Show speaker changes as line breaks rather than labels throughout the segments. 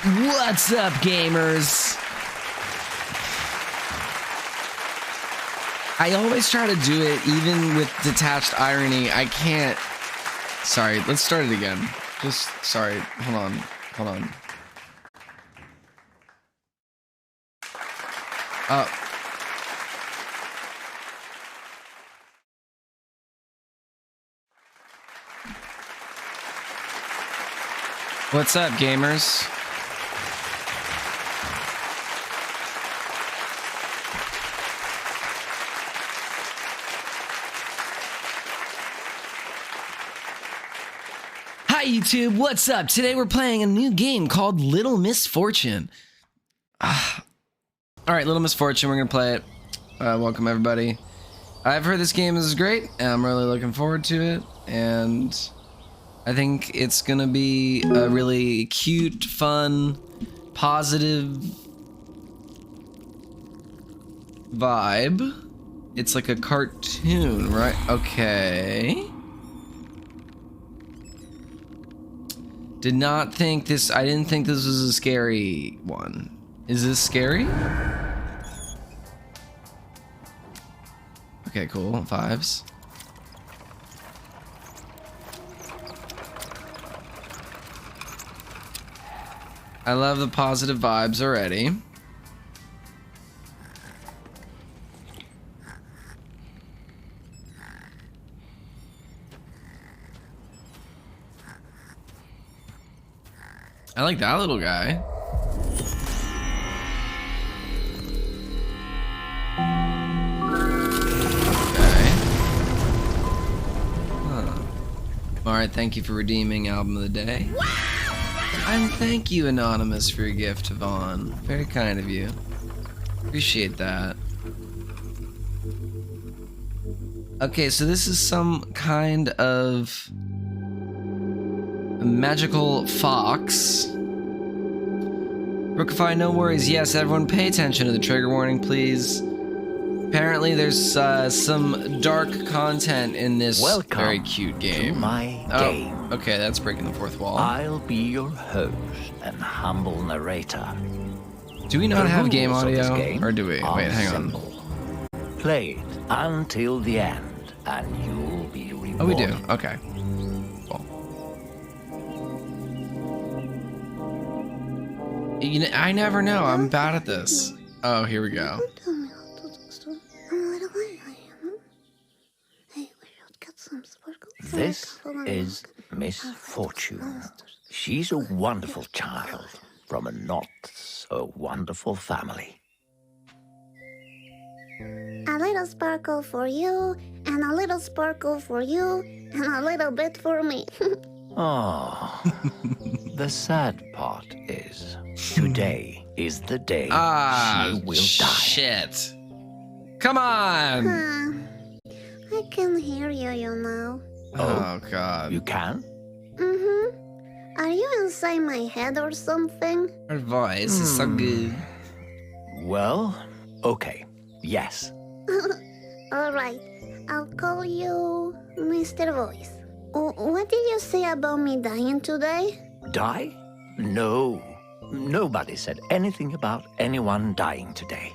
What's up, gamers? I always try to do it, even with detached irony. I can't. Sorry, let's start it again. Sorry, hold on. What's up, gamers? Hi YouTube, what's up? Today we're playing a new game called Little Misfortune. Alright, Little Misfortune, we're gonna play it. Welcome everybody. I've heard this game is great, and I'm really looking forward to it, and I think it's gonna be a really cute, fun, positive vibe. It's like a cartoon, right? Okay. I didn't think this was a scary one. Is this scary? Okay, cool. Fives. I love the positive vibes already. I like that little guy. Okay. Huh. Alright, thank you for redeeming Album of the Day. And thank you, Anonymous, for your gift to Vaughn. Very kind of you. Appreciate that. Okay, so this is some kind of a magical fox. Rookify, no worries. Yes, everyone pay attention to the trigger warning, please. Apparently there's some dark content in this very cute game.
To my game.
Okay, that's breaking the fourth wall.
I'll be your host and humble narrator.
Do we not have game
rules of this
audio?
game
Or do we?
are
Wait, hang on.
simple. Play it until the end, and you'll be rewarded.
Oh, we do. Okay. Cool. You know, I never know. I'm bad at this. Oh, here we go.
This is Misfortune. She's a wonderful child from a not so wonderful family.
A little sparkle for you, and a little sparkle for you, and a little bit for me.
Oh, the sad part is, today is the day she will die.
Shit. Come on.
I can hear you, you know.
Oh, God.
You can?
Mm-hmm. Are you inside my head or something?
Her voice is so good.
Well, okay. Yes.
All right. I'll call you Mr. Voice. What did you say about me dying today?
Die? No. Nobody said anything about anyone dying today.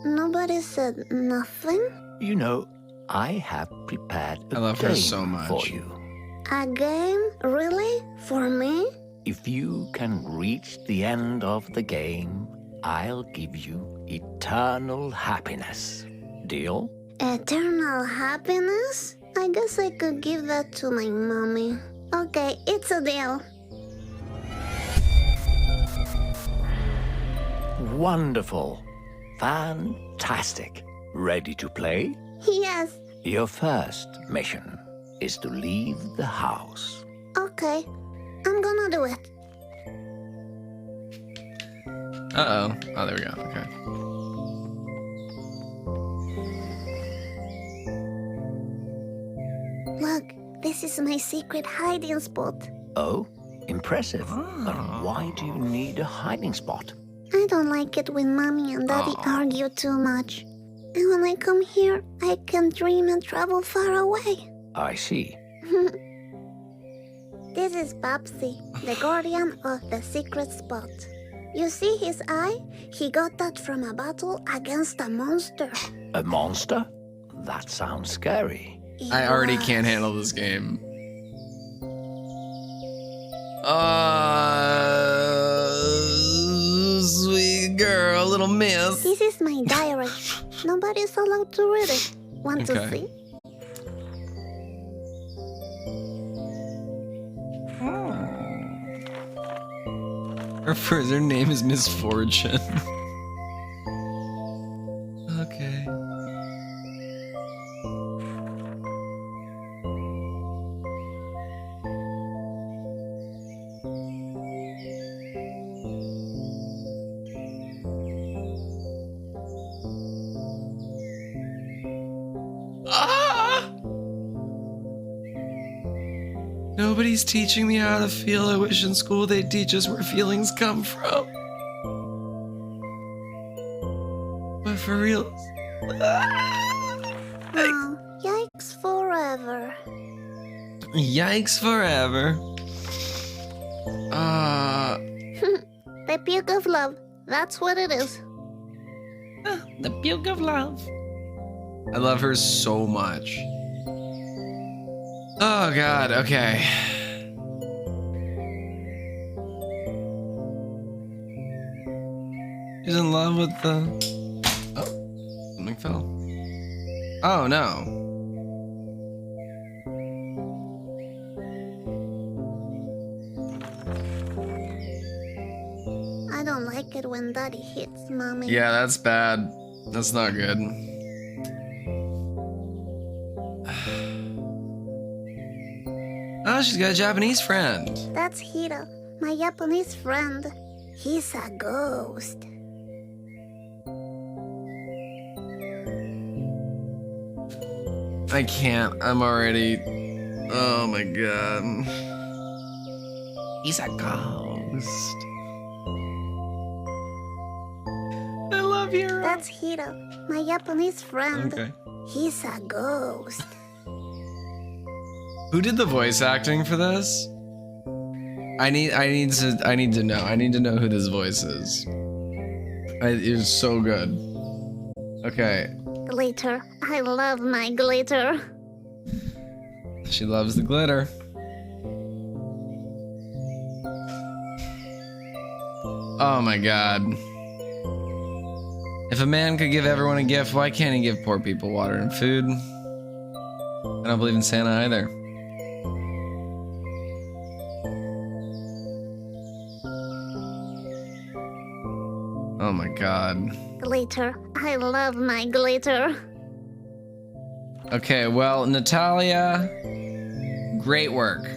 Nobody said nothing?
You know, I have prepared a
I love her
game
so much.
for you.
A game? Really? For me?
If you can reach the end of the game, I'll give you eternal happiness. Deal?
Eternal happiness? I guess I could give that to my mommy. Okay, it's a deal.
Wonderful. Fantastic. Ready to play?
Yes.
Your first mission is to leave the house.
Okay, I'm gonna do it.
Uh-oh. Oh, there we go. Okay.
Look, this is my secret hiding spot.
Oh, impressive. But why do you need a hiding spot?
I don't like it when Mommy and Daddy argue too much. And when I come here, I can dream and travel far away.
I see.
This is Babsy, the guardian of the secret spot. You see his eye? He got that from a battle against a monster.
A monster? That sounds scary.
I already can't handle this game. Sweet girl, little miss.
This is my diary. Nobody's allowed to read it. Want to
Okay.
see?
Her name is Misfortune. Okay. Ah! Nobody's teaching me how to feel. I wish in school they'd teach us where feelings come from. But for real.
Oh, yikes forever.
Yikes forever.
The puke of love. That's what it is.
The puke of love. I love her so much. Oh god, okay. She's in love with the... Oh, something fell. Oh no.
I don't like it when daddy hits mommy.
Yeah, that's bad. That's not good. Oh, she's got a Japanese friend.
That's Hiro, my Japanese friend. He's a ghost.
I can't. I'm already... Oh my god. He's a ghost. I love Hiro.
That's Hiro, my Japanese friend.
Okay.
He's a ghost.
Who did the voice acting for this? I need to know. I need to know who this voice is. It was so good. Okay.
Glitter. I love my glitter.
She loves the glitter. Oh my god. If a man could give everyone a gift, why can't he give poor people water and food? I don't believe in Santa either. Oh my god.
Glitter. I love my glitter.
Okay, well, Natalia, great work.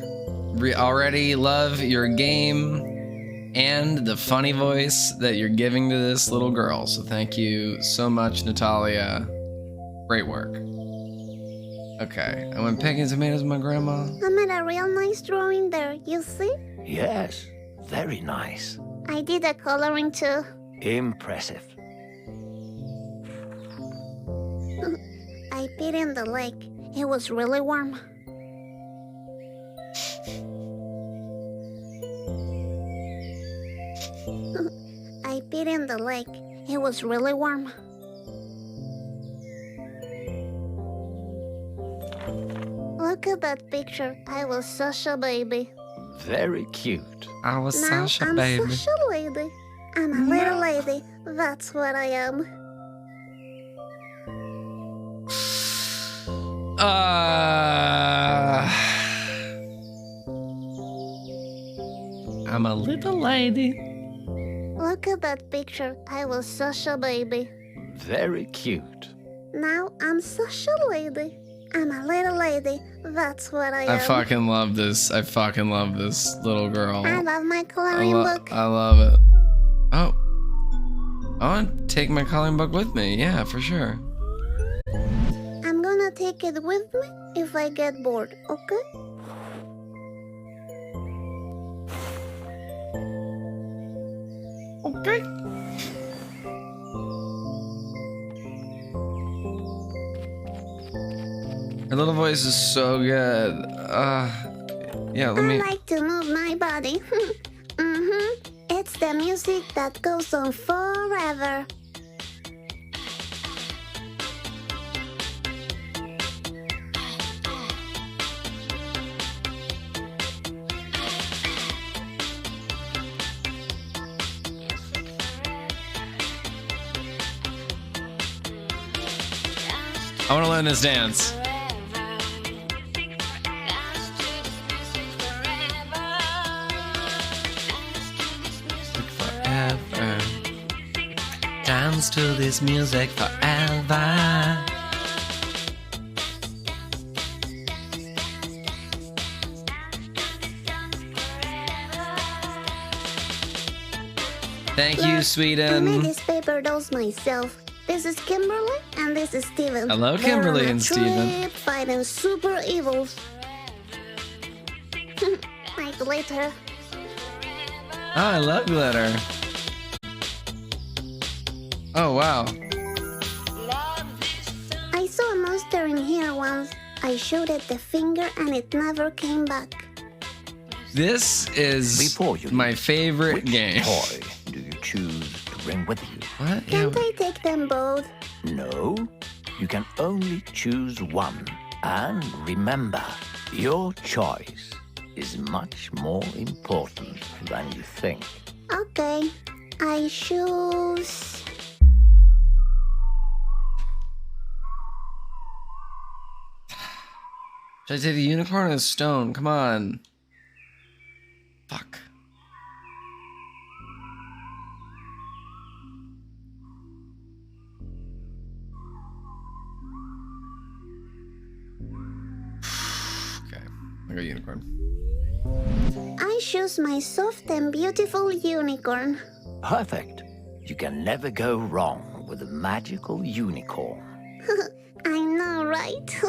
Already love your game and the funny voice that you're giving to this little girl. So thank you so much, Natalia. Great work. Okay, I went picking tomatoes with my grandma.
I made a real nice drawing there, you see?
Yes, very nice.
I did a coloring too.
Impressive.
I peed in the lake. It was really warm. I peed in the lake. It was really warm. Look at that picture. I was such a baby.
Very cute.
I was
Now
such a
I'm
baby.
such a lady. I'm a little lady. That's what I am.
I'm a little lady.
Look at that picture. I was such a baby.
Very cute.
Now I'm such a lady. I'm a little lady. That's what I am.
I fucking love this. I fucking love this little girl.
I love my coloring book.
I love it. Oh. I want to take my coloring book with me. Yeah, for sure.
I'm gonna take it with me if I get bored, okay?
Okay. Her little voice is so good. Yeah, let
I
me.
like to move my body. It's the music that goes on forever.
I want to learn this dance. Forever. Dance to this music forever. Thank you,
Look, I made
Sweden.
these paper dolls myself. This is Kimberly and this is Steven.
Hello,
They're
Kimberly
on a
and Steven.
trip fighting super evils. Like glitter.
Oh, I love glitter. Oh, wow.
I saw a monster in here once. I showed it the finger and it never came back.
This is
Before you
my
leave,
favorite
which
game.
toy do you choose to bring with you?
What?
Can't I take them both?
No, you can only choose one. And remember, your choice is much more important than you think.
Okay, I choose...
Should I take the unicorn or the stone? Come on. Fuck. Okay, I got unicorn.
I choose my soft and beautiful unicorn.
Perfect. You can never go wrong with a magical unicorn.
I know, right?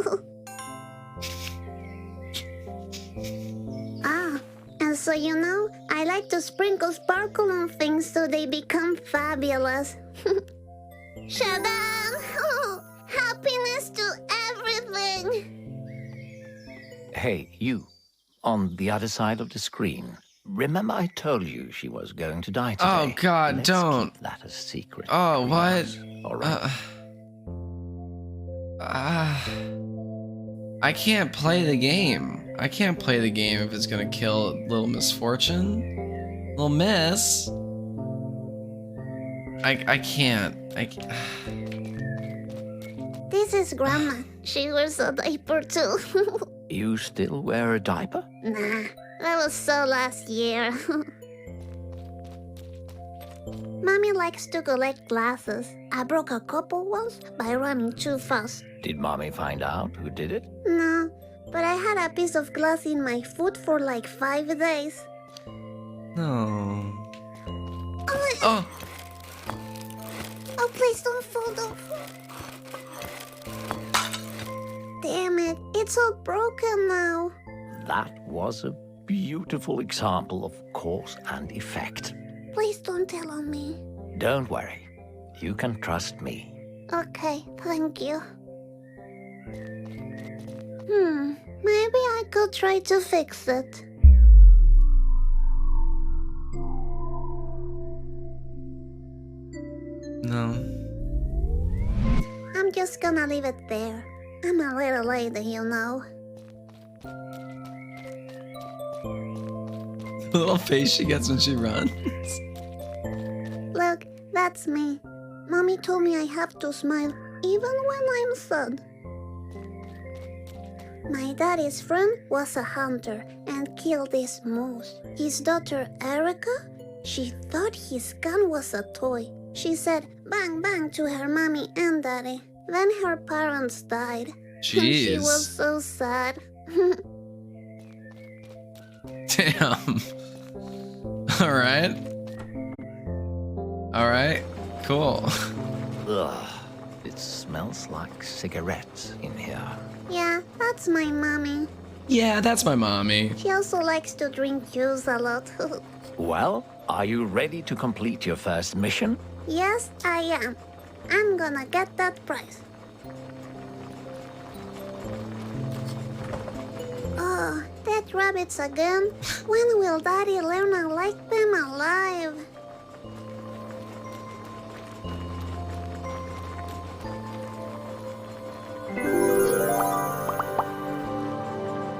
Ah, and so you know, I like to sprinkle sparkle on things so they become fabulous. Shadam! Happiness to everything!
Hey, you, on the other side of the screen. Remember I told you she was going to die today?
Oh, God,
Let's
don't.
keep that a secret.
Oh, what?
All right.
I can't play the game. I can't play the game if it's gonna kill little Misfortune. Little Miss. I can't.
This is Grandma. She wears a diaper too.
You still wear a diaper?
Nah, that was so last year. Mommy likes to collect glasses. I broke a couple once by running too fast.
Did Mommy find out who did it?
No, but I had a piece of glass in my foot for like 5 days.
No.
Oh,
Oh,
please don't fall, don't fall. Damn it, it's all broken now.
That was a beautiful example of cause and effect.
Please don't tell on me.
Don't worry. You can trust me.
Okay, thank you. Maybe I could try to fix it.
no.
I'm just gonna leave it there. I'm a little lady, you know.
The little face she gets when she runs.
Look, that's me. Mommy told me I have to smile even when I'm sad. My daddy's friend was a hunter and killed this moose. His daughter Erica, she thought his gun was a toy. She said bang bang to her mommy and daddy. Then her parents died.
Jeez.
She was so sad.
Damn. Alright. Alright. Cool.
Ugh. It smells like cigarettes in here.
Yeah, that's my mommy.
Yeah, that's my mommy.
She also likes to drink juice a lot.
Well, are you ready to complete your first mission?
Yes, I am. I'm gonna get that prize. Oh, Dead rabbits again? When will Daddy learn I like them alive?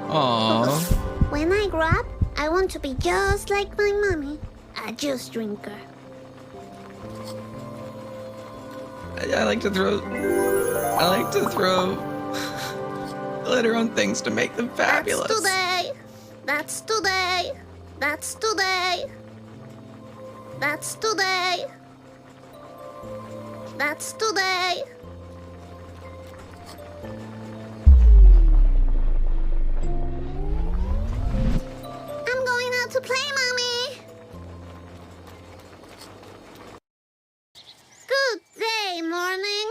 Aww.
When I grow up, I want to be just like my mommy, a juice drinker.
I like to throw glitter on things to make them fabulous.
That's today. That's today. That's today. That's today. That's today. I'm going out to play, Mommy. Good day, morning.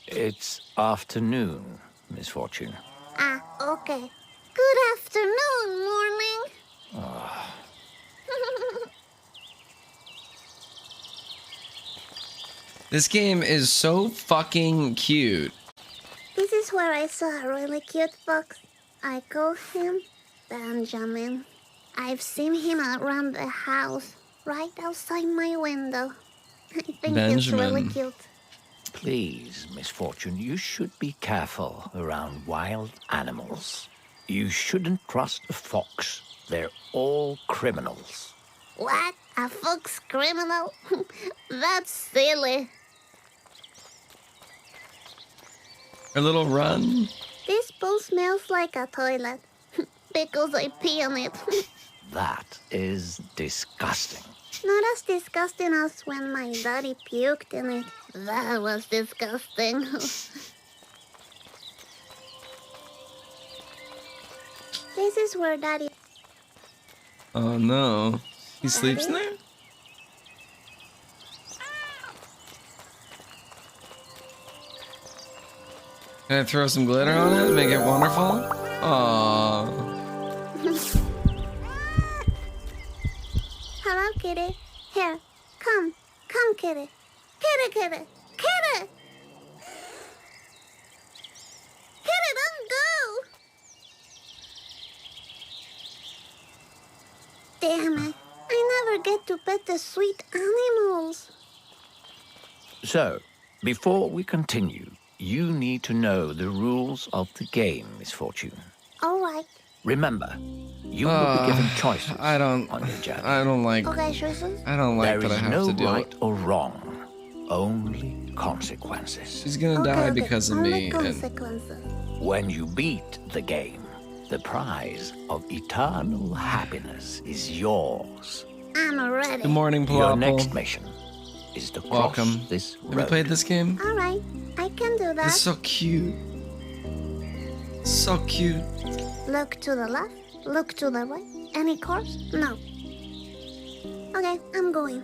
It's afternoon, Misfortune.
Ah, okay. Good afternoon, morning.
This game is so fucking cute.
This is where I saw a really cute fox. I call him Benjamin. I've seen him around the house, right outside my window. I think he's really
Benjamin.
cute.
Please, Misfortune, you should be careful around wild animals. You shouldn't trust a fox. They're all criminals.
What? A fox criminal? That's silly.
A little run.
This bowl smells like a toilet because I pee on it.
That is disgusting.
Not as disgusting as when my daddy puked in it. That was disgusting. This is where Daddy...
Oh no. He sleeps in there? Can I throw some glitter on it and make it wonderful? Aww.
Hello, kitty. Here, come. Come, kitty. Kitty, kitty. Kitty! Kitty, don't go! Damn it. I never get to pet the sweet animals.
So, before we continue, you need to know the rules of the game, Misfortune.
All right.
Remember, you will be given choices
I don't
on your journey.
I don't like
Okay, choices?
I don't like
There
that I
is
have
no
to do
right
it.
or wrong, only consequences.
She's gonna die because of
Only
me and
consequences.
When you beat the game, the prize of eternal happiness is yours.
I'm ready.
good morning,
Your next
Palapal.
mission is to cross
Welcome.
this
Have you
road.
played this game?
All right. I can do that.
It's so cute. So cute.
Look to the left. Look to the right. Any course? No. Okay, I'm going.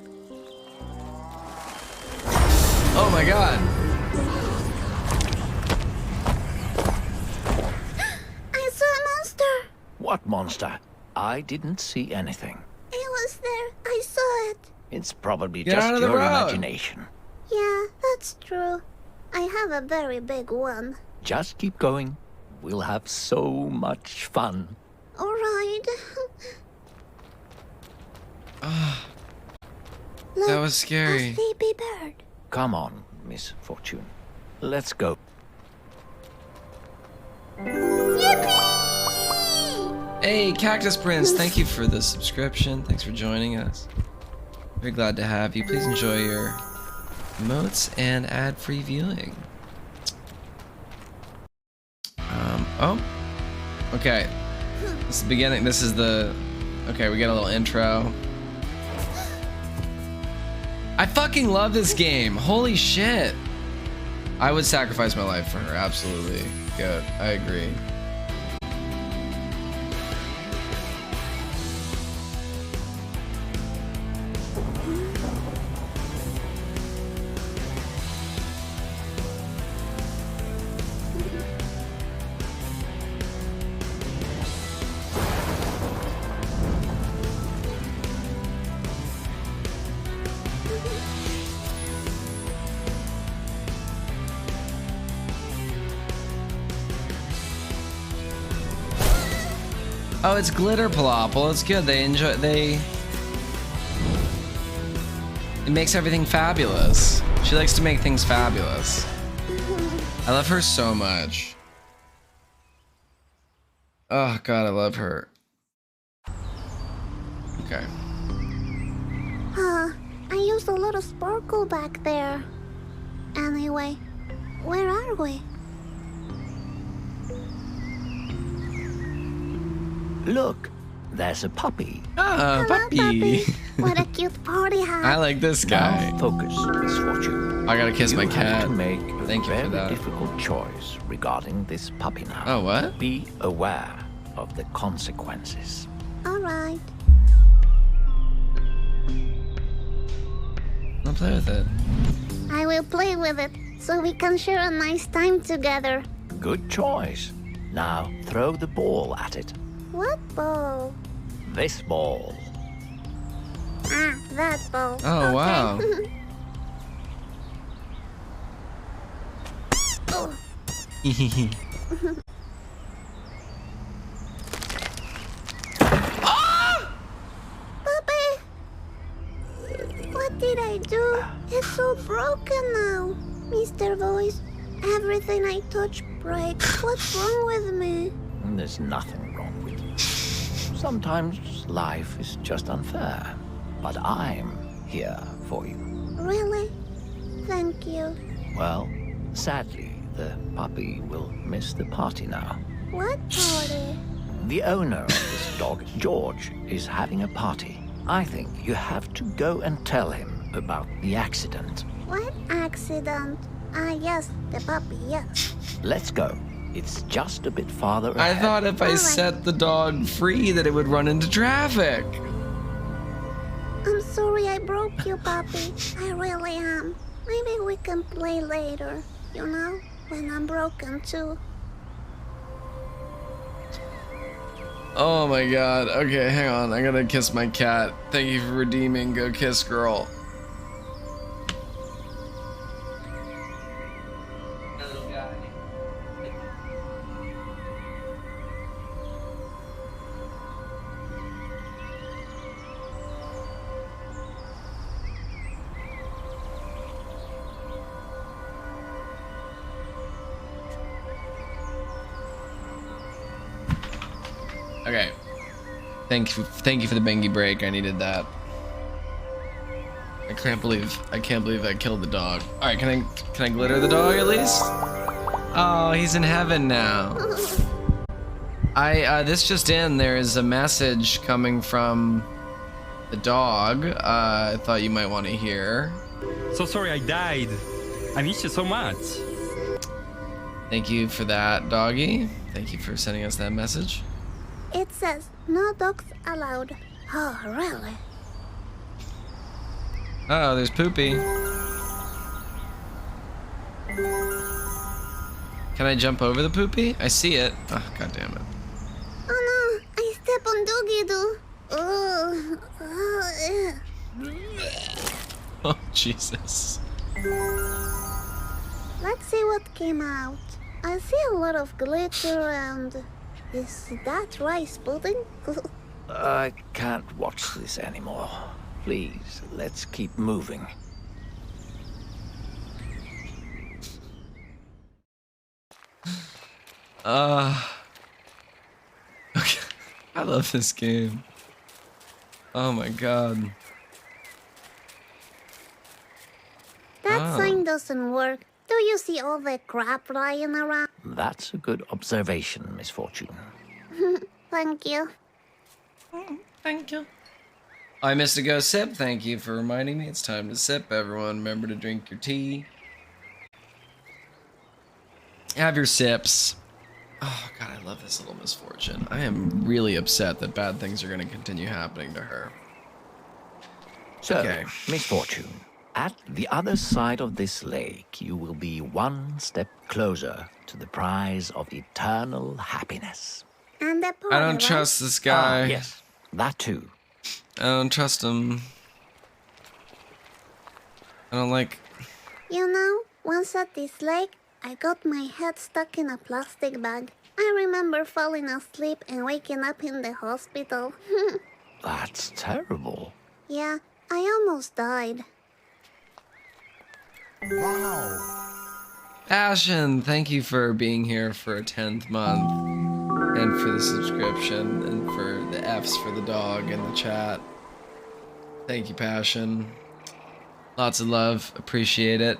Oh my god.
I saw a monster.
What monster? I didn't see anything.
It was there. I saw it.
It's probably
Get
just
out of the
your
road.
imagination.
Yeah, that's true. I have a very big one.
Just keep going. We'll have so much fun.
All right. Look,
That was
a
scary.
sleepy bird.
Come on, Miss Fortune. Let's go.
Hey, Cactus Prince, thank you for the subscription. Thanks for joining us. Very glad to have you. Please enjoy your emotes and ad-free viewing. Oh. Okay. This is the beginning. This is the... Okay, we get a little intro. I fucking love this game. Holy shit. I would sacrifice my life for her. Absolutely. Good. I agree. Oh, it's glitter palapple. It's good. They enjoy. It makes everything fabulous. She likes to make things fabulous. I love her so much. Oh God, I love her. Okay.
I used a little sparkle back there. Anyway, where are we?
Look, there's a puppy.
Ah,
Hello,
puppy.
What a cute party hat.
I like this guy.
Now focus, Misfortune.
I gotta kiss my
You have
cat.
to make a
Thank you for
very
that.
difficult choice regarding this puppy now.
Oh, what?
Be aware of the consequences.
Alright.
I'll play with it.
I will play with it so we can share a nice time together.
Good choice. Now throw the ball at it.
What ball?
This ball.
Ah, that ball.
Oh,
Okay.
wow.
Oh, Puppy! What did I do? It's so broken now. Mr. Voice, everything I touch breaks. What's wrong with me?
There's nothing wrong with you. Sometimes life is just unfair. But I'm here for you.
Really? Thank you.
Well, sadly, the puppy will miss the party now.
What party?
The owner of this dog, George, is having a party. I think you have to go and tell him about the accident.
What accident? Ah, yes, the puppy, yes.
Let's go. It's just a bit farther
I
ahead.
thought if I
Alright.
set the dog free that it would run into traffic.
I'm sorry I broke you, puppy. I really am. Maybe we can play later, you know, when I'm broken too.
Oh my God. Okay, hang on. I gotta kiss my cat. Thank you for redeeming. Go kiss girl. Okay. Thank you for the bangy break. I needed that. I can't believe I killed the dog. All right, can I glitter the dog at least? Oh, he's in heaven now. This just in. There is a message coming from the dog. I thought you might want to hear.
So sorry I died. I miss you so much.
Thank you for that, doggy. Thank you for sending us that message.
It says, no dogs allowed. Oh, really?
Oh, there's Poopy. Can I jump over the Poopy? I see it. Oh, God damn it.
Oh no, I step on Doogie Doo. Oh,
Oh, Jesus.
Let's see what came out. I see a lot of glitter and... Is that rice pudding?
I can't watch this anymore. Please, let's keep moving.
Okay. I love this game. Oh my God.
That
Oh.
sign doesn't work. Do you see all the crap lying around?
That's a good observation, Misfortune.
Thank you.
Thank you. I missed a go sip. Thank you for reminding me. It's time to sip, everyone. Remember to drink your tea. Have your sips. Oh, God, I love this little Misfortune. I am really upset that bad things are going to continue happening to her.
So,
Okay.
Misfortune, at the other side of this lake, you will be one step closer to the prize of eternal happiness.
And the party,
I don't
right?
trust this guy.
Yes, that too.
I don't trust him. I don't like...
You know, once at this lake, I got my head stuck in a plastic bag. I remember falling asleep and waking up in the hospital.
That's terrible.
Yeah, I almost died.
Wow.
Ashen, thank you for being here for a 10th month, and for the subscription, and for the Fs for the dog in the chat. Thank you, Passion. Lots of love, appreciate it.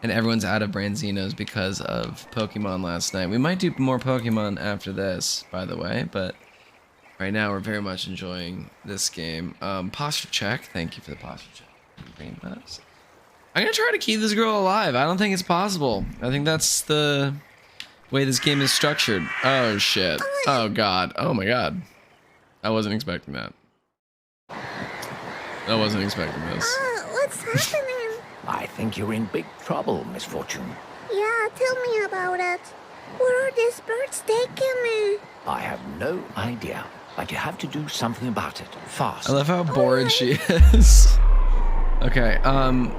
And everyone's out of Branzinos because of Pokemon last night. We might do more Pokemon after this, by the way, but right now we're very much enjoying this game. Posture check, thank you for the posture check. Green bucks. I'm gonna try to keep this girl alive. I don't think it's possible. I think that's the way this game is structured. Oh shit. Oh god. Oh my god. I wasn't expecting that. I wasn't expecting this.
What's happening?
I think you're in big trouble, Misfortune.
Yeah, tell me about it. Where are these birds taking me?
I have no idea, but you have to do something about it, fast.
I love how bored she is. Okay, I'm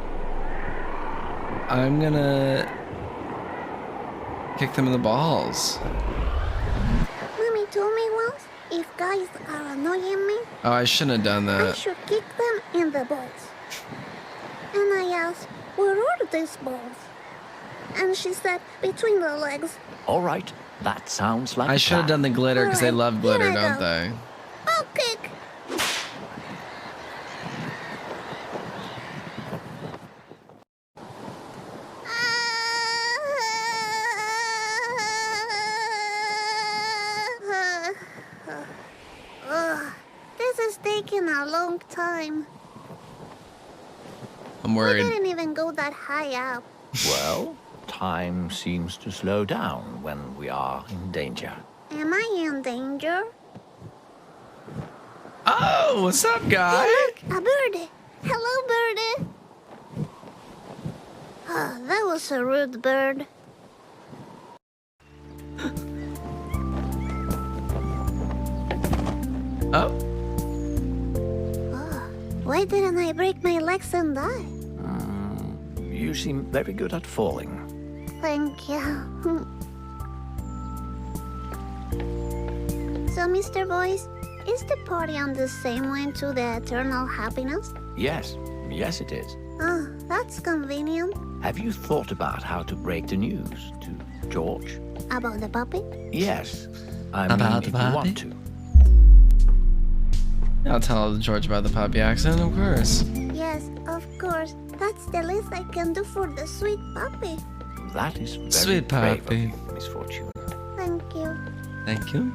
gonna kick them in the balls.
Mommy told me once, if guys are annoying me,
Oh, I shouldn't have done
I
that.
should kick them in the balls. And I asked, where are these balls? And she said, between the legs.
All right, that sounds like
I should have done the glitter because they
Alright,
love glitter,
here I
don't
go.
they?
I'll kick. This is taking a long time.
I'm
We
worried.
didn't even go that high up.
Well, time seems to slow down when we are in danger.
Am I in danger?
Oh, what's up, guy?
Hey, look, a birdie. Hello, birdie. Oh, that was a rude bird.
Oh,
Oh, why didn't I break my legs and die?
You seem very good at falling.
Thank you. So, Mr. Boyce, is the party on the same way to the eternal happiness?
Yes, yes it is.
Oh, that's convenient.
Have you thought about how to break the news to George?
About the puppy?
Yes. I
About
mean,
the
if you
puppy?
want to.
I'll tell George about the puppy accident, of course.
Yes, of course. That's the least I can do for the sweet puppy.
That is very
Sweet
brave of
puppy.
you, Misfortune.
Thank you.
Thank you.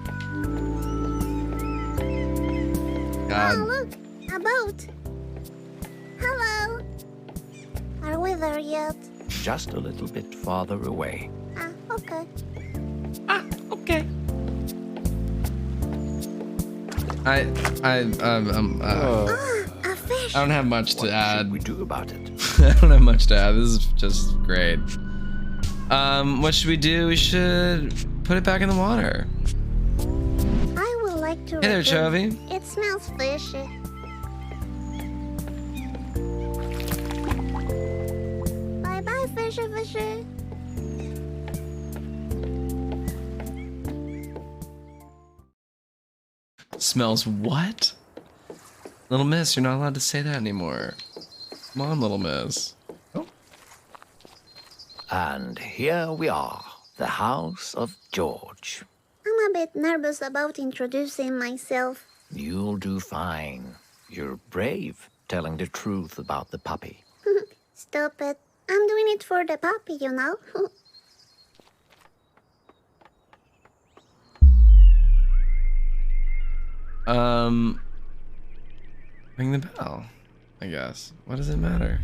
Oh,
God.
look! A boat! Hello! Are we there yet?
Just a little bit farther away.
Ah, okay.
Ah, okay. I
A fish!
don't have much to
What
add.
should we do about it?
I don't have much to add. This is just great. What should we do? We should put it back in the water.
I would like to
Hey there,
return.
Chovy.
It smells fishy. Bye-bye, fishy fishy.
Smells what? Little Miss, you're not allowed to say that anymore. Come on, Little Miss. Oh.
And here we are, the house of George.
I'm a bit nervous about introducing myself.
You'll do fine. You're brave, telling the truth about the puppy.
Stop it. I'm doing it for the puppy, you know?
Ring the bell, I guess. What does it matter?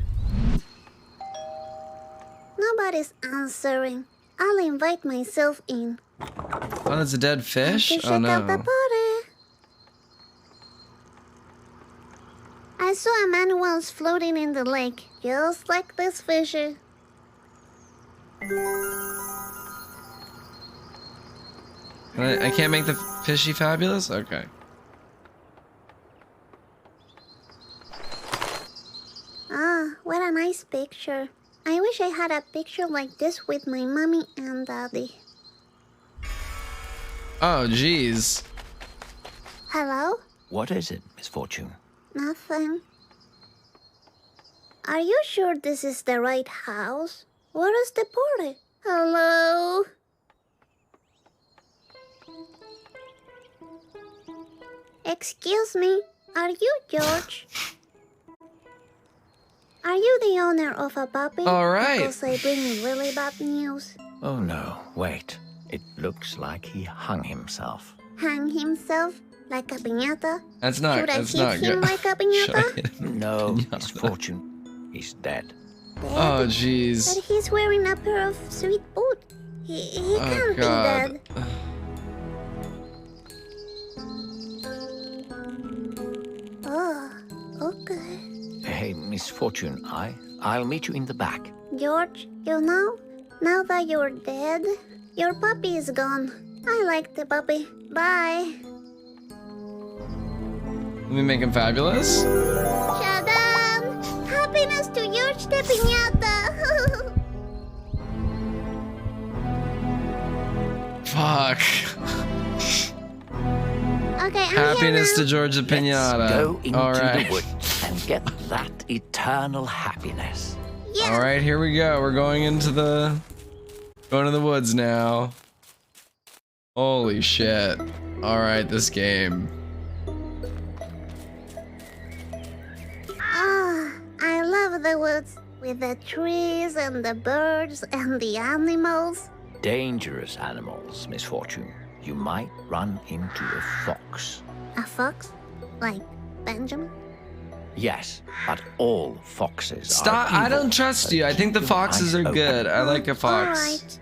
Nobody's answering. I'll invite myself in.
Oh, that's a dead fish?
To check
Oh
out the
no.
party. I saw a man once floating in the lake, just like this fishy.
I can't make the fishy fabulous? Okay.
Ah, what a nice picture. I wish I had a picture like this with my mommy and daddy.
Oh, jeez.
Hello?
What is it, Misfortune?
Nothing. Are you sure this is the right house? Where is the party? Hello? Excuse me, are you George? Are you the owner of a puppy?
All right.
Because I bring really bad news.
Oh no, wait. It looks like he hung himself.
Hang himself like a piñata?
That's not.
Should I
That's
hit
not
him
good.
like a piñata?
No,
Pinata.
Misfortune. He's dead.
Dead?
Oh, jeez.
But he's wearing a pair of sweet boots. He
Oh
can't
God.
be dead. Oh, okay.
Hey, Misfortune, I'll meet you in the back.
George, you know, now that you're dead, your puppy is gone. I like the puppy. Bye.
Let me make him fabulous.
Shadam! Happiness to George the Piñata!
Fuck.
Okay, I'm
Happiness
here
to
now.
George the
Let's
Pinata.
go into
All right.
the woods and get that eternal happiness.
Yeah.
All right, here we go. We're going into the woods now. Holy shit. All right, this game.
Ah, I love the woods with the trees and the birds and the animals.
Dangerous animals, Misfortune. You might run into a fox.
A fox? Like Benjamin?
Yes, but all foxes
Stop.
are
I
evil,
don't trust
so
you. I think the
keep your
foxes
eyes
are
open.
good. I like a fox.
Alright.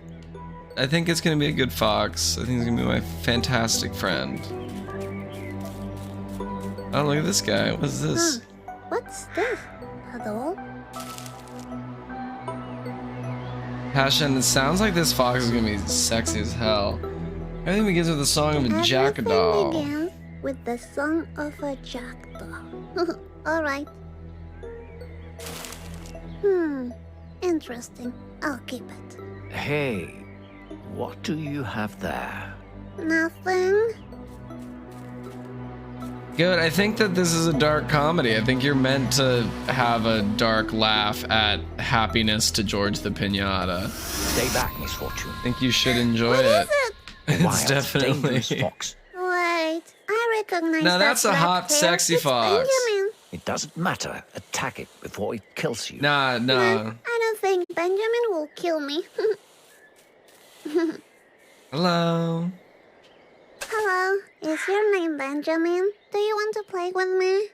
I think it's gonna be a good fox. I think it's gonna be my fantastic friend. Oh, look at this guy. What's this?
What's this? A doll?
Passion. It sounds like this fox is gonna be sexy as hell. Everything begins with the song of a jackdaw.
Everything begins with the song of a jackdaw. Alright. Interesting. I'll keep it.
Hey, what do you have there?
Nothing.
Good. I think that this is a dark comedy. I think you're meant to have a dark laugh at happiness to George the Pinata.
Stay back, Misfortune.
I think you should enjoy
What
it.
is it?
It's
Wild,
definitely.
dangerous fox.
Wait, I recognize
Now
that
that's a
black
hot,
hair.
sexy
It's
fox.
Benjamin.
It doesn't matter. Attack it before it kills you.
Nah,
Nah,
no.
I don't think Benjamin will kill me.
Hello.
Hello, is your name Benjamin? Do you want to play with me?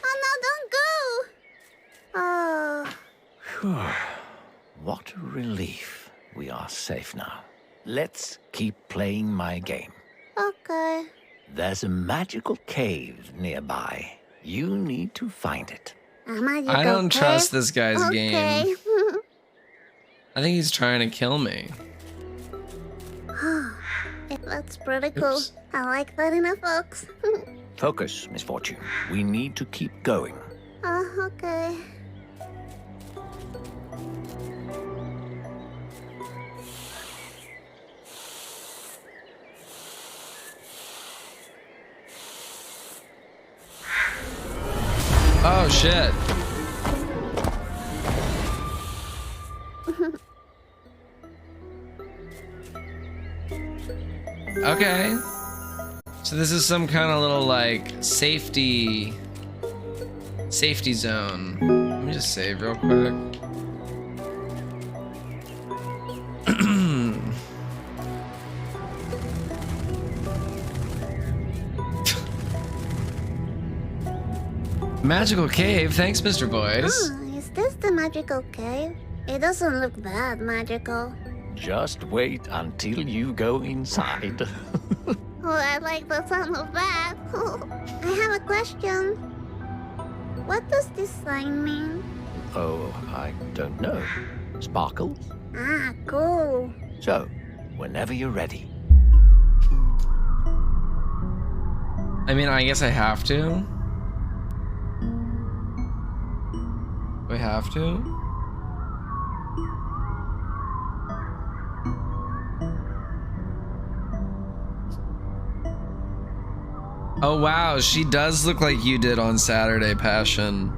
Oh no, don't go! Oh,
What a relief. We are safe now. Let's keep playing my game.
okay.
There's a magical cave nearby. You need to find it.
A magical
I don't
cave?
trust this guy's
Okay.
game. I think he's trying to kill me.
That's pretty cool.
Oops.
I like that in a fox.
Focus, Misfortune. We need to keep going.
Oh, okay.
Oh shit. Okay. So this is some kind of little like safety zone. Let me just save real quick. Magical cave. Thanks, Mr. Boys.
Oh, is this the magical cave? It doesn't look that magical.
Just wait until you go inside.
Oh, I like the sound of that. I have a question. What does this sign mean?
Oh, I don't know. Sparkles?
Ah, cool.
So, whenever you're ready.
I mean, I guess I have to. we have to? Oh wow, she does look like you did on Saturday, Passion.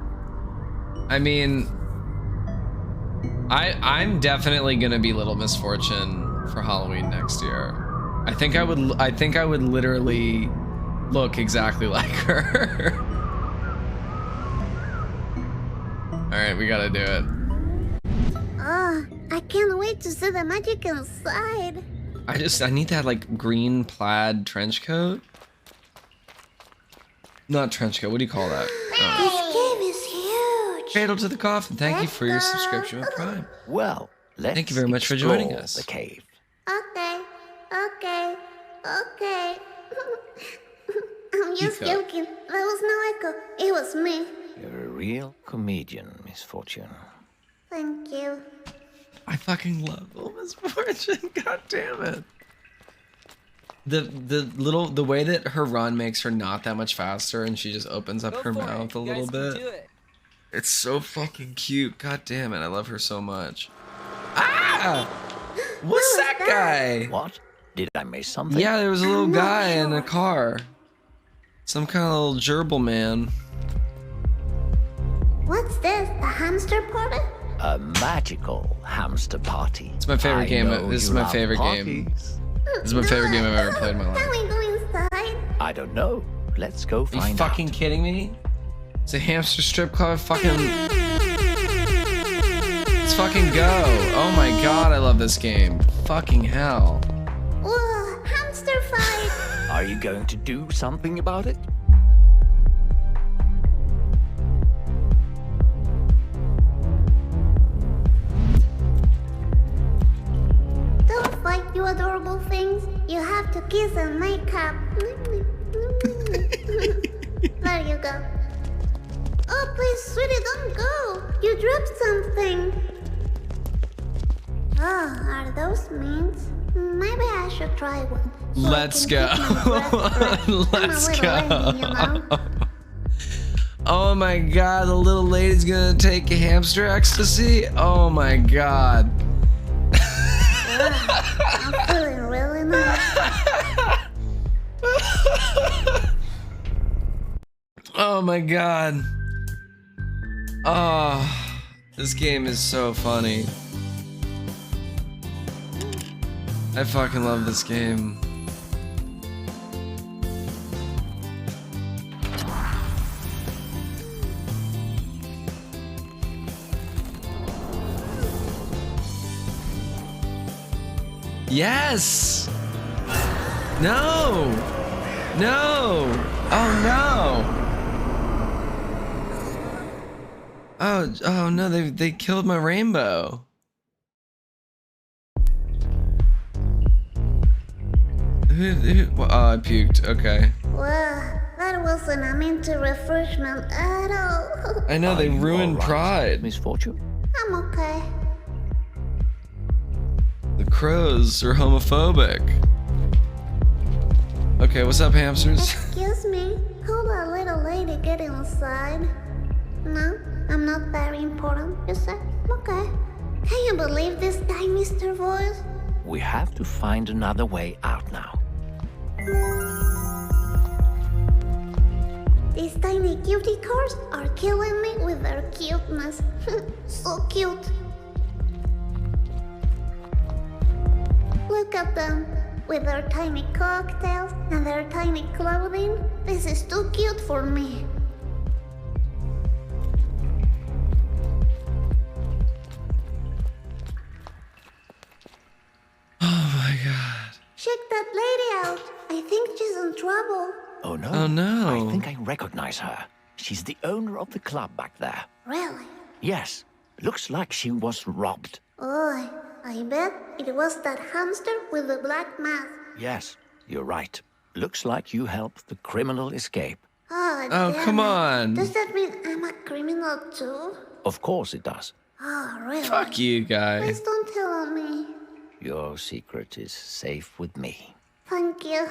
I mean, I'm definitely gonna be Little Misfortune for Halloween next year. I think I would literally look exactly like her. All right, we gotta do it.
Oh, I can't wait to see the magic inside.
I need that like green plaid trench coat. Not trench coat, what do you call that?
This cave is huge.
Cradle to the Coffin, thank you for your subscription with Prime.
Well, let's
Thank you very much for joining
explore
us.
the cave.
Okay. I'm just
Echo.
joking. There was no echo. It was me.
You're a real comedian, Misfortune.
Thank you.
I fucking love Little Misfortune, god damn it. The way that her run makes her not that much faster and she just opens up her mouth a little bit. It's so fucking cute. God damn it, I love her so much. Ah! What's that guy?
What? Did I miss something?
Yeah, there was a little
I'm not
guy in a
sure.
car. Some kind of little gerbil man.
What's this? A hamster party?
A magical hamster party.
It's my favorite game.
Know
This is
you
my
love
favorite game.
parties.
This is my favorite game I've ever played in my
Can
life.
we go inside?
I don't know. Let's go
Are
find
you fucking
out.
kidding me? It's a hamster strip club. Fucking. Let's fucking go. Oh my god, I love this game. Fucking hell.
Whoa, hamster fight!
Are you going to do something about it?
Don't fight, you adorable things. You have to kiss and make up. There you go. Oh, please, sweetie, don't go. You dropped something. Oh, are those mints? Maybe I should try one. so I
Let's
can
go.
keep my breath fresh.
Let's
I'm a
go.
little lady, you know?
Oh my god, the little lady's gonna take a hamster ecstasy? Oh my god.
I'm feeling really nice.
Oh my god. Oh, this game is so funny. I fucking love this game. Yes! No! No! Oh no! Oh no, they killed my rainbow. Oh, I puked. Okay.
Wow, that wasn't a minty refreshment at all.
I know, they
Are you
ruined
all right,
pride.
Misfortune?
I'm okay.
The crows are homophobic. Okay, what's up, hamsters?
Excuse me, how will a little lady get inside? No, I'm not very important, you said? Okay. Can you believe this guy, Mr. Voice?
We have to find another way out now.
These tiny cutie cars are killing me with their cuteness. So cute. Look at them, with their tiny cocktails and their tiny clothing. This is too cute for me.
Oh my god.
Check that lady out. I think she's in trouble.
Oh no.
Oh no.
I think I recognize her. She's the owner of the club back there.
Really?
Yes. Looks like she was robbed.
Oh, I bet it was that hamster with the black mask.
Yes, you're right. Looks like you helped the criminal escape.
Oh,
Oh,
damn
come
it.
on.
Does that mean I'm a criminal too?
Of course it does.
Oh, really?
Fuck you, guy.
Please don't tell me.
Your secret is safe with me.
Thank you.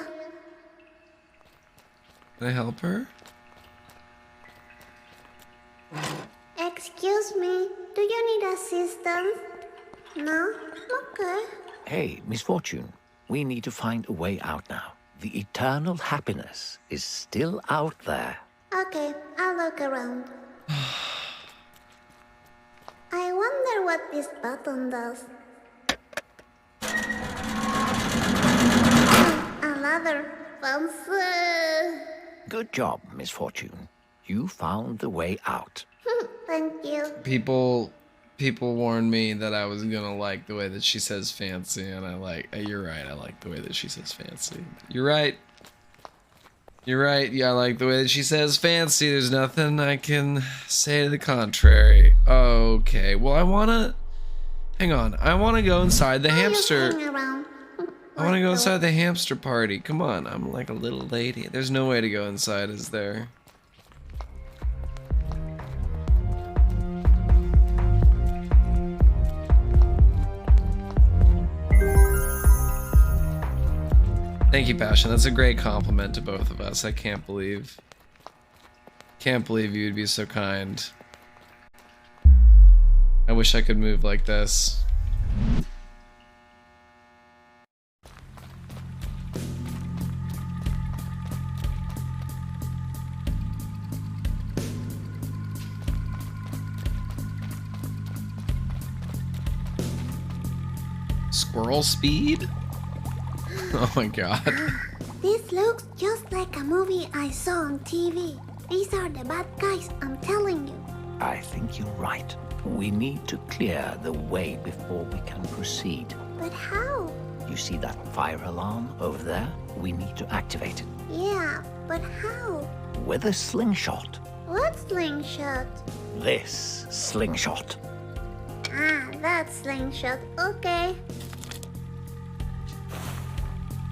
Can I help her?
Excuse Excuse me, do you need assistance? No? Okay.
Hey, Misfortune, we need to find a way out now. The eternal happiness is still out there.
Okay, I'll look around. I wonder what this button does. Another fancy.
Good job, Misfortune. You found the way out.
Thank you.
People warned me that I was gonna like the way that she says fancy, and you're right, I like the way that she says fancy. You're right. You're right, yeah, I like the way that she says fancy. There's nothing I can say to the contrary. Okay, well hang on, I wanna go inside the hamster. I wanna go inside the hamster party. Come on, I'm like a little lady. There's no way to go inside, is there? Thank you, Passion. That's a great compliment to both of us. I can't believe you'd be so kind. I wish I could move like this. Squirrel speed? Oh my god.
This looks just like a movie I saw on TV. These are the bad guys, I'm telling you.
I think you're right. We need to clear the way before we can proceed.
But how?
You see that fire alarm over there? We need to activate it.
Yeah, but how?
With a slingshot.
What slingshot?
This slingshot.
Ah, that slingshot. Okay.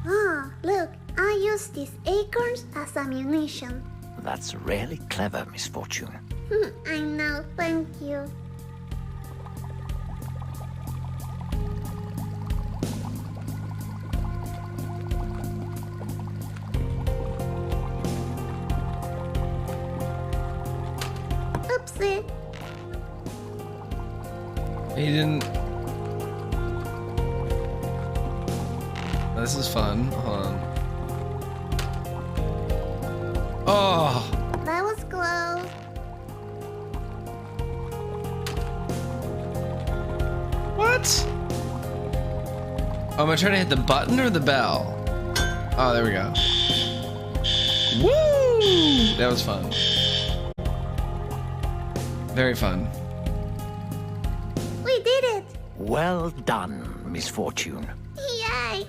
Oh, look, I use these acorns as ammunition.
That's really clever, Misfortune.
I know, thank you. Oopsie.
He didn't... This is fun. Hold on. Oh!
That was close.
What? Oh, am I trying to hit the button or the bell? Oh, there we go. Woo! That was fun. Very fun.
We did it!
Well done, Misfortune.
Yay!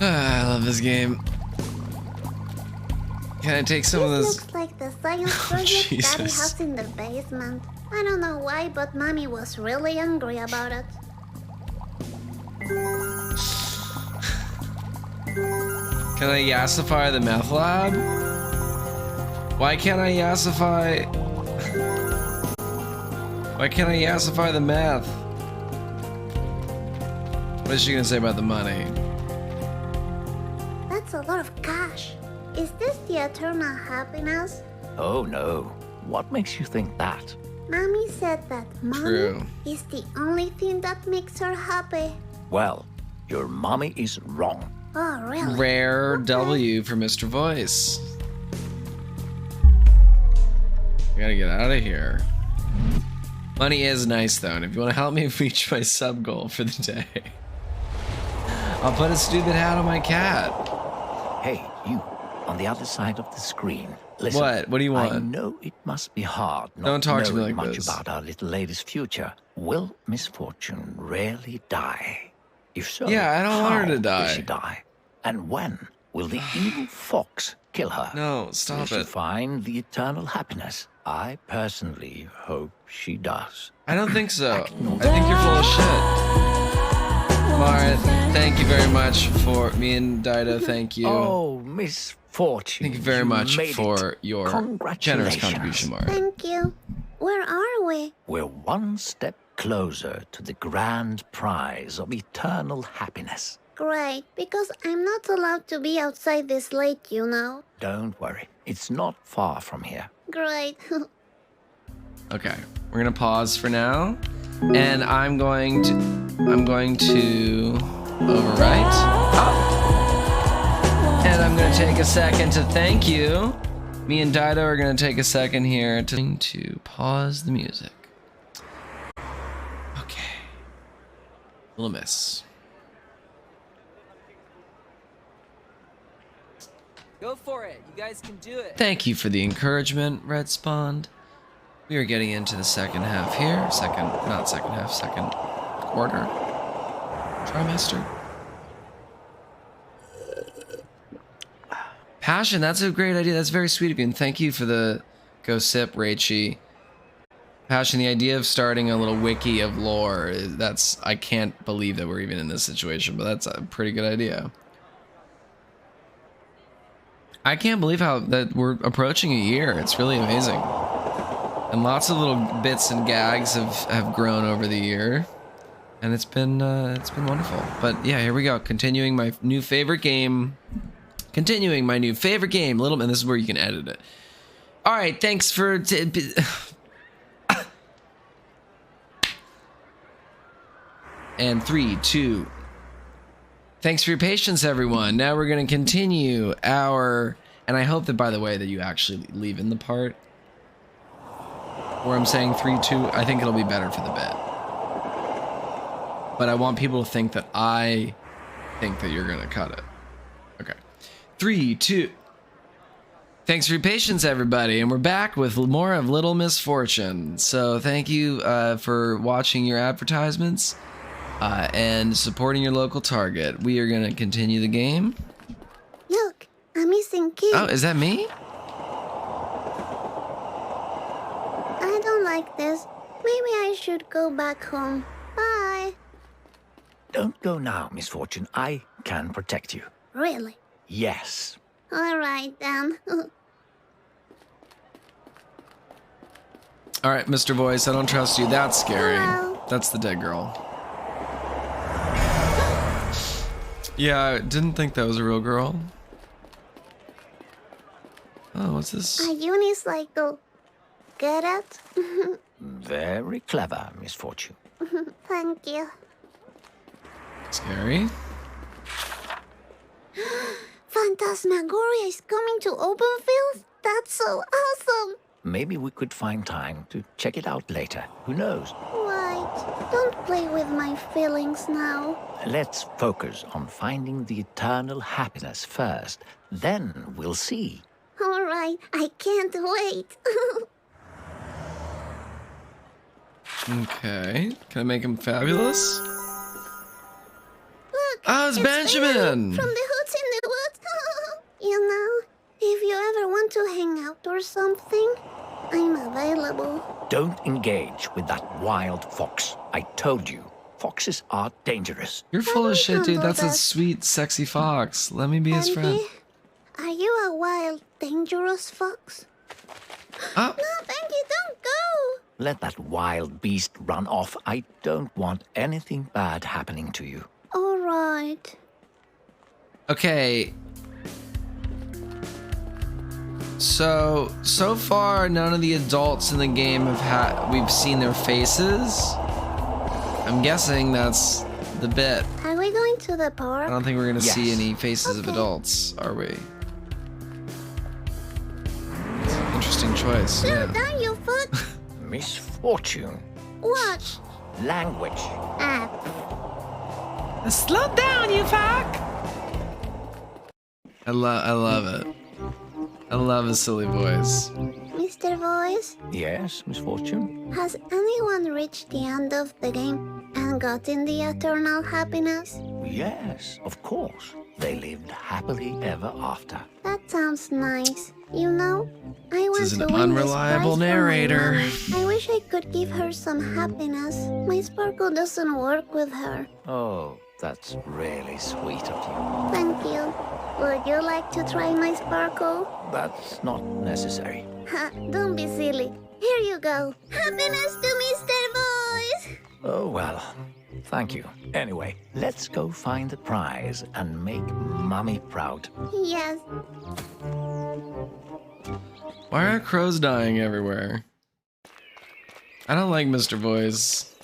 I love this game. Can I take some of
This
this?
looks like the science project Daddy
Jesus.
has in the basement. I don't know why, but Mommy was really angry about it.
Can I yassify the meth lab? Why can't I yassify? Why can't I yassify the meth? What is she gonna say about the money?
That's a lot of cash. Is this the eternal happiness?
Oh no. What makes you think that?
Mommy said that money
True.
is the only thing that makes her happy.
Well, your mommy is wrong.
Oh, really?
Rare
Okay.
W for Mr. Voice. I gotta get out of here. Money is nice though, and if you want to help me reach my sub goal for the day, I'll put a stupid hat on my cat.
Hey, you, on the other side of the screen. Listen,
What? What do you want?
I know it must be hard not
Don't talk to me
knowing
like
much
this.
about our little lady's future. Will Misfortune really die? If so,
Yeah, I don't want her
how
to
will
die.
she die? And when will the evil fox kill her?
No,
Will
stop
she
it.
find the eternal happiness? I personally hope she does.
I don't think so. I think you're full of shit. Mara, thank you very much for me and Dido. Thank you.
Oh, Misfortune.
Thank you very much
made
for
it.
your
Congratulations.
generous contribution, Mara.
Thank you. Where are we?
We're one step closer to the grand prize of eternal happiness.
Great, because I'm not allowed to be outside this late, you know.
Don't worry. It's not far from here.
Great.
Okay, we're gonna pause for now, and I'm going to overwrite. Oh. And I'm gonna take a second to thank you. Me and Dido are gonna take a second here to pause the music. Okay. Little miss.
Go for it. You guys can do it.
Thank you for the encouragement, Red Spawned. We are getting into the second half here. Second quarter. Trimester. Passion, that's a great idea. That's very sweet of you. And thank you for the go sip, Raichi. Passion, the idea of starting a little wiki of lore, I can't believe that we're even in this situation, but that's a pretty good idea. I can't believe that we're approaching a year. It's really amazing. And lots of little bits and gags have grown over the year. And it's been wonderful. But yeah, here we go. Continuing my new favorite game. Little, and this is where you can edit it. All right, thanks for and 3, 2. Thanks for your patience, everyone. Now we're going to continue our... And I hope that, by the way, that you actually leave in the part where I'm saying 3, 2. I think it'll be better for the bit. But I want people to think that I think that you're going to cut it. Okay. 3, 2. Thanks for your patience, everybody. And we're back with more of Little Misfortune. So thank you for watching your advertisements. And supporting your local Target. We are gonna continue the game.
Look, a missing kid.
Oh, is that me?
I don't like this. Maybe I should go back home. Bye.
Don't go now, Misfortune. I can protect you.
Really?
Yes.
All right, then.
All right, Mr. Voice, I don't trust you. That's scary.
Hello.
That's the dead girl. Yeah, I didn't think that was a real girl. Oh, what's this?
A unicycle. Get it?
Very clever, Misfortune.
Thank you.
Scary.
Phantasmagoria is coming to open fields? That's so awesome!
Maybe we could find time to check it out later. Who knows?
Right. Don't play with my feelings now.
Let's focus on finding the eternal happiness first. Then we'll see.
All right, I can't wait.
Okay. Can I make him fabulous?
Look,
Oh, it's Benjamin!
From the Hoots in the Woods. You know, if you ever want to hang out or something, I'm available.
Don't engage with that wild fox. I told you, foxes are dangerous.
You're full of shit, dude.
handle
That's a
that.
sweet, sexy fox. Let me be his friend.
Andy, are you a wild, dangerous fox?
Oh,
No, thank you, don't go.
Let that wild beast run off. I don't want anything bad happening to you.
All right.
okay. So far, none of the adults in the game we've seen their faces. I'm guessing that's the bit.
Are we going to the
I
park?
don't think we're gonna see
Yes.
any faces of
Okay.
adults, are we? It's an interesting choice.
Slow
Yeah.
down, you foot.
Misfortune.
Watch.
Language.
Ah,
Slow down, you fuck! I love it. I love his silly voice.
Mr. Voice,
Yes, Misfortune?
has anyone reached the end of the game and gotten the eternal happiness?
Yes, of course. They lived happily ever after.
That sounds nice. You know, I want
This is
to
an
win
unreliable
this prize for my
narrator.
mommy. I wish I could give her some happiness. My sparkle doesn't work with her.
Oh, that's really sweet of you.
Thank you. Would you like to try my sparkle?
That's not necessary.
Ha, don't be silly. Here you go. Happiness to Mr. Voice!
Oh, well, Thank you. Anyway, let's go find the prize and make Mommy proud.
Yes.
Why are crows dying everywhere? I don't like Mr. Voice.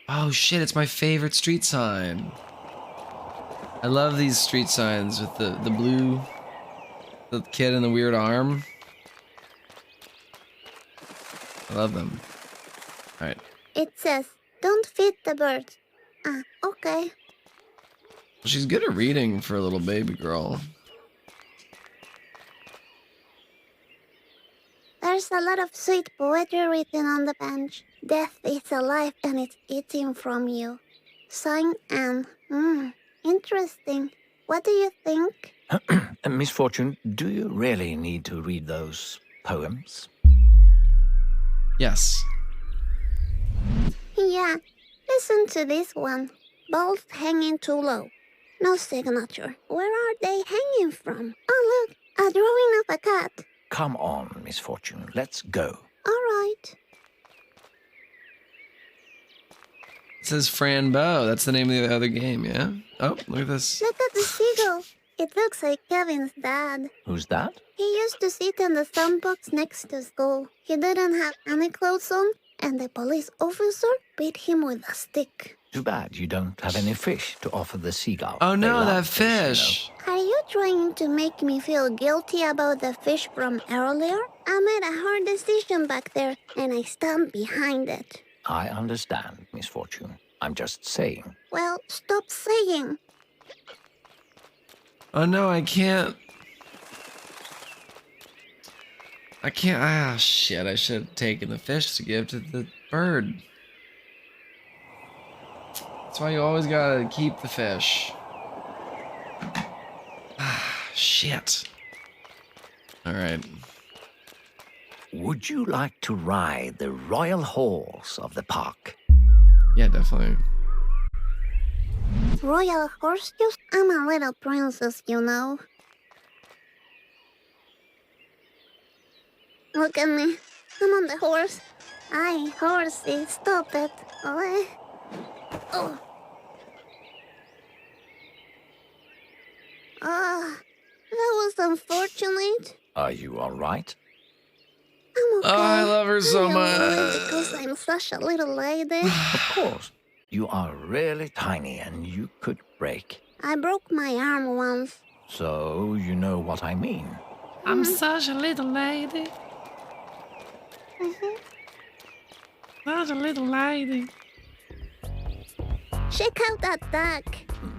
Oh shit, it's my favorite street sign. I love these street signs with the blue, the kid and the weird arm. I love them. Alright.
It says, don't feed the birds. Ah, okay.
She's good at reading for a little baby girl.
There's a lot of sweet poetry written on the bench. Death is alive and it's eating from you. Sign Anne. Interesting. What do you think?
Misfortune, do you really need to read those poems?
Yes.
Yeah. Listen to this one. Balls hanging too low. No signature. Where are they hanging from? Oh, look. A drawing of a cat.
Come on, Misfortune, let's go.
All right.
It says Franbo. That's the name of the other game, yeah? Oh, look at this.
Look at the seagull. It looks like Kevin's dad.
Who's that?
He used to sit in the sandbox next to school. He didn't have any clothes on, and the police officer beat him with a stick.
Too bad you don't have any fish to offer the seagull.
Oh
They
no,
love
that
fish,
fish.
Are you trying to make me feel guilty about the fish from earlier? I made a hard decision back there, and I stand behind it.
I understand, Misfortune. I'm just saying.
Well, stop saying.
Oh no, I can't. Ah, shit. I should have taken the fish to give to the bird. That's why you always gotta keep the fish. Ah, shit. Alright.
Would you like to ride the royal horse of the park?
Yeah, definitely.
Royal horse juice? I'm a little princess, you know. Look at me. I'm on the horse. Aye, horsey, stop it. Oh. Ah, that was unfortunate.
Are you all right?
I'm okay.
Oh, I love her so
I'm only
much.
because I'm such a little lady.
Of course. You are really tiny and you could break.
I broke my arm once.
So you know what I mean.
I'm such a little lady. Such a little lady.
Check out that duck.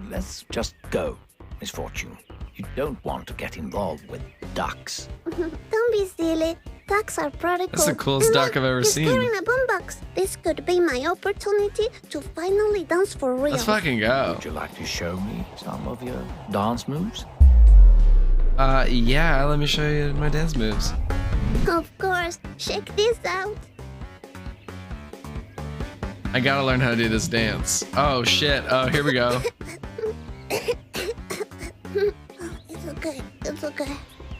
Let's just go, Misfortune. You don't want to get involved with ducks.
Don't be silly. Ducks are pretty cool.
That's the coolest
And
duck
look,
I've ever
he's
seen.
carrying a boombox. This could be my opportunity to finally dance for real.
Let's fucking go.
Would you like to show me some of your dance moves?
Yeah, let me show you my dance moves.
Of course. Check this out.
I gotta learn how to do this dance. Oh shit. Oh, here we go.
It's okay. It's okay.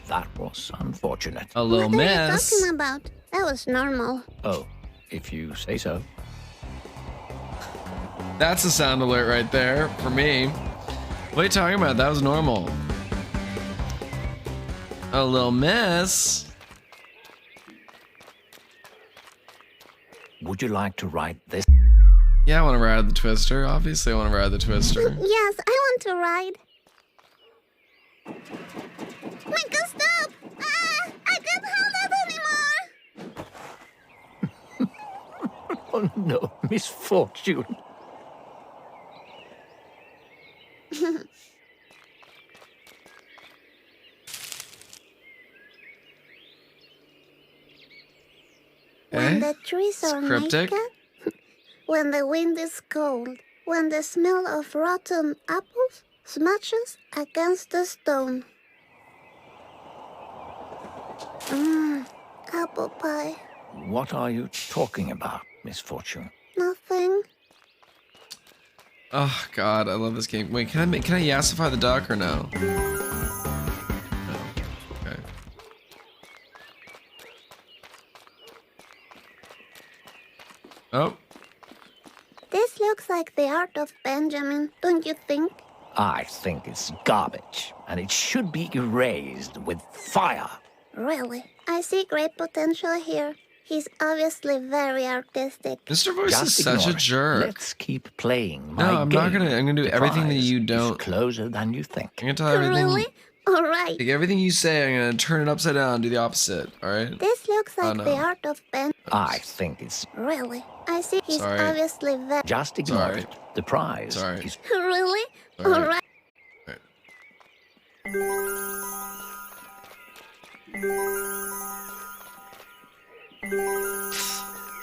That was unfortunate.
A little
What are you
miss.
talking about? That was normal.
Oh, if you say so.
That's a sound alert right there for me. What are you talking about? That was normal. A little miss.
Would you like to ride this?
Yeah, I want to ride the Twister. Obviously, I want to ride the Twister.
Yes, I want to ride. Make us stop! Ah, I can't hold it anymore!
Oh no, Misfortune.
When the trees are
cryptic.
naked, when the wind is cold, when the smell of rotten apples smashes against the stone. Apple pie.
What are you talking about, Misfortune?
Nothing.
Oh god, I love this game. Wait, can I yassify the duck or no? No. Okay. Oh.
like the art of Benjamin, don't you think?
I think it's garbage, and it should be erased with fire.
Really? I see great potential here. He's obviously very artistic.
Mr. Voice
Just
is such a
ignore it.
jerk.
Let's keep playing my
No, I'm not
game.
gonna. I'm gonna do
The
everything that
prize
you
is
don't.
closer than you think.
I'm gonna tell everything.
Really? Alright.
Like everything you say, I'm gonna turn it upside down, do the opposite. All right.
This looks like
no.
the art of Ben.
I think it's...
Really? I see he's
Sorry.
obviously very...
Just ignore
Sorry.
it. The prize
Sorry.
is...
Really?
Sorry.
Alright.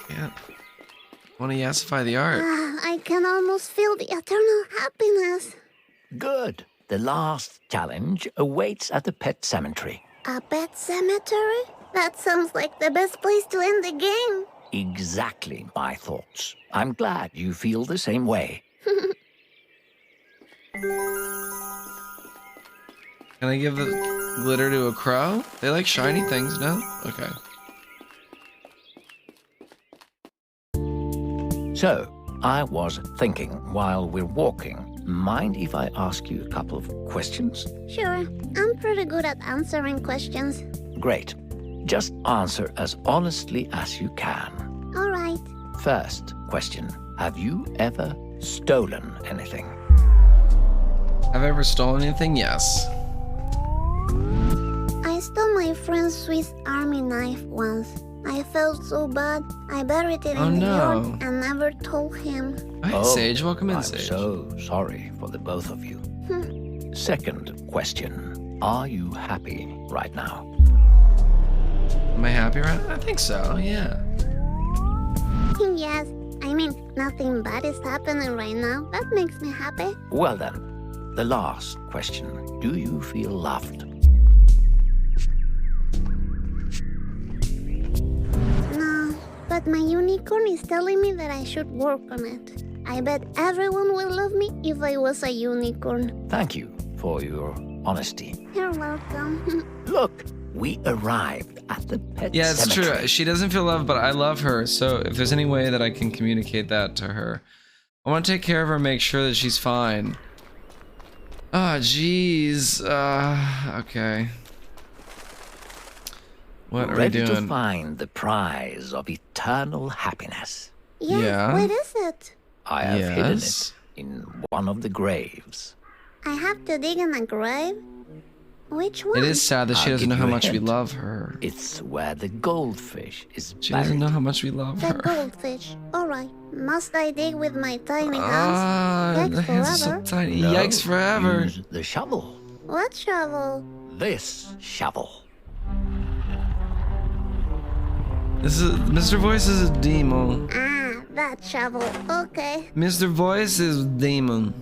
Can't. Want to yassify the art?
I can almost feel the eternal happiness.
Good. The last challenge awaits at the pet cemetery.
A pet cemetery? That sounds like the best place to end the game.
Exactly my thoughts. I'm glad you feel the same way.
Can I give the glitter to a crow? They like shiny things, no? Okay.
So, I was thinking while we're walking, mind if I ask you a couple of questions?
Sure, I'm pretty good at answering questions.
Great. Just answer as honestly as you can.
Alright.
First question. Have you ever stolen anything?
Have I ever stolen anything? Yes.
I stole my friend's Swiss Army knife once. I felt so bad. I buried it
Oh,
in the
no.
yard and never told him.
Hi, Sage. Welcome in,
I'm
Sage.
so sorry for the both of you. Second question. Are you happy right now?
Am I happy right now? I think so, yeah.
Yes, I mean, nothing bad is happening right now. That makes me happy.
Well then, the last question. Do you feel loved?
No, but my unicorn is telling me that I should work on it. I bet everyone will love me if I was a unicorn.
Thank you for your honesty.
You're welcome.
Look, we arrived at the pet
Yeah, it's
cemetery.
true. She doesn't feel loved, but I love her. So if there's any way that I can communicate that to her, I want to take care of her, make sure that she's fine. Oh, jeez. Okay. What are we
Ready
doing?
to find the prize of eternal happiness.
Yes,
Yeah.
what is it?
I have hidden
Yes.
it in one of the graves.
I have to dig in a grave? Which one?
It is sad that she
I'll
doesn't know
give
how
you a
much we
hint.
love her.
It's where the goldfish is
She doesn't
buried.
know how much we love
The
her.
goldfish. Alright. Must I dig with my tiny hands?
Ah, the
Yikes
hands are so
forever.
tiny.
No,
Yikes forever.
Use the shovel.
What shovel?
This shovel.
This is Mr. Voice is a demon.
Ah, that shovel. Okay.
Mr. Voice is a demon.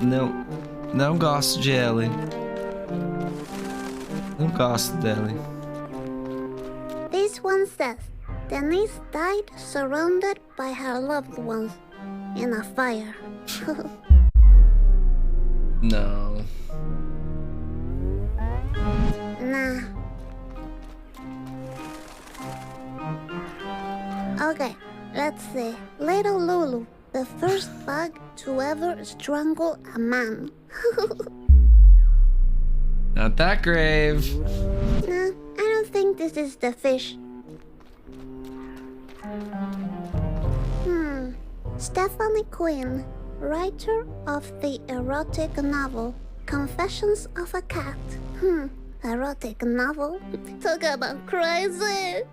No. No ghost jelly. No ghost jelly.
This one says, Denise died surrounded by her loved ones in a fire.
No.
Nah. Okay, let's see. Little Lulu, the first bug to ever strangle a man.
Not that grave.
Nah, I don't think this is the fish. Stephanie Quinn, writer of the erotic novel Confessions of a Cat. Erotic novel? Talk about crazy.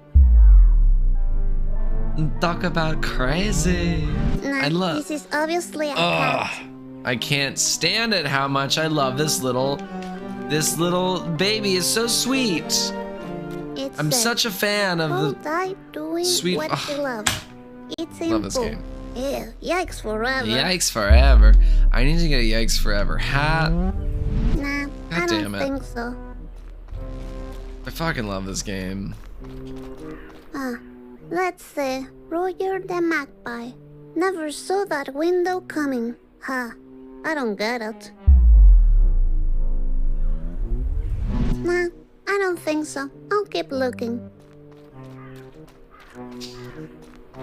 Talk about crazy.
Nah,
I love.
this is obviously a
Ugh.
cat.
I can't stand it how much I love this little baby is so sweet.
It's
I'm such a fan of
Who
the
died doing
sweet-
what she loves. It's simple.
Love this game.
Ew, yikes forever.
Yikes Forever. I need to get a Yikes Forever hat.
Nah, I
God
don't
damn it.
think so.
I fucking love this game.
Let's see. Roger the Magpie. Never saw that window coming. I don't get it. Nah, I don't think so. I'll keep looking.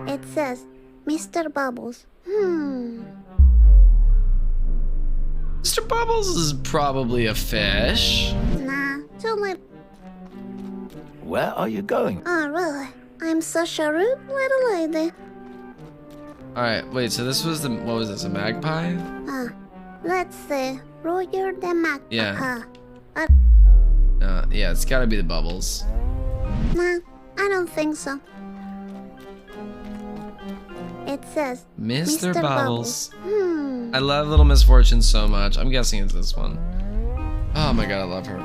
It says, Mr. Bubbles.
Mr. Bubbles is probably a fish.
Nah, too little.
Where are you going?
Oh, really? I'm such a rude little lady.
Alright, wait, so this was what was this, a magpie?
Let's see. Roger the Magpie.
Yeah. Yeah, it's gotta be the Bubbles.
Nah, I don't think so. It says
Mr. Bubbles.
Hmm.
I love Little Misfortune so much. I'm guessing it's this one. Oh my god, I love her.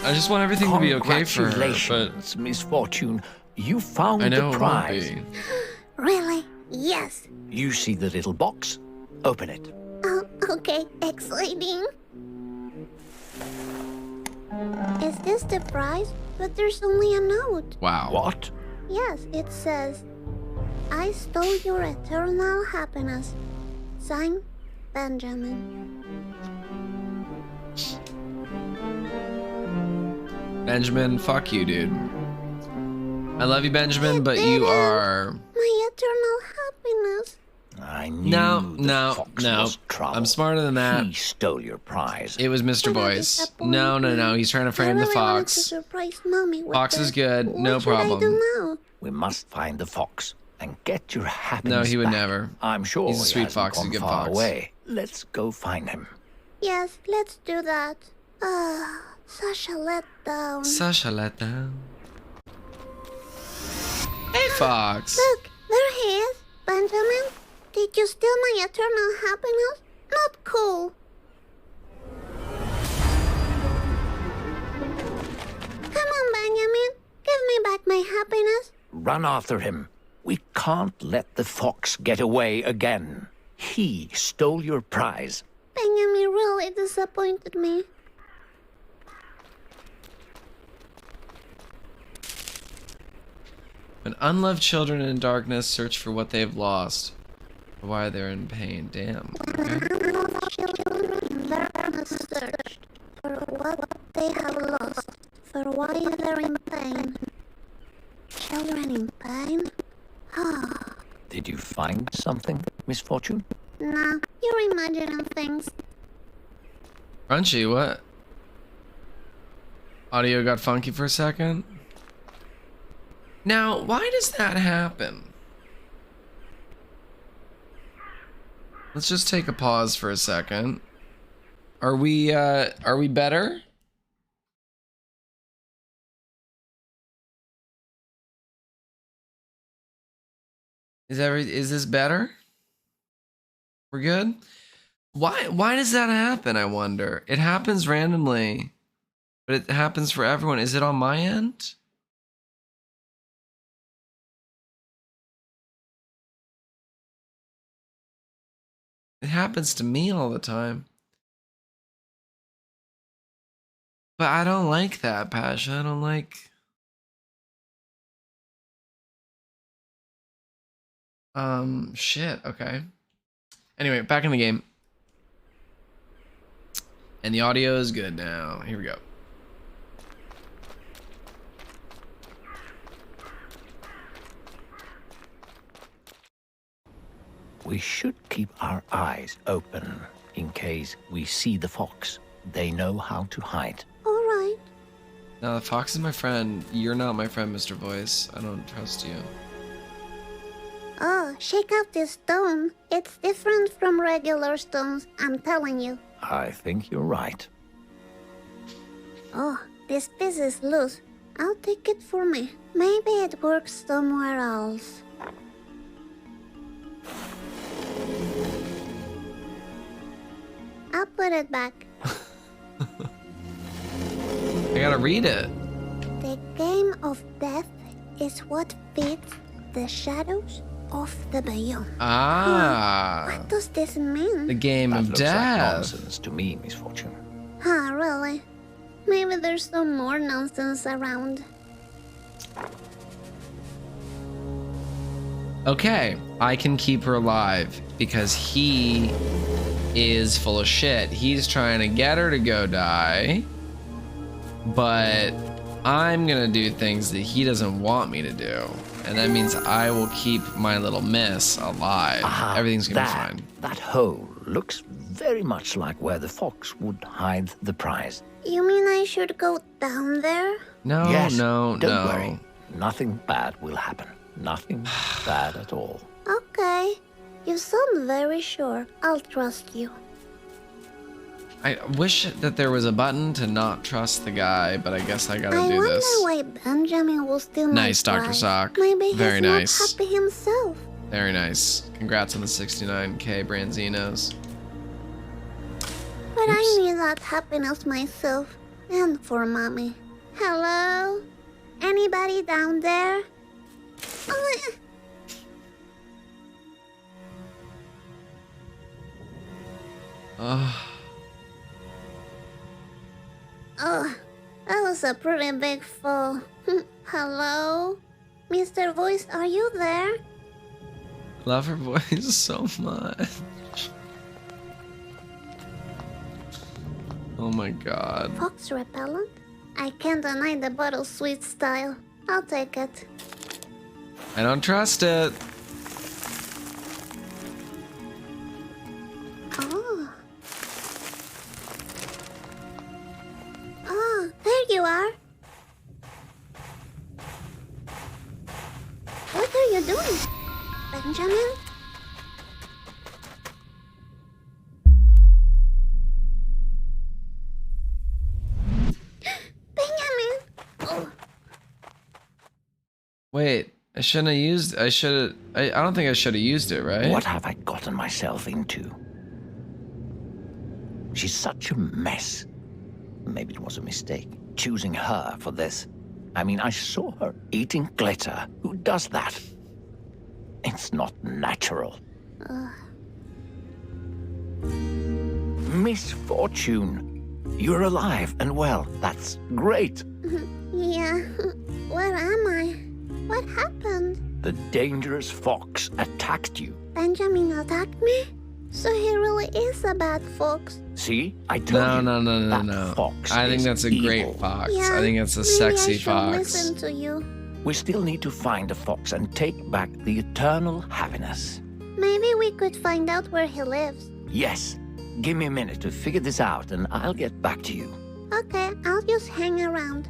I just want everything to be okay for her, but
Congratulations, Misfortune. You found
I know
the
it
prize.
won't be.
Really? Yes.
You see the little box? Open it.
Oh, okay. Exciting. Is this the prize? But there's only a note.
Wow.
What?
Yes, it says, I stole your eternal happiness. Signed, Benjamin.
Benjamin, fuck you, dude. I love you, Benjamin, but you
didn't.
are...
My eternal happiness.
I knew
No.
fox was trouble.
I'm smarter than that.
He stole your prize.
It was Mr.
What a
Boyce. No. He's trying to frame
I
the
really wanted to
fox.
surprise Mommy with
Fox is
this.
good, no
What should
problem.
I do now?
We must find the fox and get your happiness
No, he would
back.
never.
I'm sure
He's a sweet
he hasn't
fox. He's a
gone
good
far
fox.
away. Let's go find him.
Yes, let's do that. Such a letdown.
Such a letdown. Hey, Fox.
Look, there he is. Benjamin, did you steal my eternal happiness? Not cool. Come on, Benjamin. Give me back my happiness.
Run after him. We can't let the fox get away again. He stole your prize.
Benjamin really disappointed me.
When unloved children in darkness search for what they've lost, or why they're in pain. Damn. Okay.
Children learn search for what they have lost, for why they're in pain. Children in pain? Ah,
Did you find something, Misfortune?
nah, you're imagining things.
Crunchy, what? Audio got funky for a second. Now, why does that happen? Let's just take a pause for a second. Are we better? Is this better? We're good? Why does that happen, I wonder? It happens randomly, but it happens for everyone. Is it on my end? It happens to me all the time. But I don't like that, Pasha. I don't like... shit, okay. Anyway, back in the game. And the audio is good now. Here we go.
We should keep our eyes open in case we see the fox. They know how to hide.
All right.
No, the fox is my friend. You're not my friend, Mr. Voice. I don't trust you.
Oh, shake out this stone. It's different from regular stones, I'm telling you.
I think you're right.
Oh, this piece is loose. I'll take it for me. Maybe it works somewhere else. I'll put it back.
I gotta read it.
The game of death is what feeds the shadows of the beyond.
Ah.
What does this mean?
The game
That
of
looks like
death.
nonsense to me, Misfortune.
Huh, really? Maybe there's some more nonsense around.
Okay, I can keep her alive because he is full of shit. He's trying to get her to go die, but I'm gonna do things that he doesn't want me to do. And that means I will keep my little miss alive. Everything's gonna be fine.
That hole looks very much like where the fox would hide the prize.
You mean I should go down there?
No,
Yes,
no,
don't
no.
worry. Nothing bad will happen. Nothing bad at all.
Okay. You sound very sure. I'll trust you.
I wish that there was a button to not trust the guy, but I guess I gotta
I
do
wonder
this.
why Benjamin will steal
Nice,
my
Dr.
prize.
Sock.
Maybe
Very
he's
nice.
not happy himself.
Very nice. Congrats on the 69K Branzinos.
But I
Oops.
need that happiness myself. And for Mommy. Hello? Anybody down there? Oh, oh, that was a pretty big fall. Hello? Mr. Voice, are you there?
Love her voice so much. Oh my god.
Fox repellent? I can't deny the bottle sweet style. I'll take it.
I don't trust it.
Oh. Oh, there you are. What are you doing, Benjamin? Benjamin! Oh.
Wait, I shouldn't have used. I don't think I should have used it, right?
What have I gotten myself into? She's such a mess. Maybe it was a mistake, choosing her for this. I mean, I saw her eating glitter. Who does that? It's not natural. Misfortune. You're alive and well. That's great.
Yeah, where am I? What happened?
The dangerous fox attacked you.
Benjamin attacked me? So he really is a bad fox.
See? I told you.
No,
that
no.
Fox
I think
is
that's a
evil.
great fox.
Yeah,
I think it's a
maybe
sexy
I should
fox.
listen to you.
We still need to find the fox and take back the eternal happiness.
Maybe we could find out where he lives.
Yes. Give me a minute to figure this out and I'll get back to you.
Okay, I'll just hang around.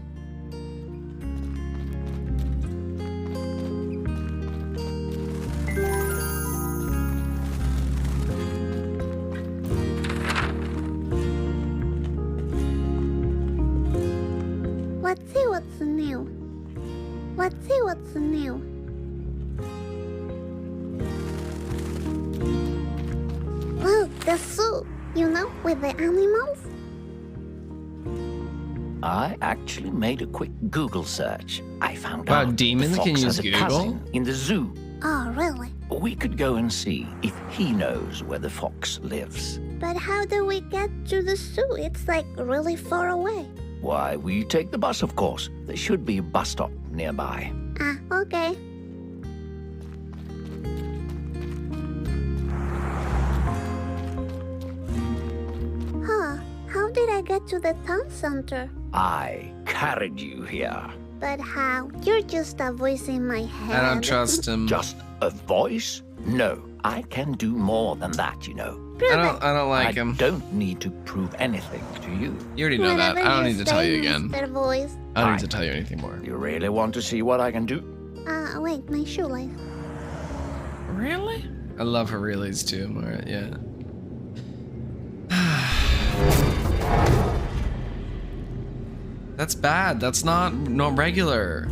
Let's see what's new. Let's see what's new. Look, the zoo. You know, with the animals?
I actually made a quick Google search. I found
Wow,
out
demons
the
can
fox
use
has a
Google?
cousin in the zoo.
Oh, really?
We could go and see if he knows where the fox lives.
But how do we get to the zoo? It's like really far away.
Why, we take the bus, of course. There should be a bus stop nearby.
Ah, okay. Huh, how did I get to the town center?
I carried you here.
But how? You're just a voice in my head.
I don't trust him.
Just a voice? No, I can do more than that, you know.
Prove
I don't like him.
I don't need to prove anything to you.
You already know that.
Whatever
I don't need to tell
say,
you again.
Mr. Voice.
I don't need to tell you anything more.
You really want to see what I can do?
Wait, my shoelace.
Really? I love her reallys too, Mara. Yeah. That's bad. That's not regular.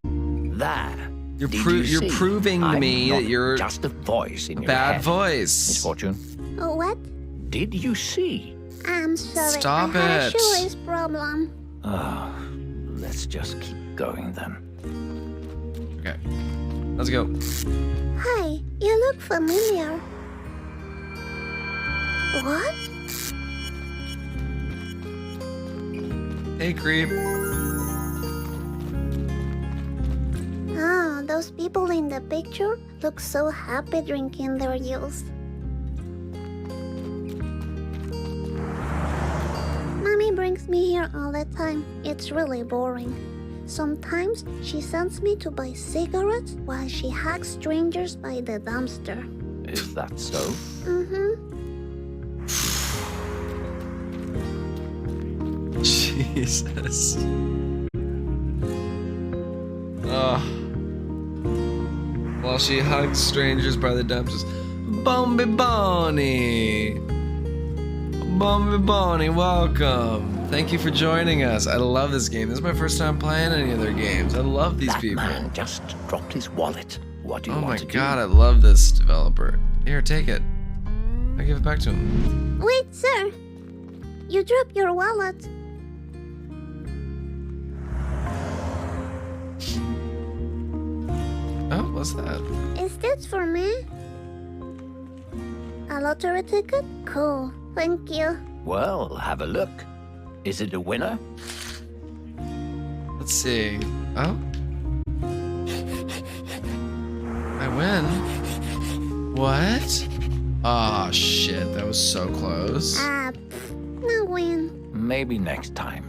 There.
You're
Did
you're
see?
proving to
I'm
me
not
that you're
just a voice in your
bad
head.
voice.
Misfortune.
Oh, what?
Did you see?
I'm sorry.
Stop
I had
it.
a shoelace problem.
Oh, let's just keep going then.
Okay. Let's go.
Hi, you look familiar. What?
Hey, creep.
Oh, those people in the picture look so happy drinking their juice. Mommy brings me here her all the time. It's really boring. Sometimes she sends me to buy cigarettes while she hugs strangers by the dumpster.
Is that so?
Jesus. While she hugs strangers by the dumpsters. Bombi Bonnie! Bombi Bonnie, welcome. Thank you for joining us. I love this game. This is my first time playing any of their games. I love these people.
That man just dropped his wallet. What do you
Oh my
want to do?
god, I love this developer. Here, take it. I give it back to him.
Wait, sir. You dropped your wallet.
Oh, what's that?
Is this for me? A lottery ticket? Cool. Thank you.
Well, have a look. Is it a winner?
Let's see. Oh. I win. What? Oh shit, that was so close.
No win.
Maybe next time.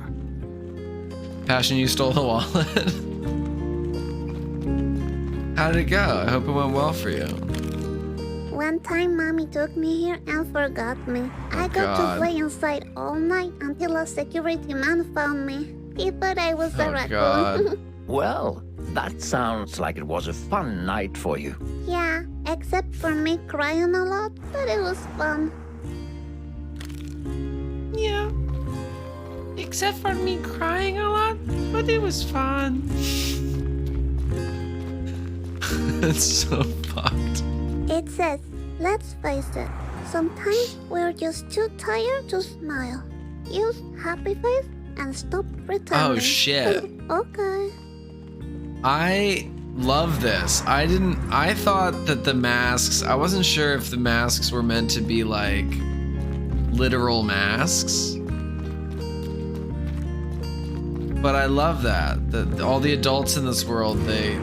Passion, you stole the wallet. How did it go? I hope it went well for you.
One time, Mommy took me here and forgot me. I got
God.
to play inside all night until a security man found me. He thought I was a
Oh,
raccoon.
God.
Well, that sounds like it was a fun night for you.
Yeah, except for me crying a lot, but it was fun.
Yeah. Except for me crying a lot, but it was fun. It's so fucked.
It says, let's face it, sometimes we're just too tired to smile. Use happy face and stop pretending.
Oh shit.
Okay.
I love this. I thought that the masks, I wasn't sure if the masks were meant to be like literal masks. But I love that all the adults in this world, they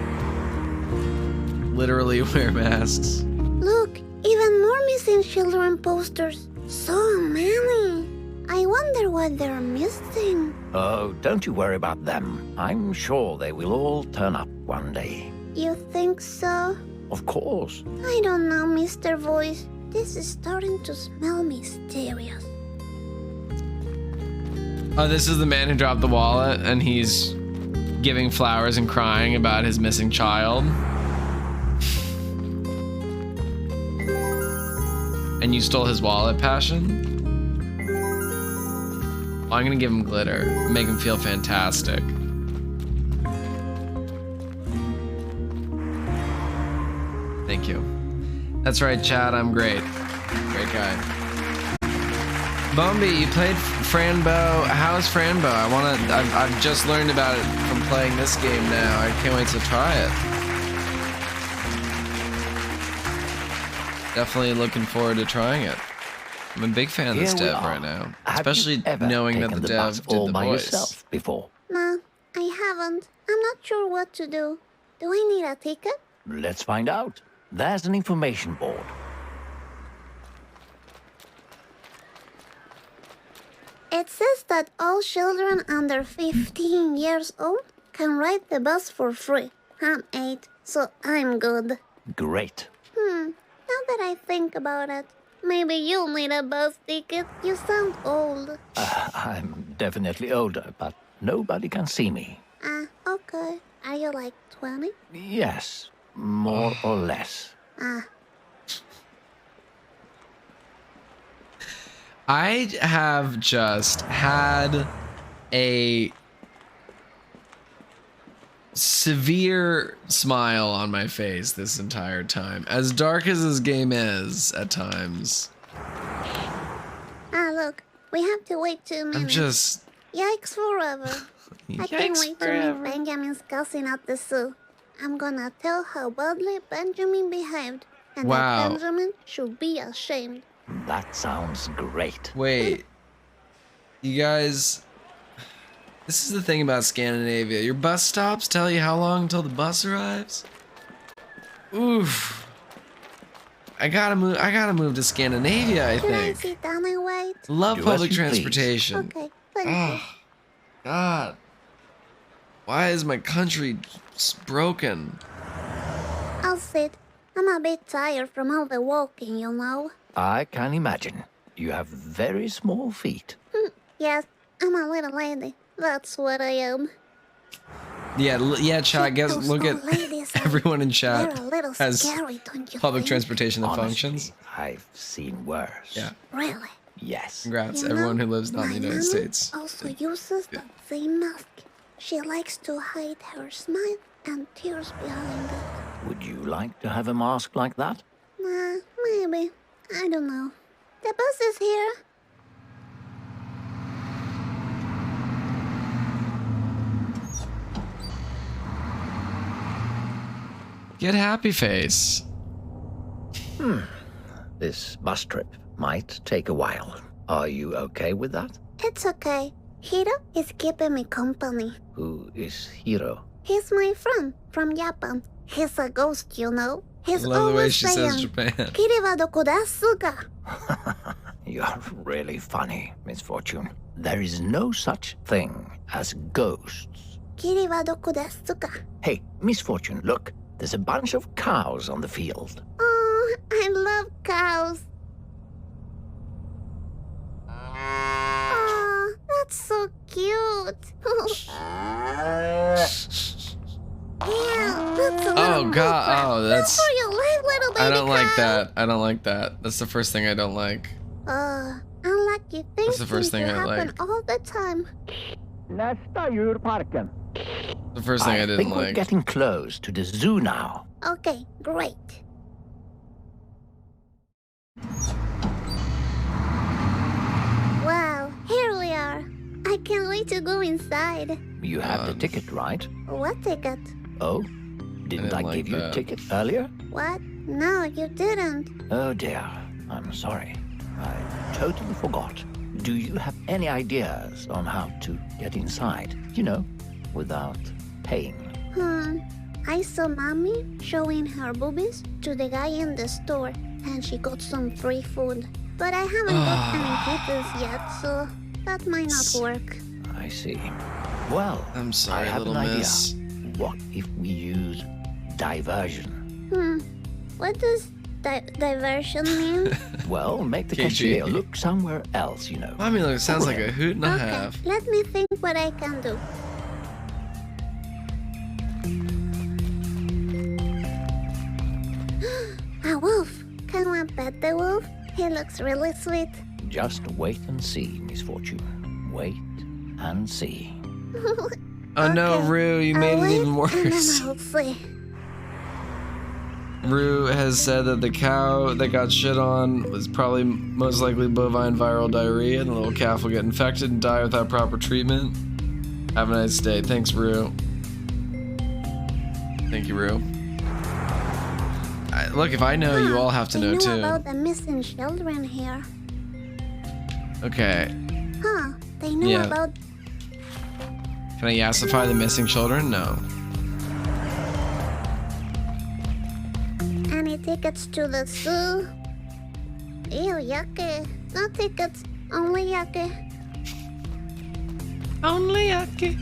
literally wear masks.
Look, even more missing children posters. So many. I wonder what they're missing.
Oh, don't you worry about them. I'm sure they will all turn up one day.
You think so?
Of course.
I don't know, Mr. Voice. This is starting to smell mysterious.
Oh, this is the man who dropped the wallet and he's giving flowers and crying about his missing child. And you stole his wallet, Passion? Oh, I'm gonna give him glitter. Make him feel fantastic. Thank you. That's right, Chad, I'm great. Great guy. Bombi, you played Franbo. How's Franbo? I've just learned about it from playing this game now. I can't wait to try it. Definitely looking forward to trying it. I'm a big fan of this
Here we
dev
are.
right now.
Have
Especially
you ever
knowing that
taken
the
bus
dev did
all
the
by
voice.
yourself before?
No, I haven't. I'm not sure what to do. Do I need a ticket?
Let's find out. There's an information board.
It says that all children under 15 years old can ride the bus for free. I'm 8, so I'm good.
Great.
Now that I think about it, maybe you'll need a bus ticket. You sound old.
I'm definitely older, but nobody can see me.
Okay. Are you like 20?
Yes, more or less.
I have just had a severe smile on my face this entire time. As dark as this game is at times,
Look, we have to wait 2 minutes.
I'm just...
Yikes forever. I can't
Yikes
wait to
forever.
meet Benjamin's cousin at the zoo. I'm gonna tell how badly Benjamin behaved, and
Wow.
that Benjamin should be ashamed.
That sounds great.
Wait. You guys... This is the thing about Scandinavia. Your bus stops tell you how long until the bus arrives. Oof. I gotta move to Scandinavia, I
Can I
think.
sit down and wait?
Love
Do as
public
you please.
transportation.
Okay, thank you.
God. Why is my country broken?
I'll sit. I'm a bit tired from all the walking, you know.
I can imagine. You have very small feet.
Yes, I'm a little lady. That's what I am.
Yeah, chat. Guess
Those
look at
old ladies are-
everyone in chat
They're a little
has
scary, don't you
public
think?
transportation that
Honestly,
functions.
I've seen worse.
Yeah.
Really?
Yes.
Congrats,
You
everyone
know,
who lives not in the
my
United
mommy
States.
also uses the same mask. She likes to hide her smile and tears behind it.
Would you like to have a mask like that?
Nah, maybe. I don't know. The bus is here.
Get happy face.
This bus trip might take a while. Are you okay with that?
It's okay. Hiro is keeping me company.
Who is Hiro?
He's my friend from Japan. He's a ghost, you know. He's
Love the way
always
she
saying,
says Japan.
"Kiri wa doko desu ka?"
You're really funny, Misfortune. There is no such thing as ghosts.
Kiri wa doko desu ka?
Hey, Misfortune, look. There's a bunch of cows on the field.
Oh, I love cows. Oh, that's so cute. Yeah, that's a
Oh
little
God!
milk.
Oh, that's.
For your life, little baby
I don't like
cow.
that. I don't like that. That's the first thing I don't like.
Unlucky things
the first
seem
thing
to
I
happen
like.
all the time.
The first thing I didn't
think we're
like.
getting close to the zoo now.
Okay, great. Wow, here we are. I can't wait to go inside.
You have the ticket, right?
What ticket?
Oh? Didn't
didn't
I
like
give you a
that.
ticket earlier?
What? No, you didn't.
Oh dear. I'm sorry. I totally forgot. Do you have any ideas on how to get inside? You know, without paying.
I saw Mommy showing her boobies to the guy in the store, and she got some free food. But I haven't got any kittens yet, so that might not work.
I see. Well,
I'm sorry,
I have
little
an
miss.
idea. What if we use diversion?
What does diversion mean?
Well, make the
KG.
cashier look somewhere else, you know.
I mean, look, it sounds like a hoot and a
Okay,
half.
let me think what I can do. A wolf. Can I pet the wolf? He looks really sweet.
Just wait and see, Misfortune. Wait and see.
Oh no,
Okay,
Rue, you
I'll
made it
wait
even
and then
worse.
I'll see.
Rue has said that the cow that got shit on was probably most likely bovine viral diarrhea, and the little calf will get infected and die without proper treatment. Have a nice day. Thanks, Rue. Thank you, Rue. Look, if I know, you all have to know
They
too.
about the missing children here.
Okay.
Huh, they know
Yeah.
about...
Can I yassify the missing children? No.
Any tickets to the zoo? Ew, yucky. No tickets, only yucky.
Only Aki.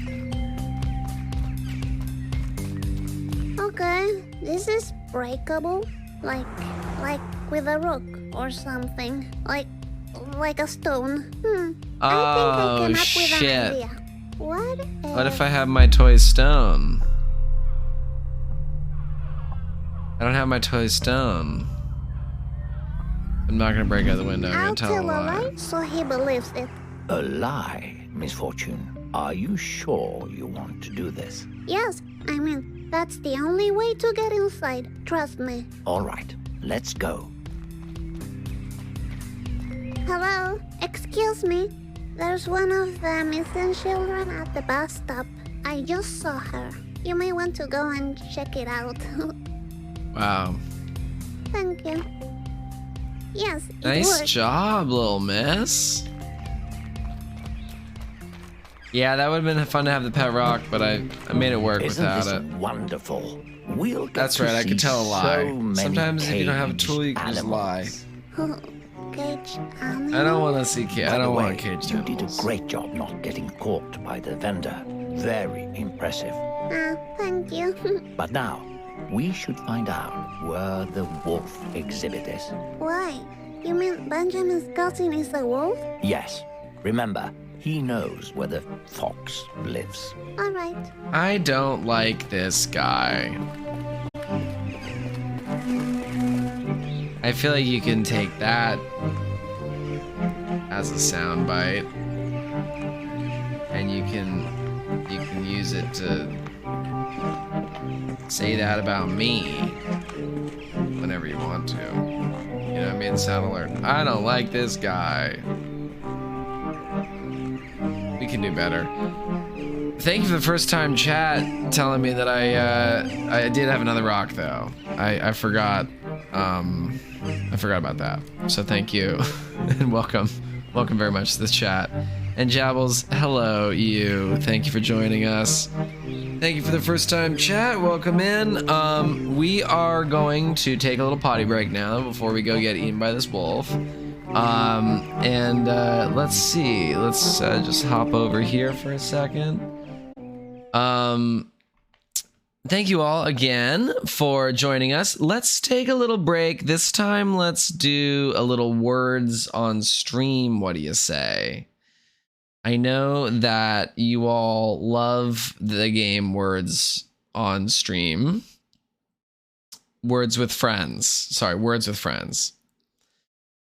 Okay, this is breakable. Like with a rock or something. Like a stone. I think I came up with
shit.
an idea.
What if I have my toy stone? I don't have my toy stone. I'm not gonna break out the window. I'm
I'll
gonna tell
tell
a
a
lie.
lie so he believes it.
A lie, Misfortune. Are you sure you want to do this?
Yes, I mean, that's the only way to get inside. Trust me.
All right, let's go.
Hello? Excuse me? There's one of the missing children at the bus stop. I just saw her. You may want to go and check it out.
Wow.
Thank you. Yes, it
Nice
worked.
job, little miss. Yeah, that would have been fun to have the pet rock, but I made it work
Isn't
without
this
it.
wonderful? We'll get
That's
to
right, I could
see
tell a lie.
so many
Sometimes if you don't have a
caged
tool, you can just lie.
animals.
caged animal?
I don't want to see cage. I
By the
don't want
way,
caged
you
animals.
did a great job not getting caught by the vendor. Very impressive.
Ah, thank you.
But now, we should find out where the wolf exhibit is.
Why? You mean Benjamin's cousin is a wolf?
Yes, remember, he knows where the fox lives.
Alright.
I don't like this guy. I feel like you can take that as a soundbite, and you can use it to say that about me whenever you want to. You know what I mean? Sound alert. I don't like this guy. We can do better. Thank you for the first time chat telling me that I did have another rock though. I forgot. I forgot about that. So thank you and welcome very much to the chat. And Jabbles, hello you. Thank you for joining us. Thank you for the first time chat. Welcome in. We are going to take a little potty break now before we go get eaten by this wolf. Let's see. Let's just hop over here for a second. Thank you all again for joining us. Let's take a little break. This time, let's do a little words on stream. What do you say? I know that you all love the game Words on stream. Words with Friends. Sorry, Words with Friends.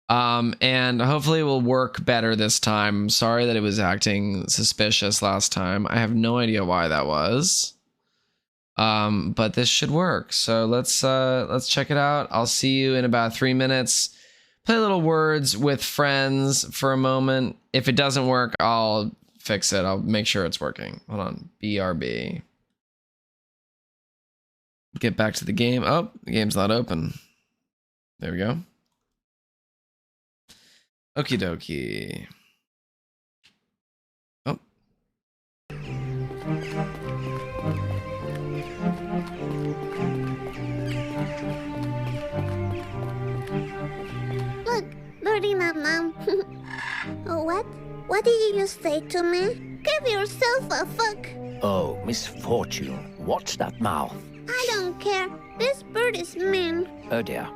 And hopefully it will work better this time. Sorry that it was acting suspicious last time. I have no idea why that was. But this should work. So let's check it out. I'll see you in about 3 minutes. Play a little Words with Friends for a moment. If it doesn't work, I'll fix it. I'll make sure it's working. Hold on. BRB. Get back to the game. Oh, the game's not open. There we go. Okie dokie. Oh.
Look, Birdie Nam. Oh, what? What did you just say to me? Give yourself a fuck.
Oh, Misfortune, watch that mouth.
I don't care. This bird is mean.
Oh dear,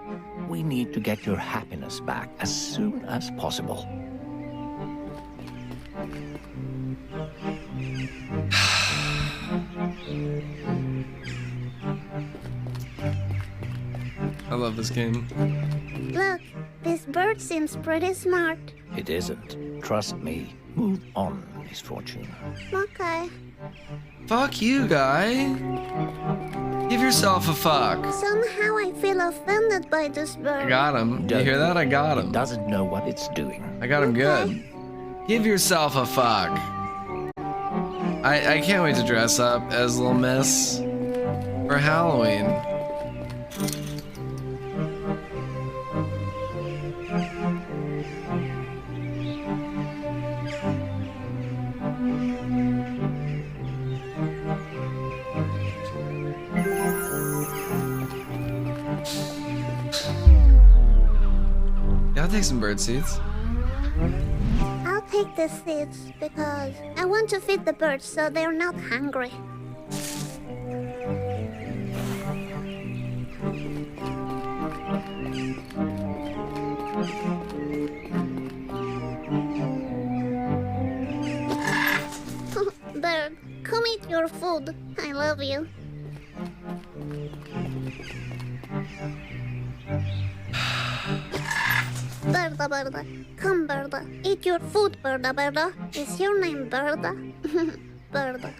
we need to get your happiness back as soon as possible.
I love this game.
Look, this bird seems pretty smart.
It isn't. Trust me. Move on, Misfortune.
Okay.
Fuck you, guy. Give yourself a fuck.
Somehow I feel offended by this
I
bird.
got him. You hear that? I got him.
It doesn't know what it's doing.
I got him good. Give yourself a fuck. I can't wait to dress up as Little Miss for Halloween. Yeah, I'll take some bird seeds.
I'll take the seeds because I want to feed the birds so they're not hungry. Bird, come eat your food. I love you. Berda, Berda. Come, Berda. Eat your food, Berda, Berda. Is your name Berda? Berda.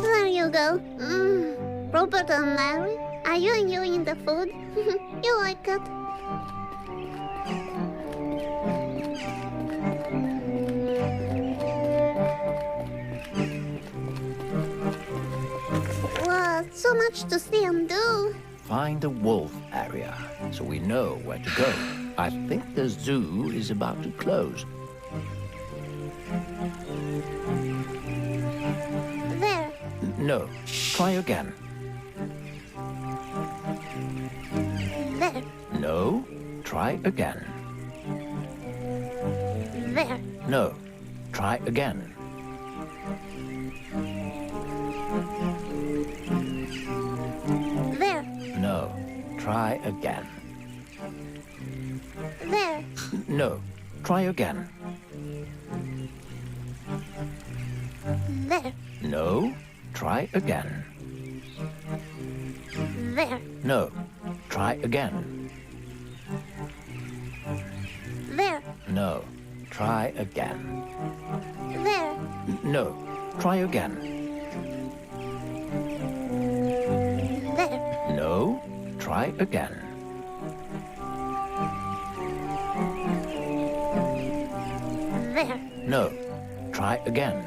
There you go. Robert and Mary, are you enjoying the food? You like it? Wow, so much to see and do.
Find the wolf area so we know where to go. I think the zoo is about to close.
There.
No. Try again.
There.
No. Try again.
There.
No. Try again.
There.
No. Try again.
There.
No. Try again.
There.
No. Try again.
There.
No. Try again.
There.
No. Try again.
There.
No. Try again.
There.
No. Try again.
There.
No. Try again.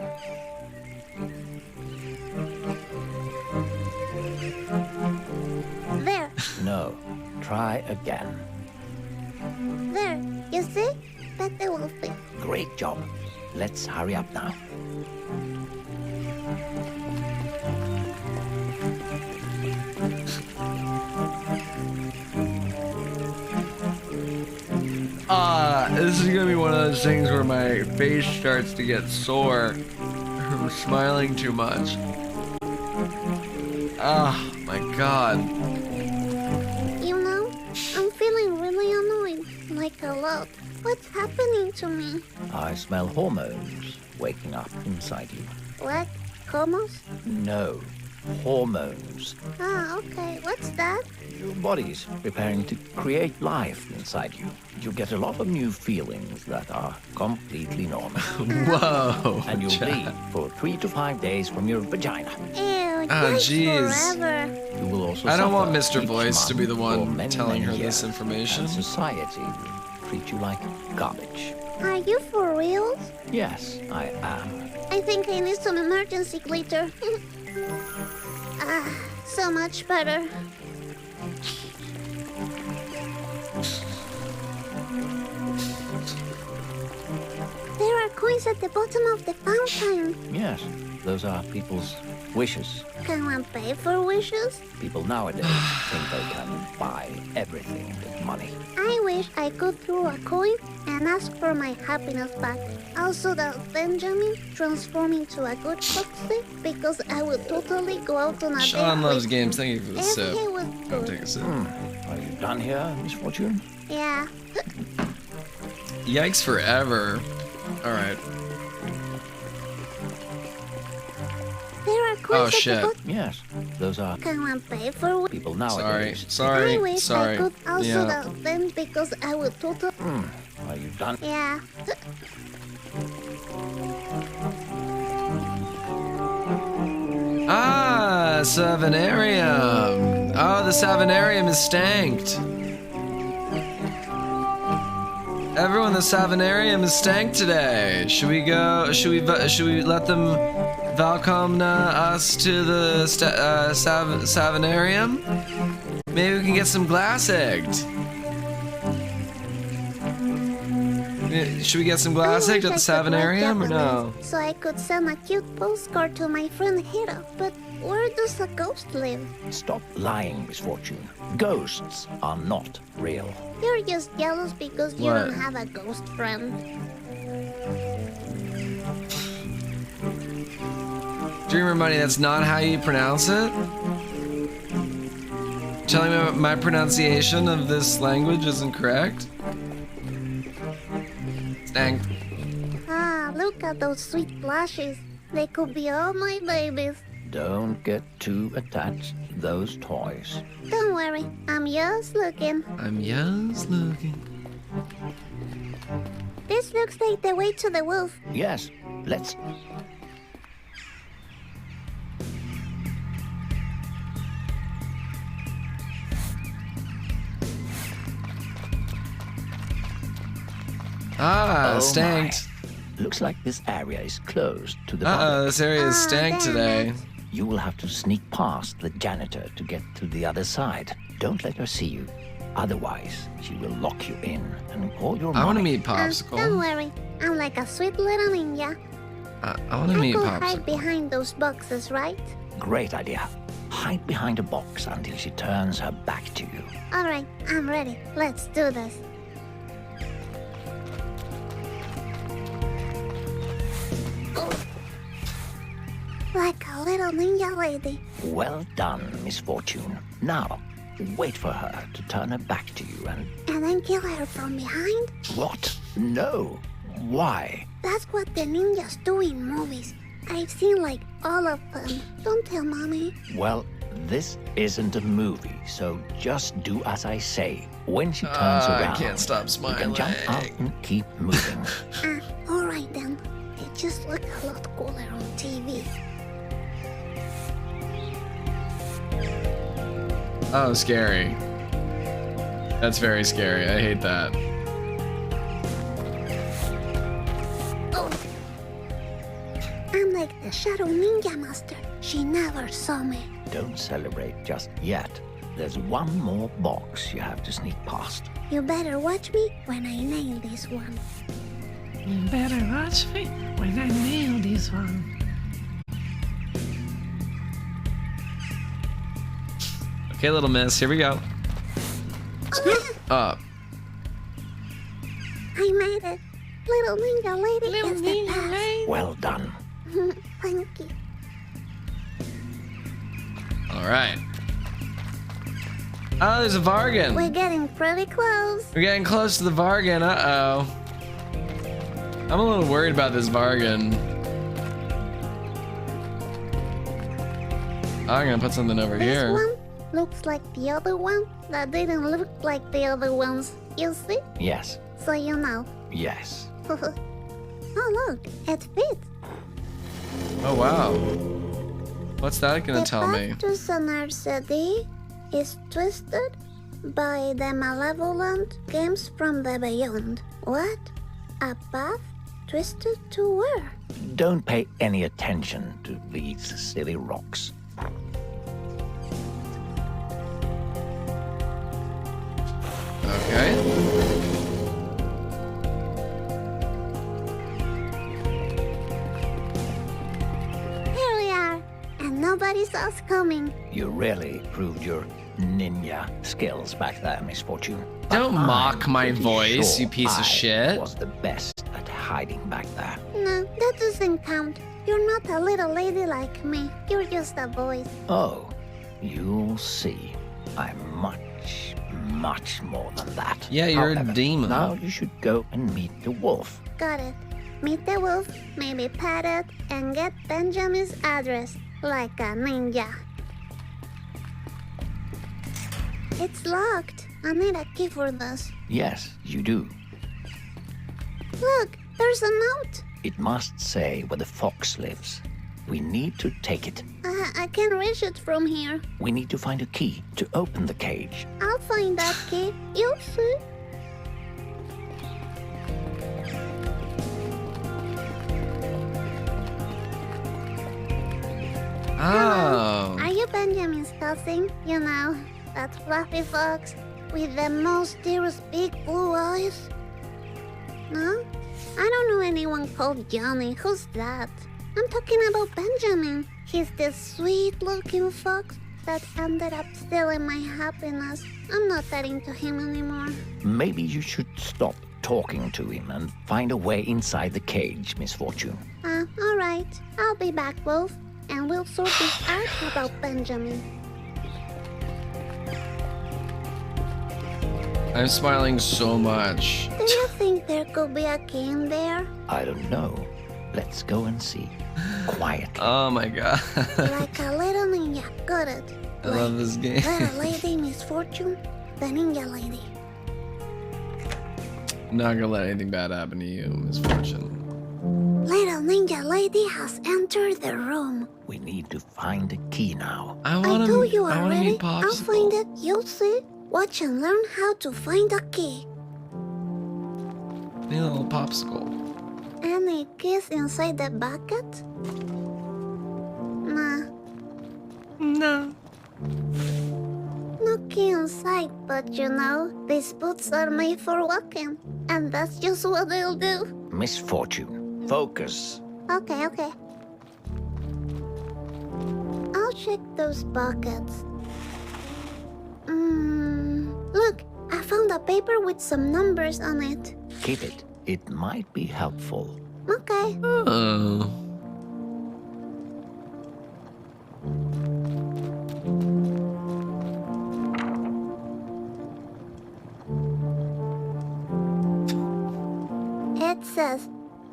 There.
No. Try again.
There. You see? Bet they will fit.
Great job. Let's hurry up now.
This is gonna be one of those things where my face starts to get sore from smiling too much. Oh my god.
You know, I'm feeling really annoyed. Like a lot. What's happening to me?
I smell hormones waking up inside you.
What? Comos?
No. Hormones.
Ah, okay. What's that?
Your body's preparing to create life inside you. You get a lot of new feelings that are completely normal.
Whoa.
And you'll bleed for 3 to 5 days from your vagina.
Ew,
Oh,
yikes
jeez.
forever.
You will also
I don't want
suffer
Mr.
each
Voice to be the
month
one
for many,
telling
many
her this
years,
information.
And society will treat you like garbage.
Are you for real?
Yes, I am.
I think I need some emergency glitter. So much better. There are coins at the bottom of the fountain.
Yes, those are people's wishes.
Can one pay for wishes?
People nowadays think they can buy everything with money.
I wish I could throw a coin and ask for my happiness back. Also that Benjamin transform into a good foxy because I would totally go out on a
Sean
date
loves
with
games. Thank you for the
if
sip.
he was
I'll
good.
take a sip.
Are you done here, Misfortune?
Yeah.
Yikes forever. Alright.
There are coins
Oh,
at
shit.
the bottom.
Yes, those are
Can one pay for
people
Sorry.
nowadays.
I
Sorry.
wish
Sorry.
I could also
Yeah.
that then because I would totally
Are you done?
yeah.
Ah, Savanarium. Oh, the Savanarium is stanked. Everyone, the Savanarium is stanked today. Should we go? Should we let them welcome us to the Savanarium? Maybe we can get some glass egged. Should we get some glass egged at the Savanarium or no?
So I could send a cute postcard to my friend Hiro. But where does a ghost live?
Stop lying, Misfortune. Ghosts are not real.
You're just jealous because you
What?
don't have a ghost friend.
Dreamer Money, that's not how you pronounce it? Telling me my pronunciation of this language isn't correct? Dang.
Ah, look at those sweet blushes. They could be all my babies.
Don't get too attached to those toys.
Don't worry, I'm just looking.
I'm just looking.
This looks like the way to the wolf.
Yes, let's.
Ah,
Oh
stanked.
my. Looks like this area is closed to the
Uh-oh,
public.
this area is stanked
damn
today.
it.
You will have to sneak past the janitor to get to the other side. Don't let her see you. Otherwise, she will lock you in and all your
I want to
money.
meet
Don't
Popsicle.
worry, I'm like a sweet little ninja.
I want to
I
meet
could hide
Popsicle.
behind those boxes, right?
Great idea. Hide behind a box until she turns her back to you.
Alright, I'm ready. Let's do this. Like a little ninja lady.
Well done, Misfortune. Now, wait for her to turn her back to you and...
And then kill her from behind?
What? No. Why?
That's what the ninjas do in movies. I've seen like all of them. Don't tell mommy.
Well, this isn't a movie, so just do as I say. When she turns around,
I can't stop
you
smiling.
can jump up and keep moving.
Alright then. It just looked a lot cooler on TV.
Oh, scary. That's very scary. I hate that.
Oh. I'm like the Shadow Ninja Master. She never saw me.
Don't celebrate just yet. There's one more box you have to sneak past.
You better watch me when I nail this one.
You better watch me when I nail this one.
Okay, little miss. Here we go. Up.
I made it. Little ninja lady is the best.
Well done.
Thank you.
All right. Oh, there's a Vargan.
We're getting pretty close.
We're getting close to the Vargan. Uh-oh. I'm a little worried about this Vargan. I'm gonna put something over
This
here.
one looks like the other one that didn't look like the other ones. You see?
Yes.
So you know.
Yes.
Oh look, it fits.
Oh, wow. What's that gonna tell me?
The path to Sonar City is twisted by the malevolent games from the beyond. What? A path twisted to where?
Don't pay any attention to these silly rocks.
Okay.
Here we are, and nobody saw us coming.
You really proved your ninja skills back there, Misfortune. But
Don't mock
I'm
my
pretty
voice,
sure
you piece of
I
shit.
was the best at hiding back there.
No, that doesn't count. You're not a little lady like me. You're just a voice.
Oh, you'll see. I'm much, much more than that.
Yeah, you're a
However,
demon.
Now you should go and meet the wolf.
Got it. Meet the wolf, maybe pet it, and get Benjamin's address, like a ninja. It's locked. I need a key for this.
Yes, you do.
Look, there's a note.
It must say where the fox lives. We need to take it.
I can reach it from here.
We need to find a key to open the cage.
I'll find that key. You'll see.
Oh.
Are you Benjamin's cousin? You know, that fluffy fox with the mysterious big blue eyes? No? I don't know anyone called Johnny. Who's that? I'm talking about Benjamin. He's the sweet-looking fox that ended up stealing my happiness. I'm not that into him anymore.
Maybe you should stop talking to him and find a way inside the cage, Misfortune.
All right. I'll be back, Wolf, and we'll sort this out about Benjamin.
I'm smiling so much.
Do you think there could be a key in there?
I don't know. Let's go and see. Quietly.
Oh my god.
Like a little ninja. Got it.
I love this game.
Little lady Misfortune, the ninja lady.
I'm not gonna let anything bad happen to you, Misfortune.
Little ninja lady has entered the room.
We need to find a key now.
I
I
want
told you
I want to
already.
meet
I'll find
Popsicle.
it. You'll see. Watch and learn how to find a key.
Need a little popsicle.
Any keys inside the bucket? Nah,
No.
no key inside, but you know, these boots are made for walking. And that's just what they'll do.
Misfortune. Focus.
Okay. I'll check those buckets. Look, I found a paper with some numbers on it.
Keep it. It might be helpful.
Okay.
Oh.
It says,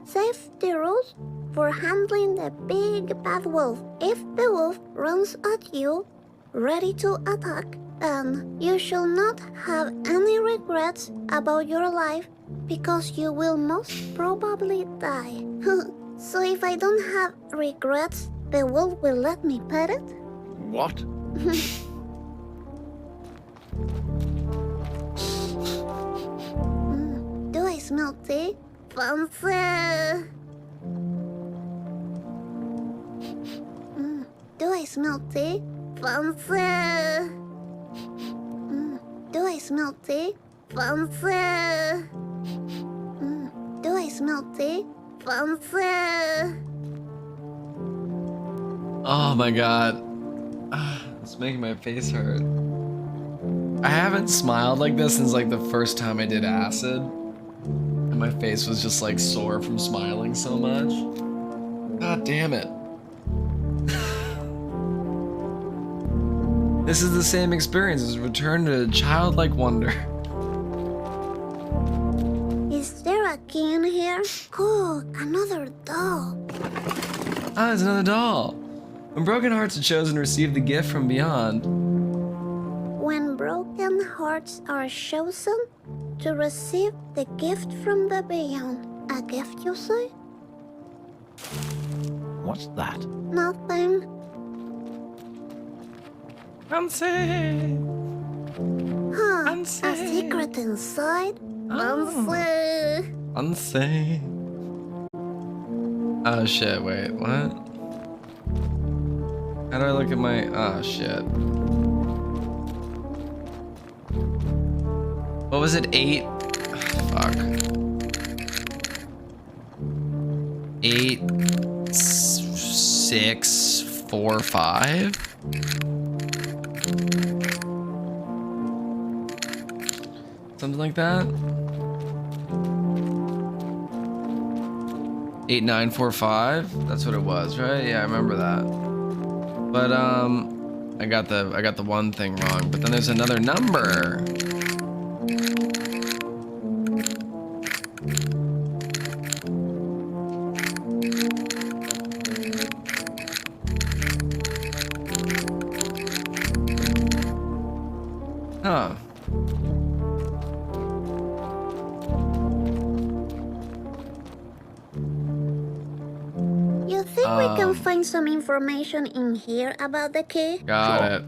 safety rules for handling the big bad wolf. If the wolf runs at you, ready to attack, then you shall not have any regrets about your life because you will most probably die. So if I don't have regrets, the wolf will let me pet it?
What?
Do I smell tea? Fancy! Do I smell tea? Fancy! Do I smell tea? Fancy! Do I smell tea? Fancy!
Oh my god. It's making my face hurt. I haven't smiled like this since like the first time I did acid. And my face was just like sore from smiling so much. God damn it. This is the same experience as return to childlike wonder.
Is there a key in here? Oh, another doll.
Ah, there's another doll. When broken hearts are chosen to receive the gift from beyond.
When broken hearts are chosen to receive the gift from the beyond. A gift, you say?
What's that?
Nothing.
Fancy.
Huh,
Fancy.
a secret inside?
Oh.
Fancy.
Unsay. Oh shit, wait, what? How do I look at my... Oh shit. What was it? 8? Fuck. 8, 6, 4, 5? Something like that? 8, 9, 4, 5? That's what it was, right? Yeah, I remember that. But I got the one thing wrong, but then there's another number. Huh.
You think we can find some information in here about the key?
Got
Sure.
it.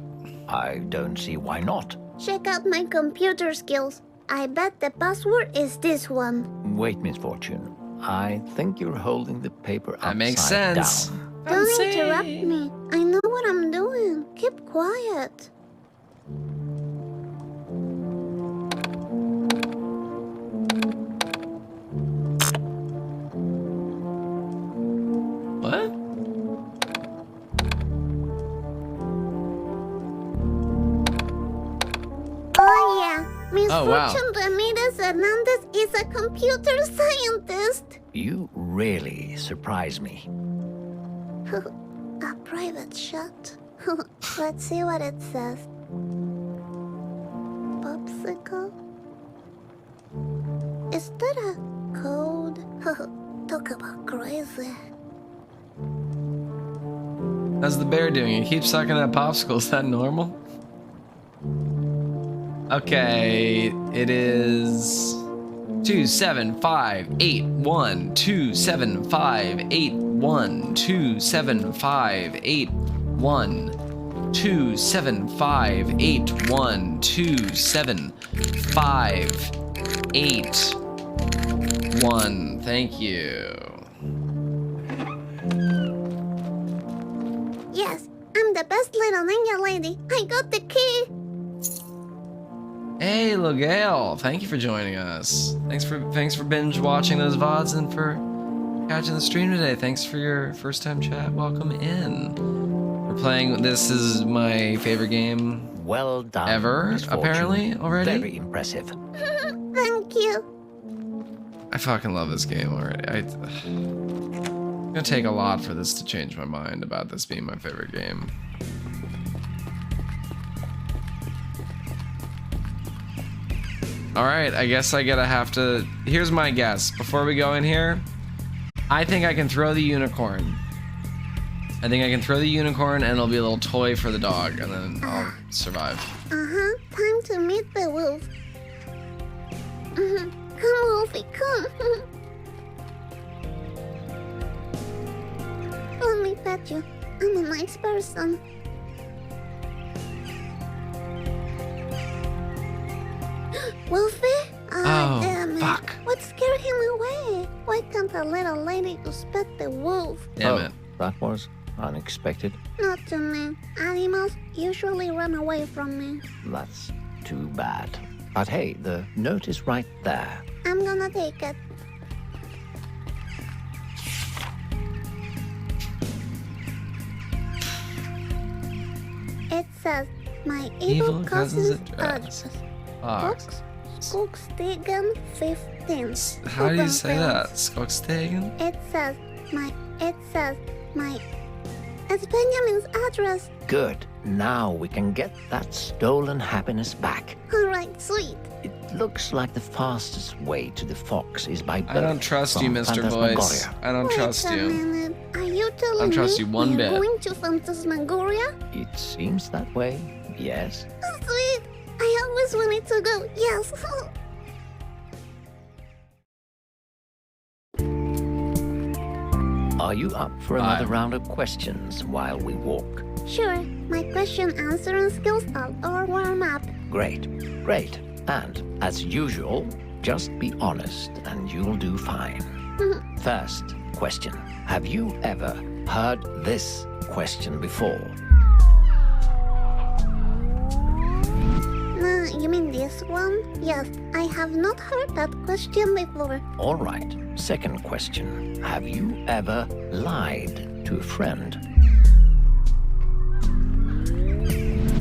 I don't see why not.
Check out my computer skills. I bet the password is this one.
Wait, Misfortune. I think you're holding the paper
That makes
upside
sense.
down.
Don't interrupt me. I know what I'm doing. Keep quiet.
What?
Oh yeah,
Oh, wow.
Misfortune Ramirez Hernandez is a computer scientist.
You really surprise me.
A private shot. Let's see what it says. Popsicle? Is that a code? Talk about crazy.
How's the bear doing? He keeps sucking that popsicle. Is that normal? Okay, it is 2, 7, 5, 8, 1, 2, 7, 5, 8, 1, 2, 7, 5, 8, 1, 2, 7, 5, 8, 1, 2, 7, 5, 8, 1. Thank you.
Yes, I'm the best little ninja lady. I got the key.
Hey, Logale, thank you for joining us. Thanks for binge watching those VODs and for catching the stream today. Thanks for your first time chat. Welcome in. We're playing. This is my favorite game
Well done.
ever,
Misfortune.
apparently, already.
Very impressive.
Thank you.
I fucking love this game already. It's gonna take a lot for this to change my mind about this being my favorite game. All right, I guess I gotta have to. Here's my guess. Before we go in here, I think I can throw the unicorn. I think I can throw the unicorn and it'll be a little toy for the dog, and then I'll survive.
Uh-huh. Time to meet the wolf. Come, Wolfie, come. Let me pet you. I'm a nice person. Wolfie? Ah,
Oh,
damn it.
fuck.
What scared him away? Why can't a little lady just pet the wolf?
Damn it.
That was unexpected.
Not to me. Animals usually run away from me.
That's too bad. But hey, the note is right there.
I'm gonna take it. It says, my evil cousin's address.
Fox.
Skogstegen 15.
How do you say
Open
that?
fence.
Skogstegen?
It says, it's Benjamin's address.
Good. Now we can get that stolen happiness back.
Alright, sweet.
It looks like the fastest way to the fox is by boat.
I don't trust you,
from
Mr. Voice.
Phantasmagoria.
I don't trust
Wait a
you.
minute. Are you telling
don't trust
me
you one
we're
bit.
going to Phantasmagoria?
It seems that way, yes.
Sweet. I always wanted to go. Yes.
Are you up for another round of questions while we walk?
Sure. My question answering skills are all warm up.
Great, great. And as usual, just be honest and you'll do fine. First question. Have you ever heard this question before?
You mean this one? Yes, I have not heard that question before.
All right. Second question. Have you ever lied to a friend?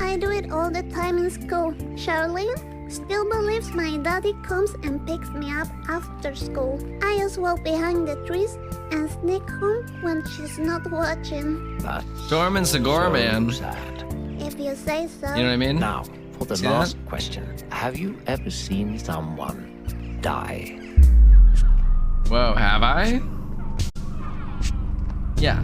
I do it all the time in school. Charlene still believes my daddy comes and picks me up after school. I just walk behind the trees and sneak home when she's not watching.
That's
Gorman Segura,
so
man.
sad.
If you say so.
You know what I mean?
Now, for the
See
last question. Have you ever seen someone die?
Whoa, have I? Yeah.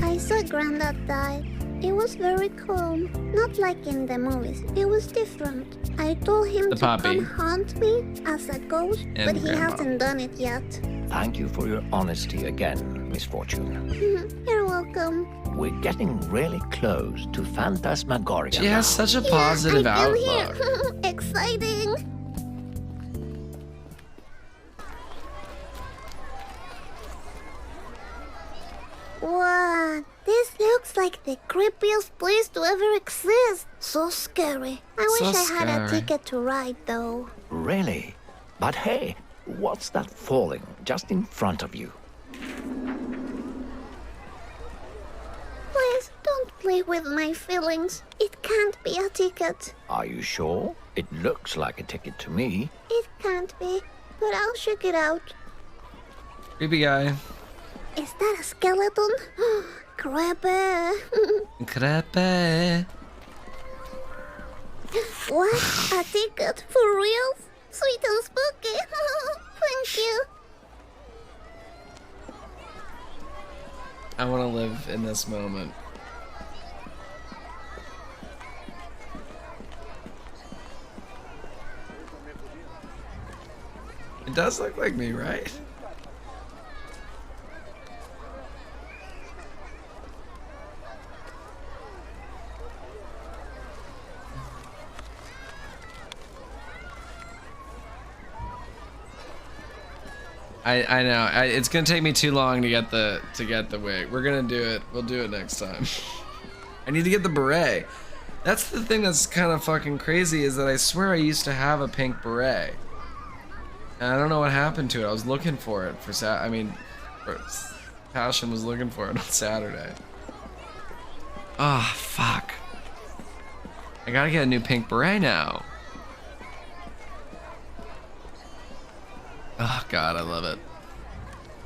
I saw Granddad die. It was very calm. Not like in the movies. It was different. I told him
The
to
puppy.
come haunt me as a ghost,
And
but he
Grandma.
hasn't done it yet.
Thank you for your honesty again, Misfortune.
You're welcome.
We're getting really close to Phantasmagoria
She has
now.
such a positive
yeah, I've been
outlook.
here. Exciting. Wow, this looks like the creepiest place to ever exist. So scary. I wish
So
I had a
scary.
ticket to ride though.
Really? But hey, what's that falling just in front of you?
Please don't play with my feelings. It can't be a ticket.
Are you sure? It looks like a ticket to me.
It can't be, but I'll check it out.
Creepy guy.
Is that a skeleton? Creepy.
Creepy.
What? A ticket? For real? Sweet and spooky. Thank you.
I want to live in this moment. It does look like me, right? I know. It's gonna take me too long to get the wig. We're gonna do it. We'll do it next time. I need to get the beret. That's the thing that's kind of fucking crazy is that I swear I used to have a pink beret. And I don't know what happened to it. I was looking for it for Passion was looking for it on Saturday. Oh, fuck. I gotta get a new pink beret now. Oh, God, I love it.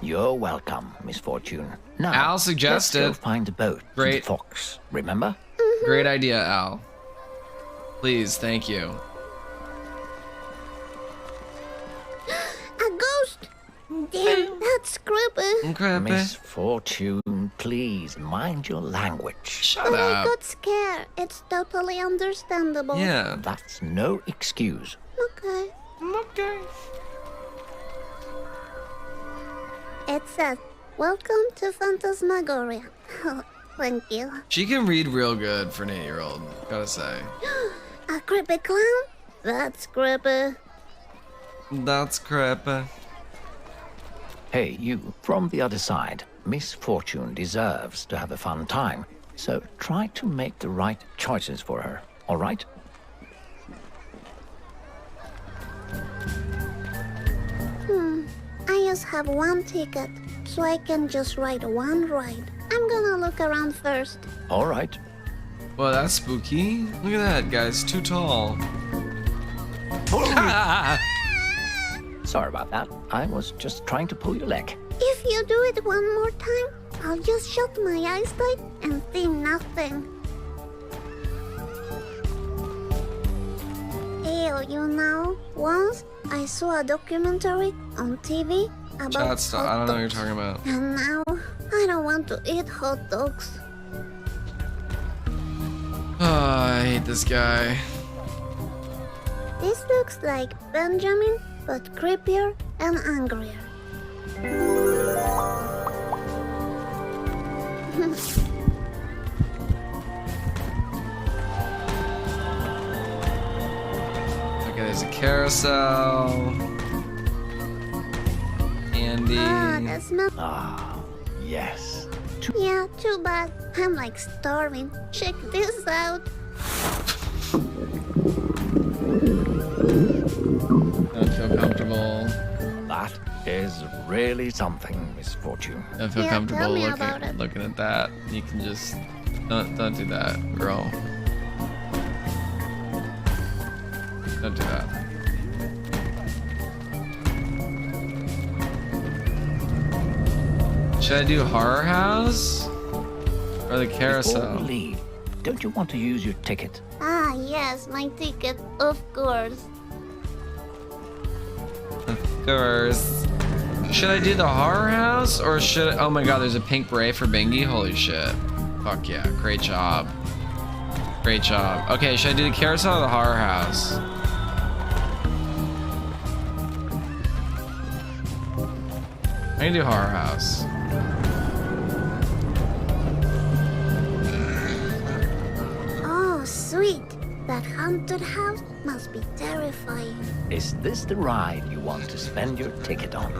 You're welcome, Misfortune. Now,
Al suggested.
let's go find a boat. to
Great.
the Fox, remember?
Great idea, Al. Please, thank you.
A ghost! Damn, that's creepy.
Creepy.
Misfortune, please mind your language.
Shut
But I
up.
got scared. It's totally understandable.
Yeah.
That's no excuse.
Okay.
Okay.
It says, "Welcome to Phantasmagoria." Thank you.
She can read real good for an 8-year-old, gotta say.
A creepy clown? That's creepy.
That's creepy.
Hey, you, from the other side. Misfortune deserves to have a fun time, so try to make the right choices for her, all right?
I just have one ticket, so I can just ride one ride. I'm gonna look around first.
All right.
Well, that's spooky. Look at that, guys. Too tall.
Sorry about that. I was just trying to pull your leg.
If you do it one more time, I'll just shut my eyes tight and see nothing. Ew, you know, once I saw a documentary on TV about
Chat stop. I don't know what you're talking about.
and now I don't want to eat hot dogs.
Oh, I hate this guy.
This looks like Benjamin, but creepier and angrier.
Okay, there's a carousel. Andy.
Ah, that smells.
Ah, yes.
Yeah, too bad. I'm like starving. Check this out.
Don't feel comfortable.
That is really something, Misfortune.
Don't feel
Yeah,
comfortable
tell me about it.
looking at that. You can just don't do that, girl. Don't do that. Should I do horror house or the
Before
carousel?
we leave, don't you want to use your ticket?
Ah, yes, my ticket, of course.
Of course. Should I do the horror house or should oh my god, there's a pink beret for Bingy? Holy shit. Fuck yeah, great job. Great job. Okay, should I do the carousel or the horror house? I can do horror house.
Oh, sweet. That haunted house must be terrifying.
Is this the ride you want to spend your ticket on?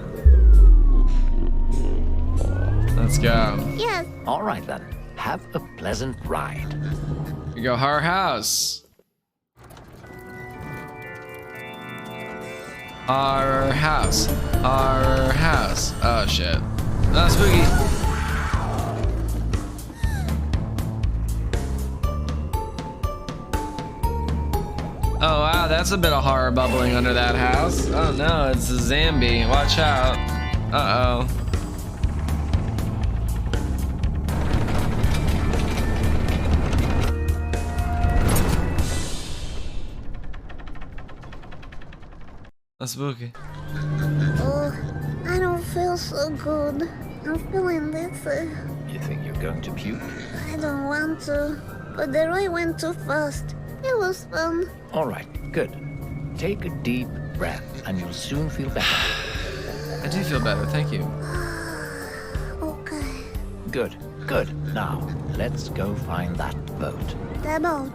Let's go.
Yes,
All right then. Have a pleasant ride.
We go horror house. Horror house. Horror house. Oh shit. Oh, spooky. Oh wow, that's a bit of horror bubbling under that house. Oh no, it's a zombie. Watch out. Uh-oh. That's spooky.
oh, I don't feel so good. I'm feeling dizzy.
You think you're going to puke?
I don't want to, but the ride went too fast. It was fun.
All right, good. Take a deep breath and you'll soon feel better.
I do feel better, thank you.
Okay.
Good, good. Now, let's go find that boat.
The boat.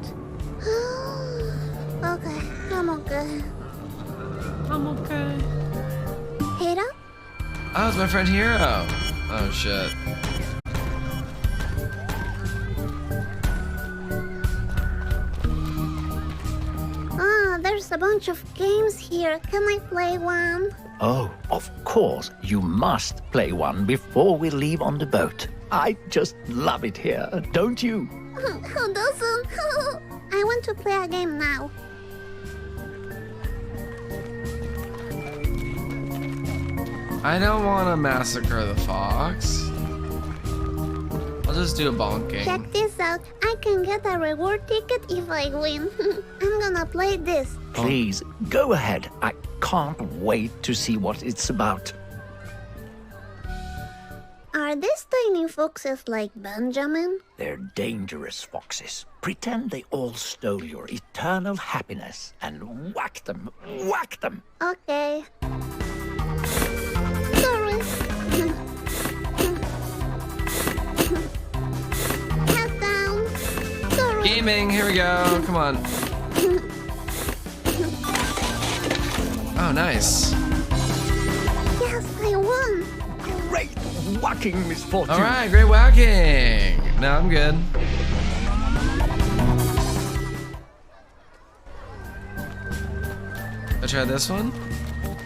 Okay, I'm okay.
I'm okay.
Hero?
Oh, it's my friend Hero. Oh shit.
Ah, there's a bunch of games here. Can I play one?
Oh, of course, you must play one before we leave on the boat. I just love it here, don't you?
Who doesn't? I want to play a game now.
I don't want to massacre the fox. I'll just do a bonking.
Check this out. I can get a reward ticket if I win. I'm gonna play this.
Please, go ahead. I can't wait to see what it's about.
Are these tiny foxes like Benjamin?
They're dangerous foxes. Pretend they all stole your eternal happiness and whack them. Whack them!
Okay. Sorry. Head down. Sorry.
Gaming, here we go. Come on. Oh, nice.
Yes, I won.
Great whacking, Misfortune.
All right, great whacking. No, I'm good. I'll try this one.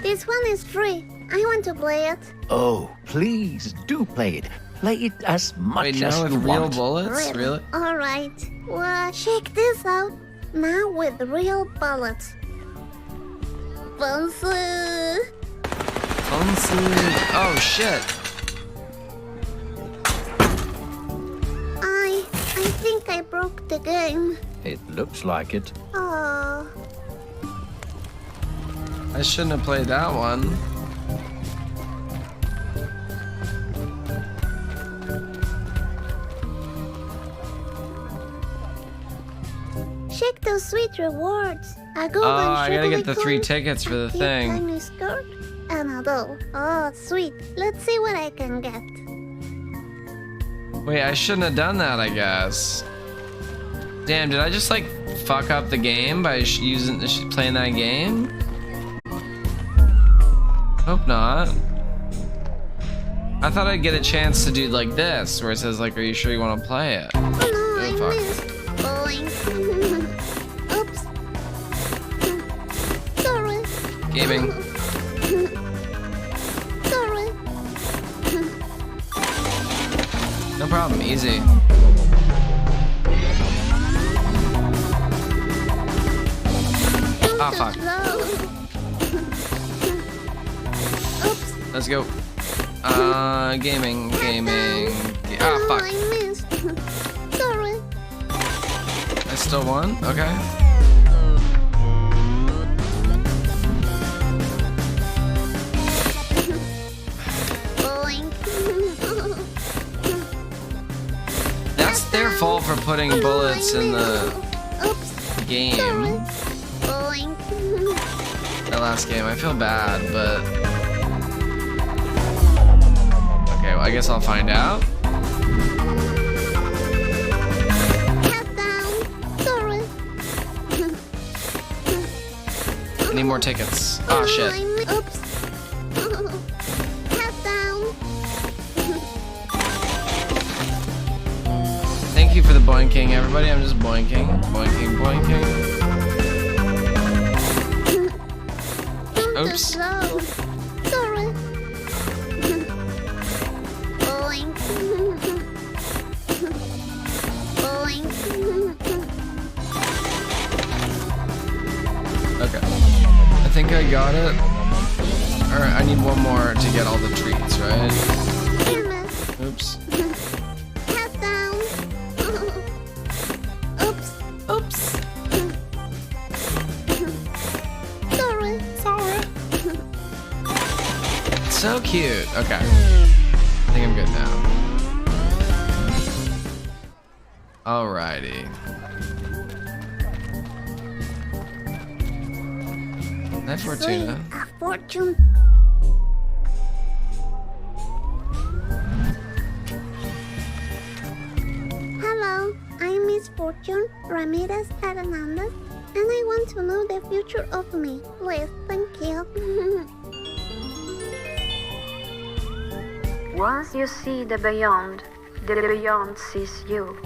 This one is free. I want to play it.
Oh, please do play it. Play it as much
Wait,
as
now with
you
real
want.
bullets? Really?
All right. Well, check this out. Now with real bullets. Fancy.
Oh, shit.
I think I broke the game.
It looks like it.
Oh.
I shouldn't have played that one.
Check those sweet rewards. A golden
I gotta
sugary
get the 3
cone,
tickets for
a
the
cute
thing.
tiny skirt, and a doll. Oh, sweet. Let's see what I can get.
Wait, I shouldn't have done that, I guess. Damn, did I just like fuck up the game by playing that game? Hope not. I thought I'd get a chance to do like this, where it says like, "Are you sure you want to play it?"
Oh no, I
fuck.
missed. Boing. Oops. Sorry.
Gaming.
Sorry.
No problem. Easy. Ah, fuck.
Oops.
Let's go. Gaming. Ah,
Oh,
fuck.
I missed. Sorry.
I still won? Okay.
Boing.
That's their fault for putting bullets in the
Oops.
game.
Sorry. Boing.
That last game. I feel bad, but... Okay, well, I guess I'll find out.
Head down. Sorry.
I need more tickets. Oh, shit.
Oops. Head down.
Thank you for the boinking, everybody. I'm just boinking. Boinking. Oops.
Slow. Sorry. Boing. Boing.
Okay. I think I got it. Alright, I need one more to get all the treats, right?
Goodness.
Oops.
Head down. Oops. Sorry.
So cute. Okay. I think I'm good now. Alrighty. Hi, Fortuna.
Sweet, a fortune. Hello, I'm Misfortune Ramirez Hernandez, and I want to know the future of me. Please, thank you.
Once you see the beyond sees you,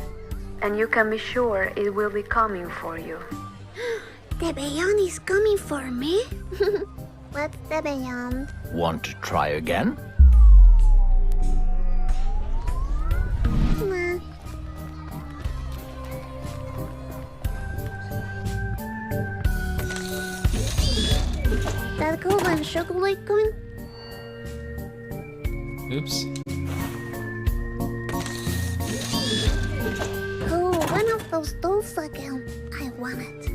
and you can be sure it will be coming for you.
The beyond is coming for me? What's the beyond?
Want to try again?
a golden chocolate coin?
Oops.
Oh, one of those dolls again. I want it.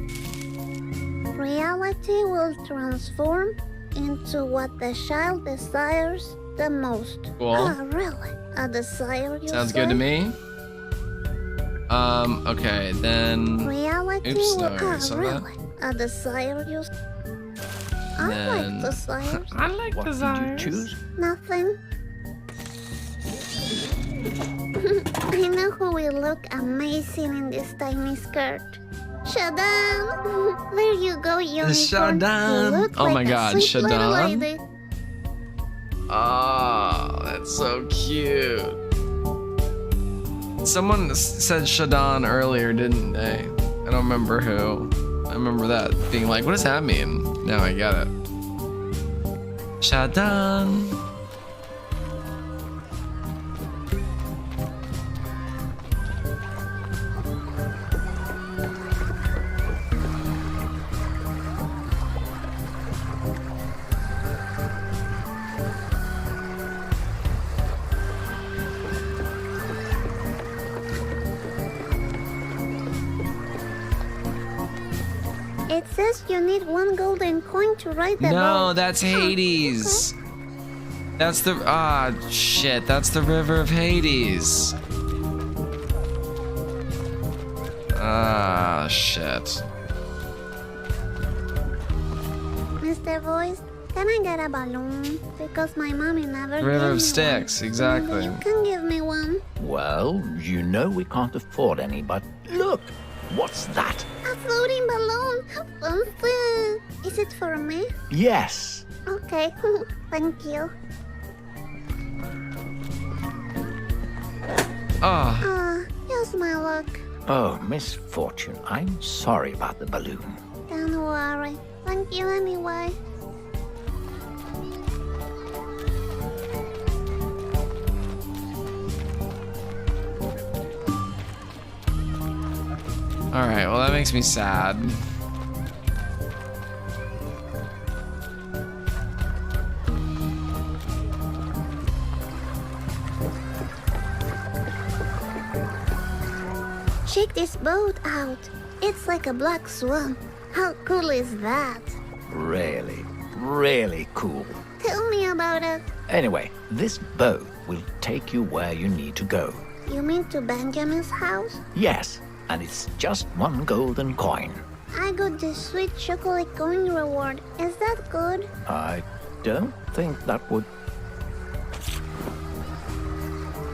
Reality will transform into what the child desires the most.
Cool.
Ah, really? A desire, you
Sounds
say?
good to me. Okay, then.
Reality
Oops,
will...
no, I saw that.
really? A desire, you... I
Then-
like desires.
I like
What did you
desires.
choose?
Nothing. I know who will look amazing in this tiny skirt. Shadan! There you go, unicorn.
Shadan!
You look
Oh
like
my
a
God,
sweet little
Shadan?
lady.
Oh, that's so cute. Someone said Shadan earlier, didn't they? I don't remember who. I remember that being like, what does that mean? Now I get it. Shadan.
It says you need one golden coin to ride the boat.
No, that's
Huh,
Hades. That's the shit. That's the river of Hades. Shit.
Mr. Voice, can I get a balloon? Because my mommy never gave
River
me
of Styx,
one.
exactly.
You can give me one.
Well, you know we can't afford any, but look, what's that?
A floating balloon. Fancy. Is it for me?
Yes.
Okay. Thank you.
Oh,
Here's my luck.
Oh, Misfortune, I'm sorry about the balloon.
Don't worry. Thank you anyway.
all right. Well, that makes me sad.
Check this boat out. It's like a black swan. How cool is that?
Really, really cool.
Tell me about it.
Anyway, this boat will take you where you need to go.
You mean to Benjamin's house?
Yes, and it's just one golden coin.
I got this sweet chocolate coin reward. Is that good?
I don't think that would...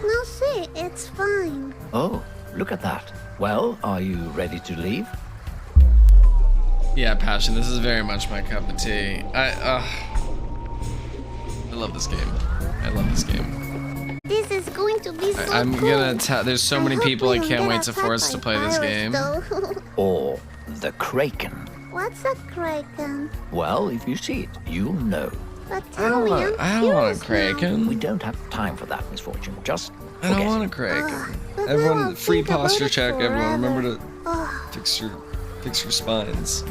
No, see, it's fine.
Oh, look at that. Well, are you ready to leave?
Yeah, Passion. This is very much my cup of tea. I love this game. I love this game.
This is going to be so
I'm
cool.
gonna tell. There's so many
hope
people I
we don't
can't
get
wait to
attacked
force to
by
play this
pirates,
game.
though.
Or the Kraken?
What's a kraken?
Well, if you see it, you'll know.
But
I
tell
don't
me,
want.
I'm
I don't want a
curious now.
Kraken.
We don't have time for that, Misfortune. Just
I don't
forget
want a
it.
Kraken.
But now
Everyone,
I'll
free
think about
posture
it
check. Everyone,
forever.
remember to
Oh,
fix your spines.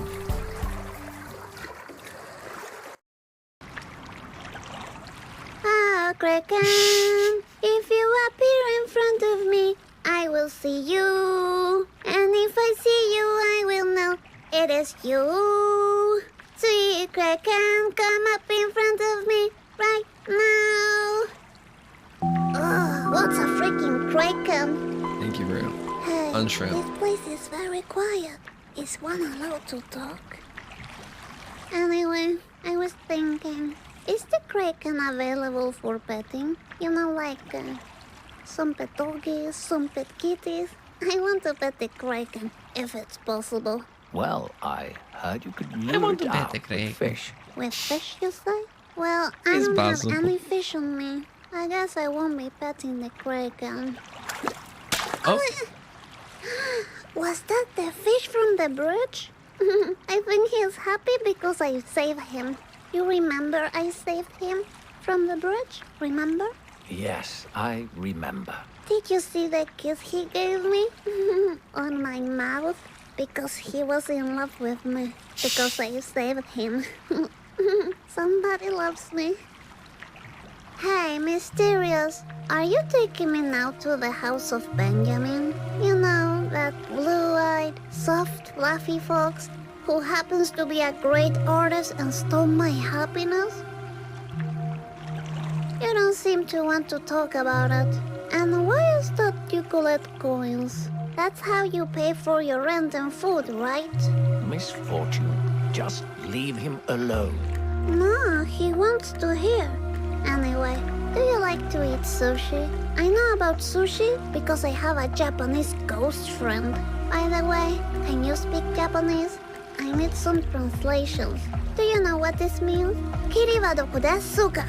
kraken, if you appear in front of me, I will see you. And if I see you, I will know it is you. Sweet kraken, come up in front of me right now. Oh, what's a freaking kraken?
Thank you, Rue.
Hey,
Unshrimp.
this place is very quiet. Is one allowed to talk? Anyway, I was thinking, is the kraken available for petting? You know, like some pet doggies, some pet kitties. I want to pet the kraken, if it's possible.
Well, I heard you could
I
lure
want
it
to pet
out
the
with
Kraken.
fish.
With fish, you say? Well, I
It's
don't
possible.
have any fish on me. I guess I won't be petting the kraken.
Oh,
Was that the fish from the bridge? I think he's happy because I saved him. You remember I saved him from the bridge? Remember?
Yes, I remember.
Did you see the kiss he gave me? On my mouth? Because he was in love with me. Because I saved him. Somebody loves me. Hey, Mysterious, are you taking me now to the house of Benjamin? You know, that blue-eyed, soft, fluffy fox who happens to be a great artist and stole my happiness? You don't seem to want to talk about it. And why is that you collect coins? That's how you pay for your rent and food, right?
Misfortune, just leave him alone.
No, he wants to hear. Anyway, do you like to eat sushi? I know about sushi because I have a Japanese ghost friend. By the way, can you speak Japanese? I need some translations. Do you know what this means? Kiri wa doko desu ka?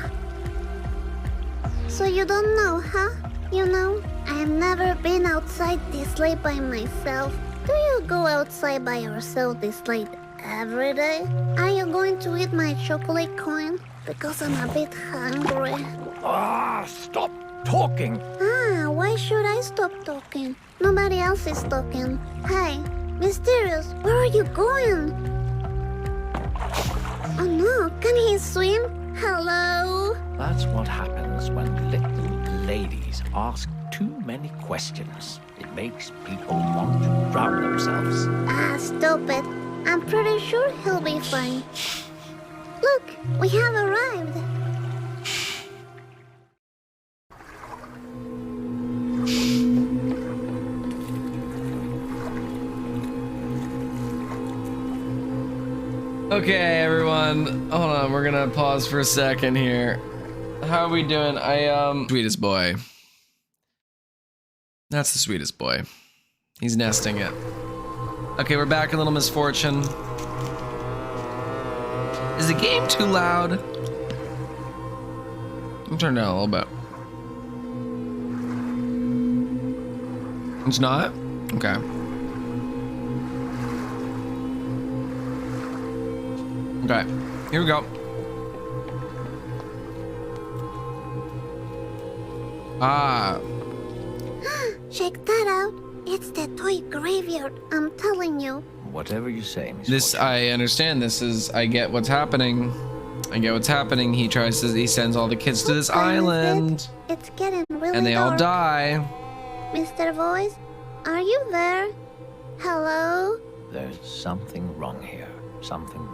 So you don't know, huh? You know, I have never been outside this late by myself. Do you go outside by yourself this late every day? Are you going to eat my chocolate coin? Because I'm a bit hungry.
Ah, stop talking.
Why should I stop talking? Nobody else is talking. Hey, Mysterious, where are you going? Oh no, can he swim? Hello?
That's what happens when little ladies ask too many questions. It makes people want to drown themselves.
Stupid. I'm pretty sure he'll be fine. Look, we have arrived.
Okay, everyone. Hold on, we're gonna pause for a second here. How are we doing? Sweetest boy. That's the sweetest boy. He's nesting it. Okay, we're back in Little Misfortune. Is the game too loud? I'll turn it down a little bit. It's not? Okay. Okay, here we go.
Check that out. It's the toy graveyard, I'm telling you.
Whatever you say, Miss
This,
Fortune.
I understand. This is, I get what's happening. I get what's happening. He sends all the kids to this
What time is
island.
it? It's getting really
And they all
dark.
die.
Mr. Voice, are you there? Hello?
There's something wrong here. Something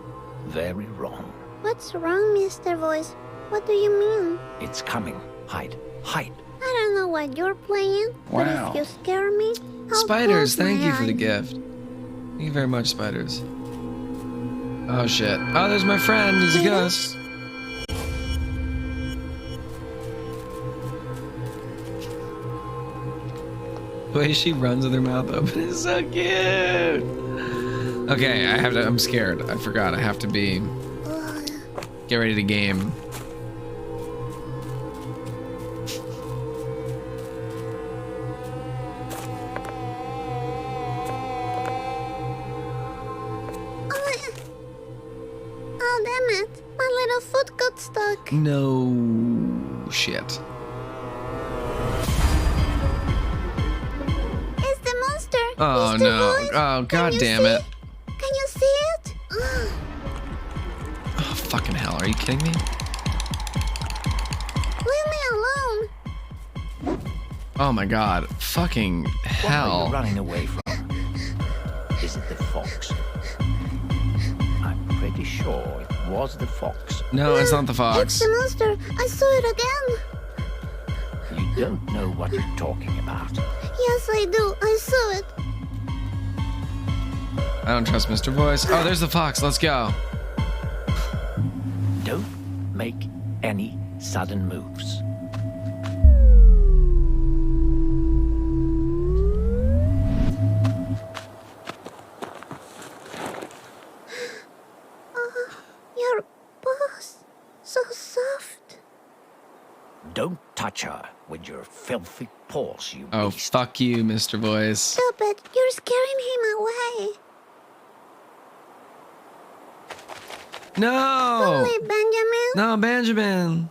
very wrong.
What's wrong, Mr. Voice? What do you mean?
It's coming. Hide. Hide.
I don't know what you're playing, but
Wow.
if you scare me, I'll
Spiders,
close my
thank you for the
eyes.
gift. Thank you very much, Spiders. Oh shit. Oh, there's my friend. He's a ghost. The way she runs with her mouth open is so cute. Okay, I'm scared. I forgot. I have to get ready to game.
Oh, damn it. My little foot got stuck.
No shit.
It's the monster.
Oh
Mr.
no.
Voice,
Oh
can
god
you
damn
see?
it.
Can you see it?
Oh fucking hell. Are you kidding me?
Leave me alone.
Oh my god. Fucking
What are
hell.
you running away from? Is it the fox? I'm pretty sure it was the fox.
No, it's not the
It's
fox.
the monster. I saw it again.
You don't know what you're talking about.
Yes, I do. I saw it.
I don't trust Mr. Voice. Oh, there's the fox. Let's go.
Don't make any sudden moves.
Your paws. So soft.
Don't touch her with your filthy paws, you
Oh,
beast.
fuck you, Mr. Voice.
Stop it. You're scaring him away.
No!
Only Benjamin.
No, Benjamin.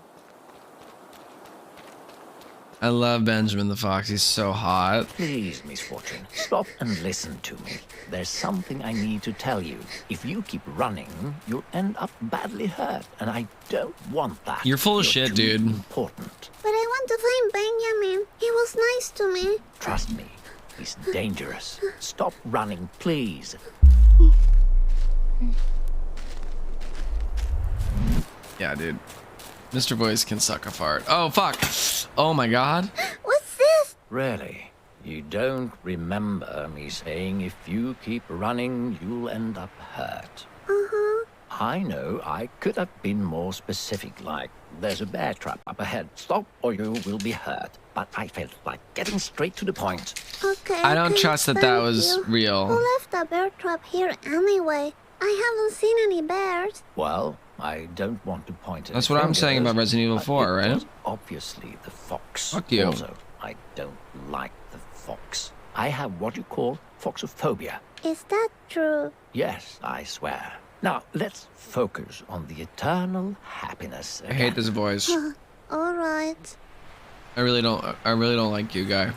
I love Benjamin the Fox. He's so hot.
Please, Misfortune, stop and listen to me. There's something I need to tell you. If you keep running, you'll end up badly hurt, and I don't want that.
You're full of shit,
too
dude.
Important.
But I want to find Benjamin. He was nice to me.
Trust me, he's dangerous. Stop running, please.
Yeah, dude. Mr. Voice can suck a fart. Oh, fuck. Oh, my God.
What's this?
Really? You don't remember me saying if you keep running, you'll end up hurt?
Uh-huh.
I know I could have been more specific, like, there's a bear trap up ahead. Stop or you will be hurt. But I felt like getting straight to the point.
Okay.
I don't
okay,
trust that
thank
was
you.
real.
Who left a bear trap here anyway? I haven't seen any bears.
Well, I don't want to point at
That's what I'm saying about Resident Evil 4,
it
right?
was obviously the fox.
Fuck you.
Also, I don't like the fox. I have what you call foxophobia.
Is that true?
Yes, I swear. Now, let's focus on the eternal happiness
I hate this voice.
All right.
I really don't like you, guy.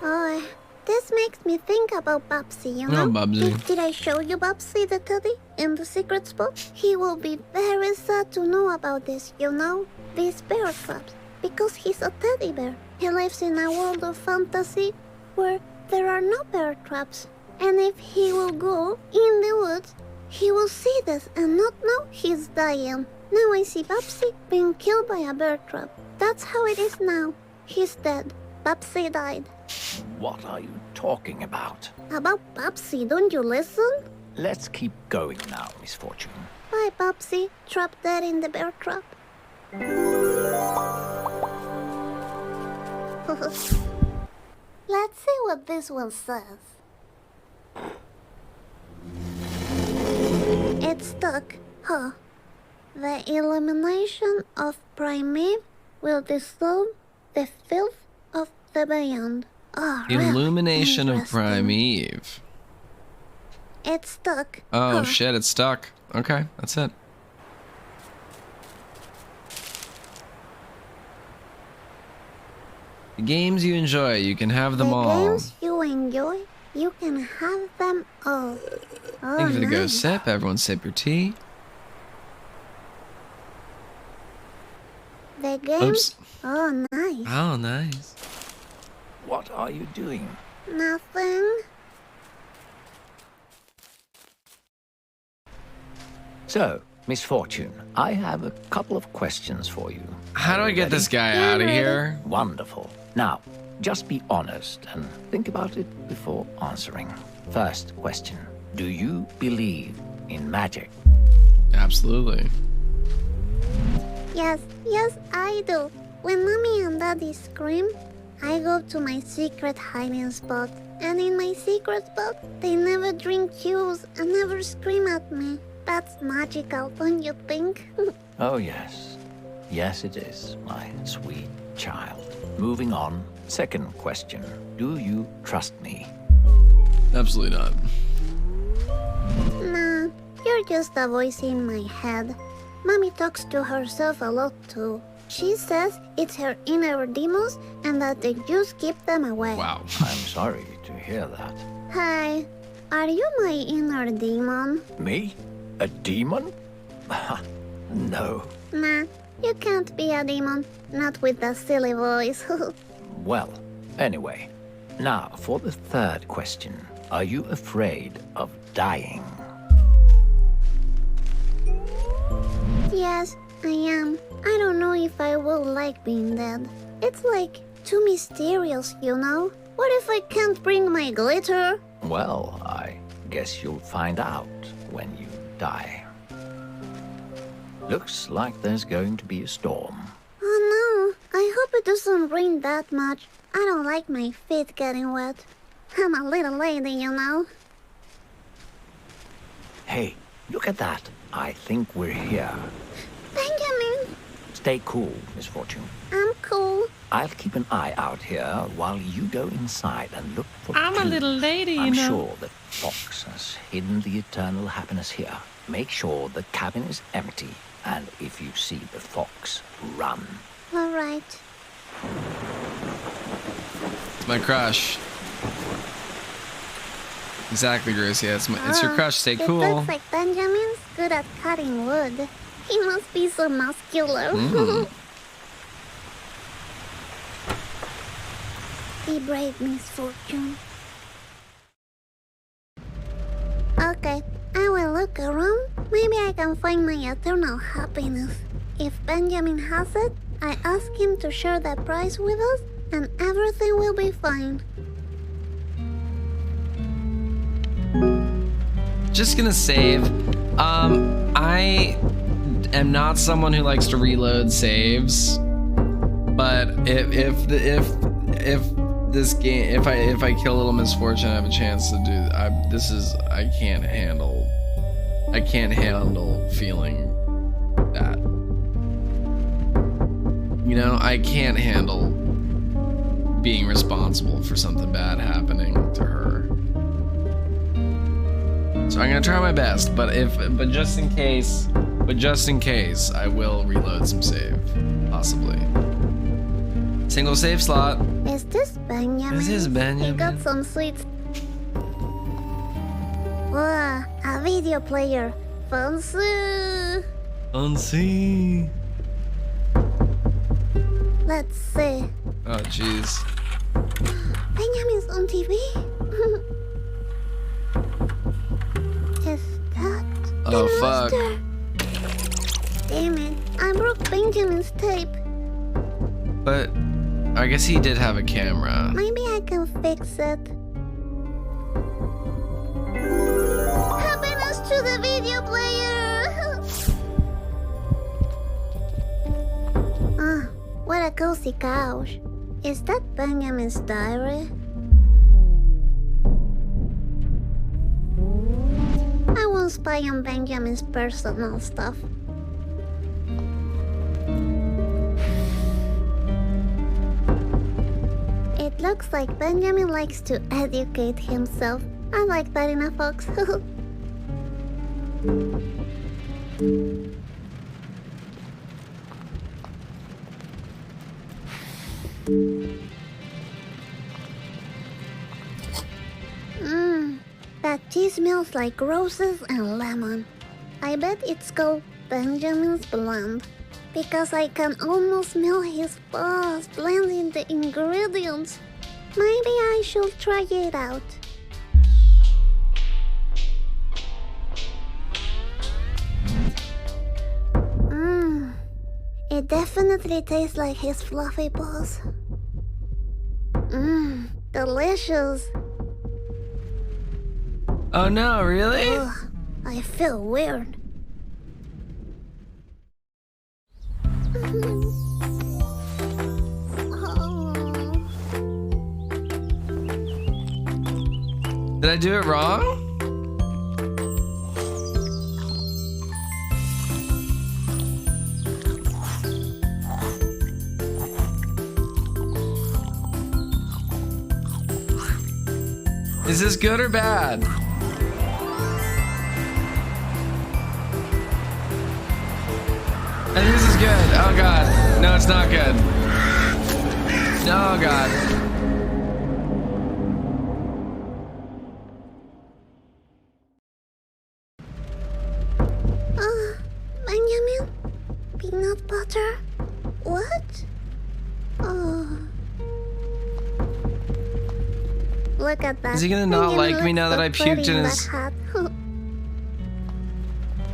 Oh, this makes me think about Bubsy, you know?
No, Bubsy.
Did I show you Bubsy the teddy in the secret spot? He will be very sad to know about this, you know? These bear traps. Because he's a teddy bear. He lives in a world of fantasy where there are no bear traps. And if he will go in the woods, he will see this and not know he's dying. Now I see Bubsy being killed by a bear trap. That's how it is now. He's dead. Bubsy died.
What are you talking about?
About Bubsy, don't you listen?
Let's keep going now, Misfortune.
Bye, Bubsy. Trapped dead in the bear trap. Let's see what this one says. It's stuck. Huh. The illumination of Primate will dissolve the filth of the beyond. Oh, really
Illumination of
interesting.
Prime Eve.
It's stuck.
Oh,
Huh.
shit, it's stuck. Okay, that's it. The games you enjoy, you can have them
The
all.
games you enjoy, you can have them all. Oh,
Thank you for the go
nice.
sip. Everyone sip your tea.
The games.
Oops.
Oh, nice.
Oh, nice.
What are you doing?
Nothing.
So, Misfortune, I have a couple of questions for you.
How do I get this guy
Yeah,
out of
ready.
here?
Wonderful. Now, just be honest and think about it before answering. First question. Do you believe in magic?
Absolutely.
Yes, I do. When Mommy and Daddy scream, I go to my secret hiding spot. And in my secret spot, they never drink juice and never scream at me. That's magical, don't you think?
Oh, yes. Yes, it is, my sweet child. Moving on. Second question. Do you trust me?
Absolutely not.
Nah, you're just a voice in my head. Mommy talks to herself a lot too. She says it's her inner demons and that the juice keep them away.
Wow.
I'm sorry to hear that.
Hi, are you my inner demon?
Me? A demon? No.
Nah, you can't be a demon. Not with that silly voice.
Well, anyway. Now, for the third question. Are you afraid of dying?
Yes, I am. I don't know if I will like being dead. It's like too mysterious, you know? What if I can't bring my glitter?
Well, I guess you'll find out when you die. Looks like there's going to be a storm.
Oh no, I hope it doesn't rain that much. I don't like my feet getting wet. I'm a little lady, you know?
Hey, look at that. I think we're here.
Benjamin,
Stay cool, Misfortune.
I'm cool.
I'll keep an eye out here while you go inside and look for
I'm a
clues.
little lady, you
I'm
know.
sure that Fox has hidden the eternal happiness here. Make sure the cabin is empty. And if you see the fox, run.
All right.
It's my crush. Exactly, Grace. Yeah, it's your crush. Stay cool.
It looks like Benjamin's good at cutting wood. He must be so muscular. Be brave, Misfortune. Okay, I will look around. Maybe I can find my eternal happiness. If Benjamin has it, I ask him to share the prize with us, and everything will be fine.
Just gonna save. I am not someone who likes to reload saves, but if this game, if I kill Little Misfortune, I have a chance to do. I can't handle feeling that. You know, I can't handle being responsible for something bad happening to her. So I'm gonna try my best, but just in case, I will reload some save, possibly. Single save slot.
Is this Benjamin?
This is Benjamin.
He got some sweets. Wow, a video player. Fancy.
Fancy.
Let's see.
Oh, jeez.
Benjamin's on TV. Is that
Oh,
the
fuck.
monster? Damn it, I broke Benjamin's tape.
But I guess he did have a camera.
Maybe I can fix it. Happiness to the video player! Ah, what a cozy couch. Is that Benjamin's diary? I won't spy on Benjamin's personal stuff. It looks like Benjamin likes to educate himself. I like that in a fox. That tea smells like roses and lemon. I bet it's called Benjamin's Blend, because I can almost smell his fuzz blending the ingredients. Maybe I should try it out. It definitely tastes like his fluffy paws. Delicious.
Oh no, really?
Ugh, I feel weird.
Did I do it wrong? Is this good or bad? I think this is good. Oh god. No, it's not good. Oh god.
Benjamin? Peanut butter? What? Oh. Look at that.
Is he gonna not
Benjamin
like me now
looks
that I
so pretty
puked in
that
his...
hat.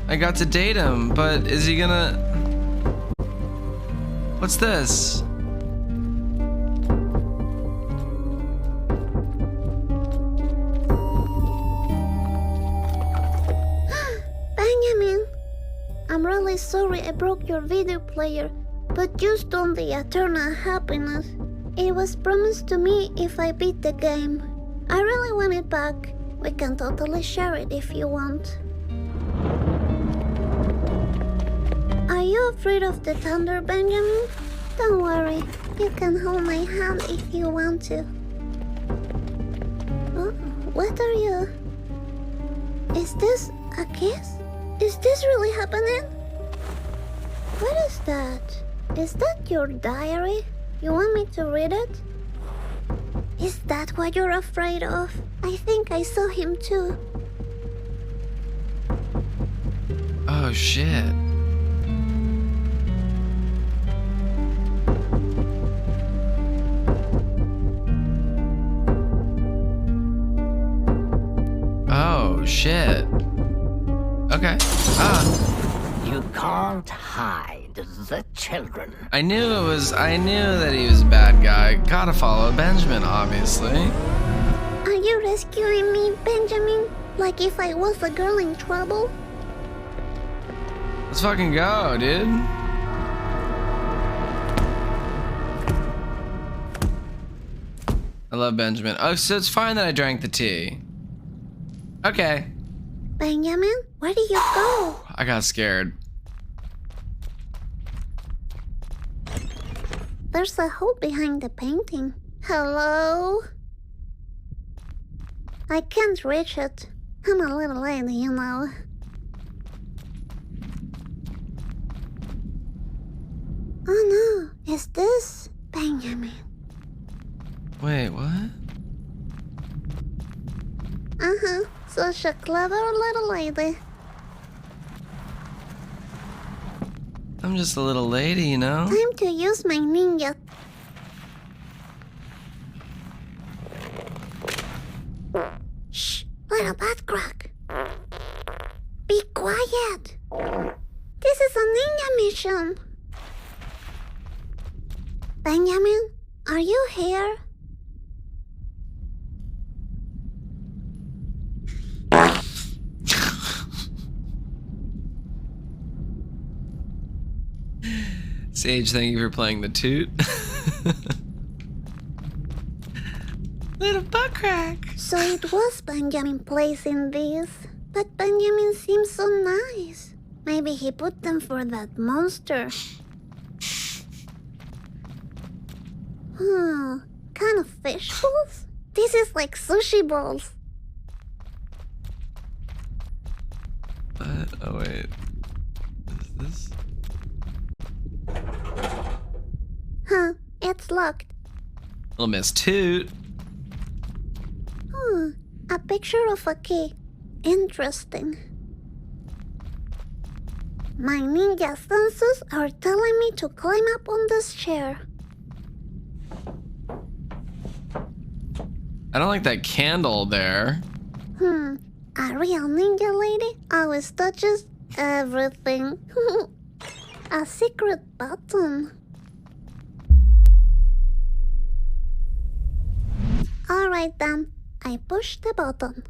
I got to date him, but is he gonna... What's this?
Benjamin, I'm really sorry I broke your video player, but you stole the eternal happiness. It was promised to me if I beat the game. I really want it back. We can totally share it if you want. Are you afraid of the thunder, Benjamin? Don't worry, you can hold my hand if you want to. Oh, what are you? Is this a kiss? Is this really happening? What is that? Is that your diary? You want me to read it? Is that what you're afraid of? I think I saw him too.
Oh shit. Oh shit. Okay.
You can't hide the children.
I knew that he was a bad guy. Gotta follow Benjamin, obviously.
Are you rescuing me, Benjamin? Like if I was a girl in trouble?
Let's fucking go, dude. I love Benjamin. Oh, so it's fine that I drank the tea. Okay.
Benjamin, where do you go?
I got scared.
There's a hole behind the painting. Hello? I can't reach it. I'm a little lady, you know. Oh no, is this Benjamin?
Wait, what?
Uh-huh, such a clever little lady.
I'm just a little lady, you know?
Time to use my ninja. Shh, little butt crack. Be quiet. This is a ninja mission. Benjamin, are you here?
Sage, thank you for playing the toot. Little butt crack.
So it was Benjamin placing these. But Benjamin seems so nice. Maybe he put them for that monster. Kind of fish balls? This is like sushi balls.
What? Oh wait. Is this?
Huh, it's locked.
Little Miss Toot.
A picture of a key. Interesting. My ninja senses are telling me to climb up on this chair.
I don't like that candle there.
A real ninja lady always touches everything. A secret button. Alright then, I push the button.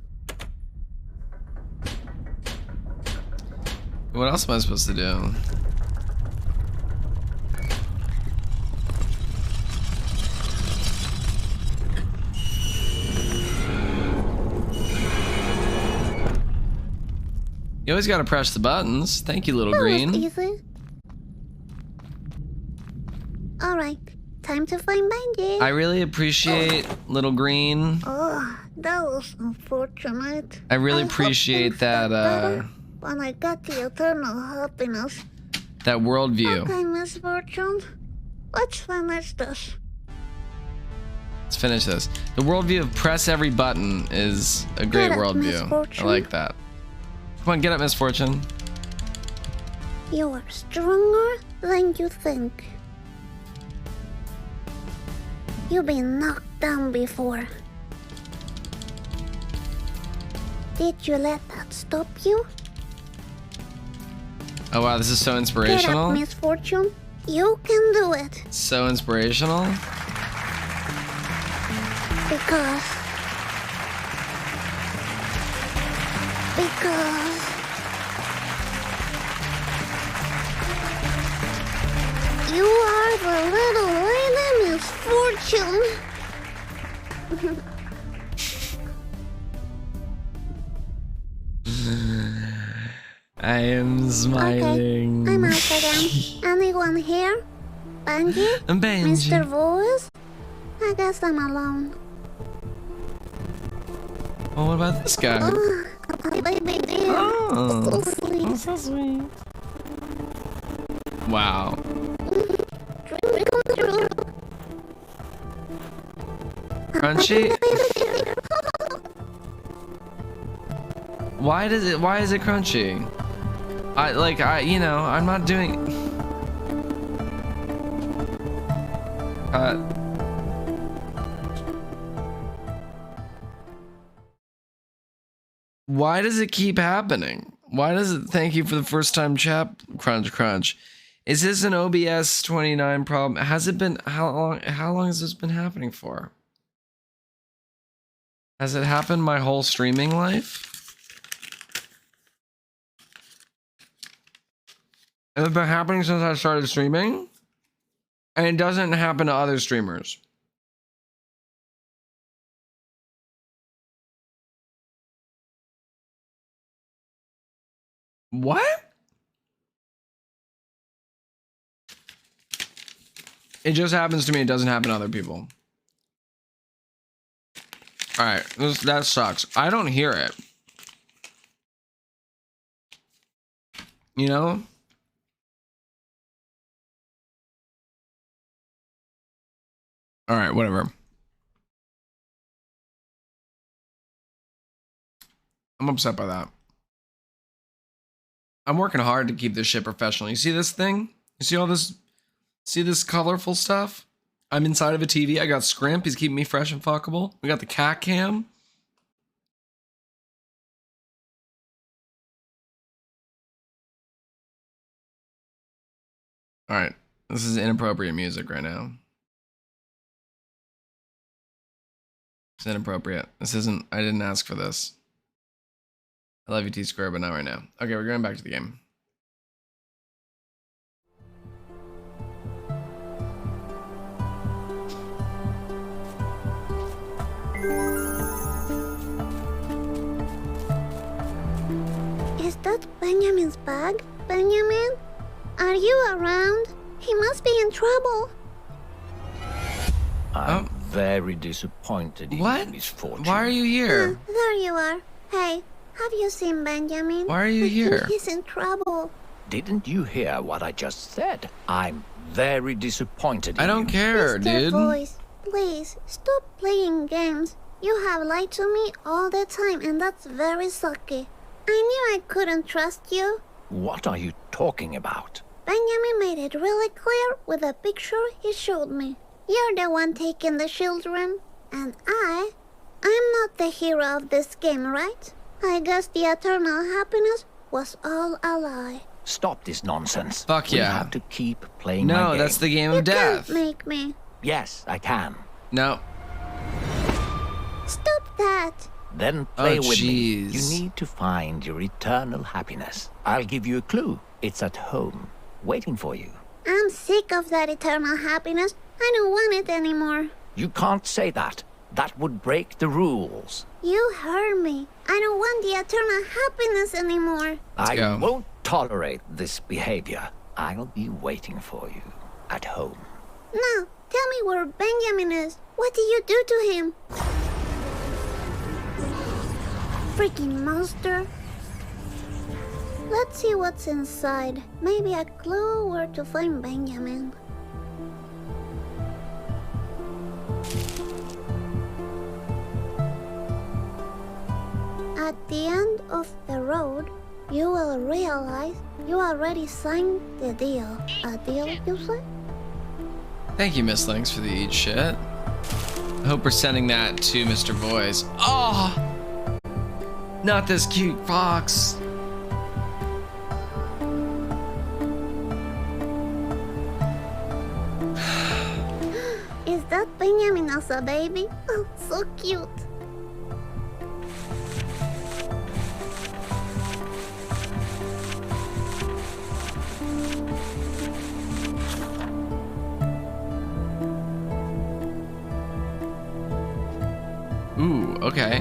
What else am I supposed to do? You always gotta press the buttons. Thank you, little
That
green.
was easy. Alright, time to find Benji.
I really appreciate little green.
Oh, that was unfortunate.
I really
hope
appreciate
things get
that
better when I get the eternal happiness.
that worldview.
Okay, Misfortune. Let's finish this.
Let's finish this. The worldview of press every button is a great
Get up,
worldview.
Misfortune.
I like that. Come on, get up, Misfortune.
You are stronger than you think. You've been knocked down before. Did you let that stop you?
Oh wow, this is so
Get up,
inspirational.
Misfortune. You can do it.
So inspirational.
Because you are the little lady Misfortune.
I am smiling.
Okay, I'm out again. Anyone here? Benji?
Benji.
Mr. Voice? I guess I'm alone.
Oh, what about this guy?
Oh, a baby dear.
Oh.
So sweet.
So sweet. Wow.
Dream come true.
Crunchy? Why is it crunchy? You know, I'm not doing... Why does it keep happening? Why does it thank you for the first time chat crunch? Is this an OBS 29 problem? Has it been how long has this been happening for? Has it happened my whole streaming life? Has it been happening since I started streaming? And it doesn't happen to other streamers. What? It just happens to me. It doesn't happen to other people. All right, that sucks. I don't hear it. You know? All right, whatever. I'm upset by that. I'm working hard to keep this shit professional. You see this thing? You see all this? See this colorful stuff? I'm inside of a TV. I got Scrimp. He's keeping me fresh and fuckable. We got the cat cam. All right. This is inappropriate music right now. It's inappropriate. This isn't... I didn't ask for this. I love you, T-Square, but not right now. Okay, we're going back to the game.
Is that Benjamin's bag? Benjamin? Are you around? He must be in trouble.
I'm very disappointed in
What?
Misfortune.
Why are you here?
There you are. Hey, have you seen Benjamin?
Why are you
I
here?
think he's in trouble.
Didn't you hear what I just said? I'm very disappointed in
I don't
you.
care,
Mr.
dude.
Voice, please stop playing games. You have lied to me all the time, and that's very sucky. I knew I couldn't trust you.
What are you talking about?
Benjamin made it really clear with a picture he showed me. You're the one taking the children, and I'm not the hero of this game, right? I guess the eternal happiness was all a lie.
Stop this nonsense.
Fuck
We
yeah.
have to keep playing my
No,
game.
that's the game
You
of death.
can't make me.
Yes, I can.
No.
Stop that.
Then play
Oh,
with me.
jeez.
You need to find your eternal happiness. I'll give you a clue. It's at home, waiting for you.
I'm sick of that eternal happiness. I don't want it anymore.
You can't say that. That would break the rules.
You heard me. I don't want the eternal happiness anymore.
I
go.
won't tolerate this behavior. I'll be waiting for you at home.
Now, tell me where Benjamin is. What did you do to him? Freaking monster. Let's see what's inside. Maybe a clue where to find Benjamin. At the end of the road, you will realize you already signed the deal. A deal, you say?
Thank you, Miss Lynx, for the eat shit. I hope we're sending that to Mr. Voice. Oh! Not this cute fox.
Is that Benjamin as a baby? Oh, so cute.
Ooh, okay.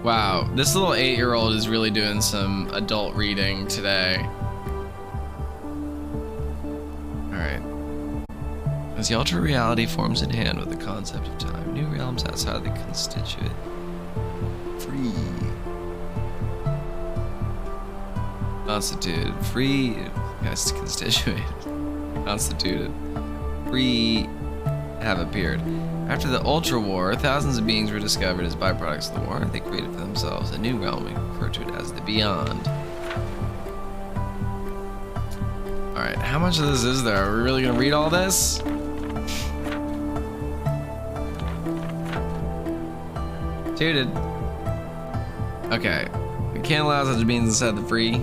Wow, this little 8-year-old is really doing some adult reading today. Alright. As the ultra reality forms in hand with the concept of time, new realms outside the constituent free. Constituted free. Yes, constituted. Constituted free have appeared. After the Ultra War, thousands of beings were discovered as byproducts of the war. They created for themselves a new realm and referred to it as the Beyond. Alright, how much of this is there? Are we really gonna read all this? Tooted. Okay. We can't allow such beings inside the free.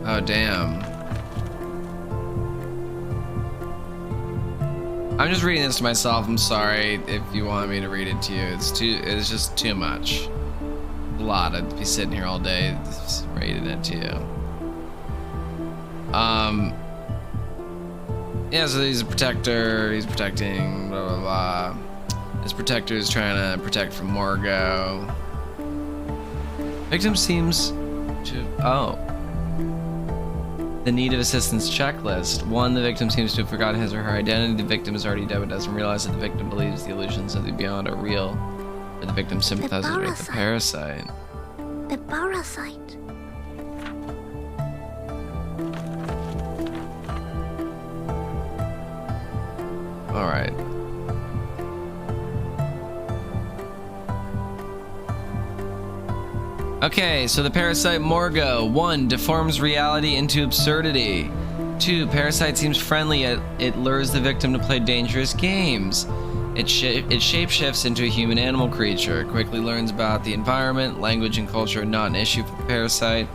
Oh, damn. I'm just reading this to myself. I'm sorry if you want me to read it to you. It's just too much. A lot. I'd be sitting here all day just reading it to you. Yeah, so he's a protector. He's protecting blah, blah, blah. This protector is trying to protect from Morgo. Victim seems to... Oh. The need of assistance checklist. 1, the victim seems to have forgotten his or her identity. The victim is already dead but doesn't realize that the victim believes the illusions of the beyond are real. Or the victim sympathizes with the parasite.
The parasite.
Alright. Okay, so the parasite Morgo. 1, deforms reality into absurdity. 2, parasite seems friendly, yet it lures the victim to play dangerous games. It shapeshifts into a human-animal creature. It quickly learns about the environment. Language and culture are not an issue for the parasite.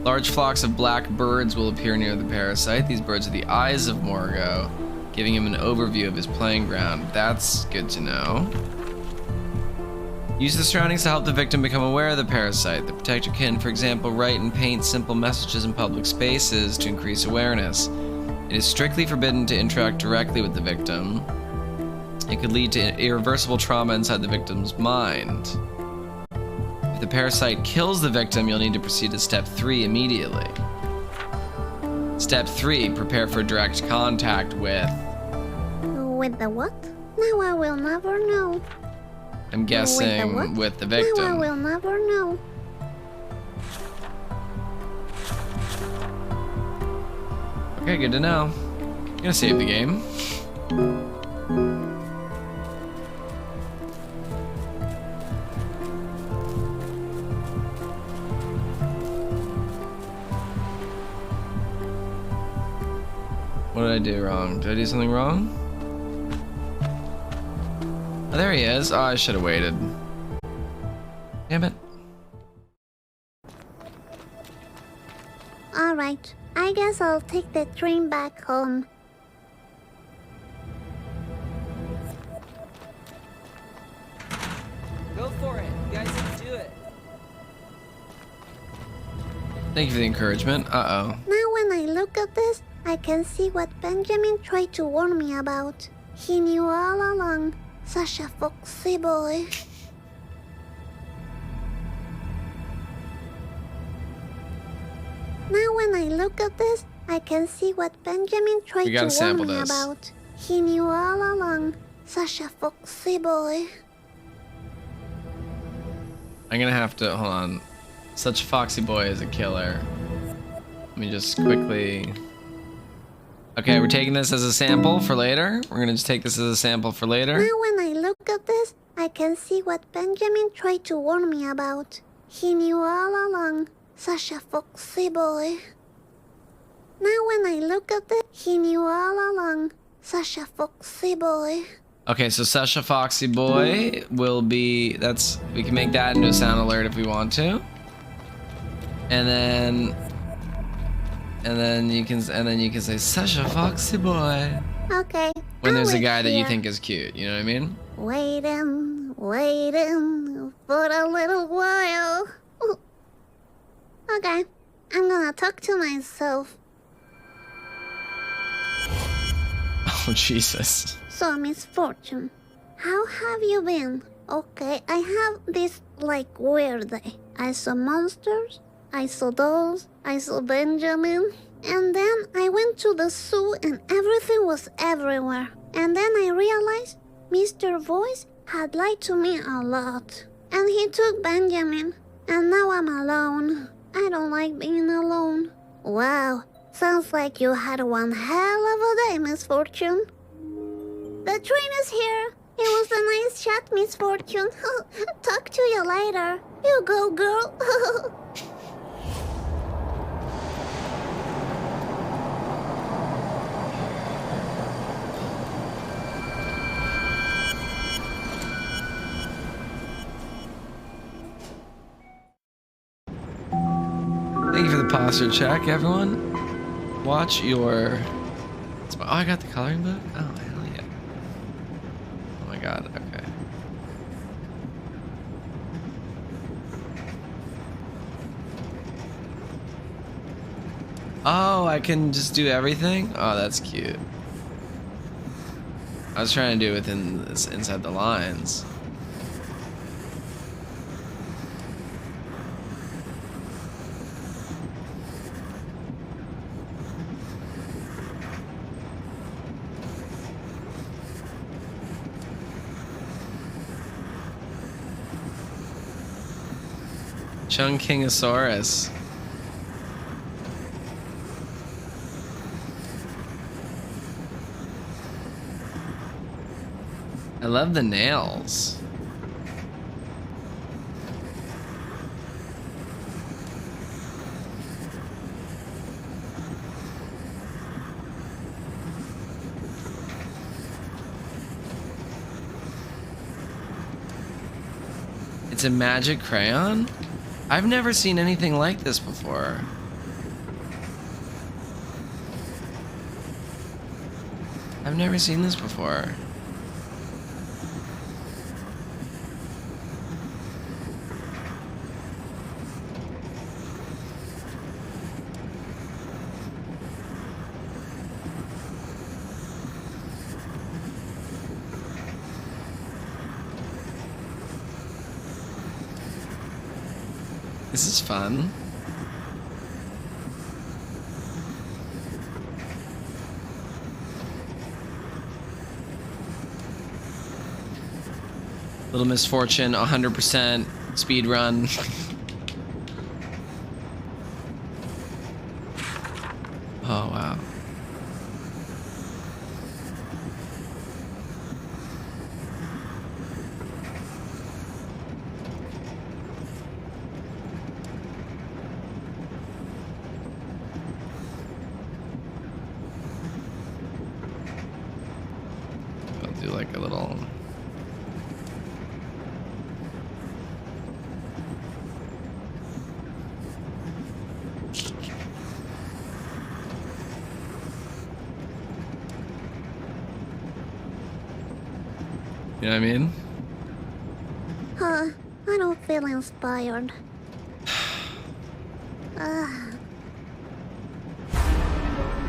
Large flocks of black birds will appear near the parasite. These birds are the eyes of Morgo, giving him an overview of his playing ground. That's good to know. Use the surroundings to help the victim become aware of the parasite. The protector can, for example, write and paint simple messages in public spaces to increase awareness. It is strictly forbidden to interact directly with the victim. It could lead to irreversible trauma inside the victim's mind. If the parasite kills the victim, you'll need to proceed to step 3 immediately. Step 3, prepare for direct contact with...
With the what? Now I will never know.
I'm guessing with the victim.
Now I will never know.
Okay, good to know. I'm gonna save the game. What did I do wrong? Did I do something wrong? Oh, there he is. Oh, I should have waited. Damn it.
Alright, I guess I'll take the train back home.
Go for it. You guys can do it.
Thank you for the encouragement. Uh-oh.
Now when I look at this, I can see what Benjamin tried to warn me about. He knew all along. Such a foxy boy. Now when I look at this, I can see what Benjamin tried to warn me about. He knew all along. Such a foxy boy.
I'm gonna have to, hold on. Such a foxy boy is a killer. Let me just quickly... Okay, we're taking this as a sample for later. We're gonna just take this as a sample for later.
Now when I look at this, I can see what Benjamin tried to warn me about. He knew all along. Such a foxy boy. Now when I look at this, he knew all along. Such a foxy boy.
Okay, so Such a Foxy Boy will be, we can make that into a sound alert if we want to. And then you can say such a foxy boy.
Okay.
When there's a guy that you think is cute, you know what I mean?
Waiting for a little while. Ooh. Okay, I'm gonna talk to myself.
Oh, Jesus.
So, Misfortune, how have you been? Okay, I have this, weird day. I saw monsters, I saw dolls, I saw Benjamin, and then I went to the zoo and everything was everywhere. And then I realized Mr. Voice had lied to me a lot. And he took Benjamin. And now I'm alone. I don't like being alone. Wow, sounds like you had one hell of a day, Misfortune. The train is here. It was a nice chat, Misfortune. Talk to you later. You go, girl.
Thank you for the posture check, everyone. Watch your... Oh, I got the coloring book? Oh, hell yeah. Oh my god, okay. Oh, I can just do everything? Oh, that's cute. I was trying to do it within this, inside the lines. Chunkingosaurus. I love the nails. It's a magic crayon? I've never seen anything like this before. I've never seen this before. This is fun. Little Misfortune, 100% speed run. Oh, wow. I'll do like a little... You know what I mean?
I don't feel inspired.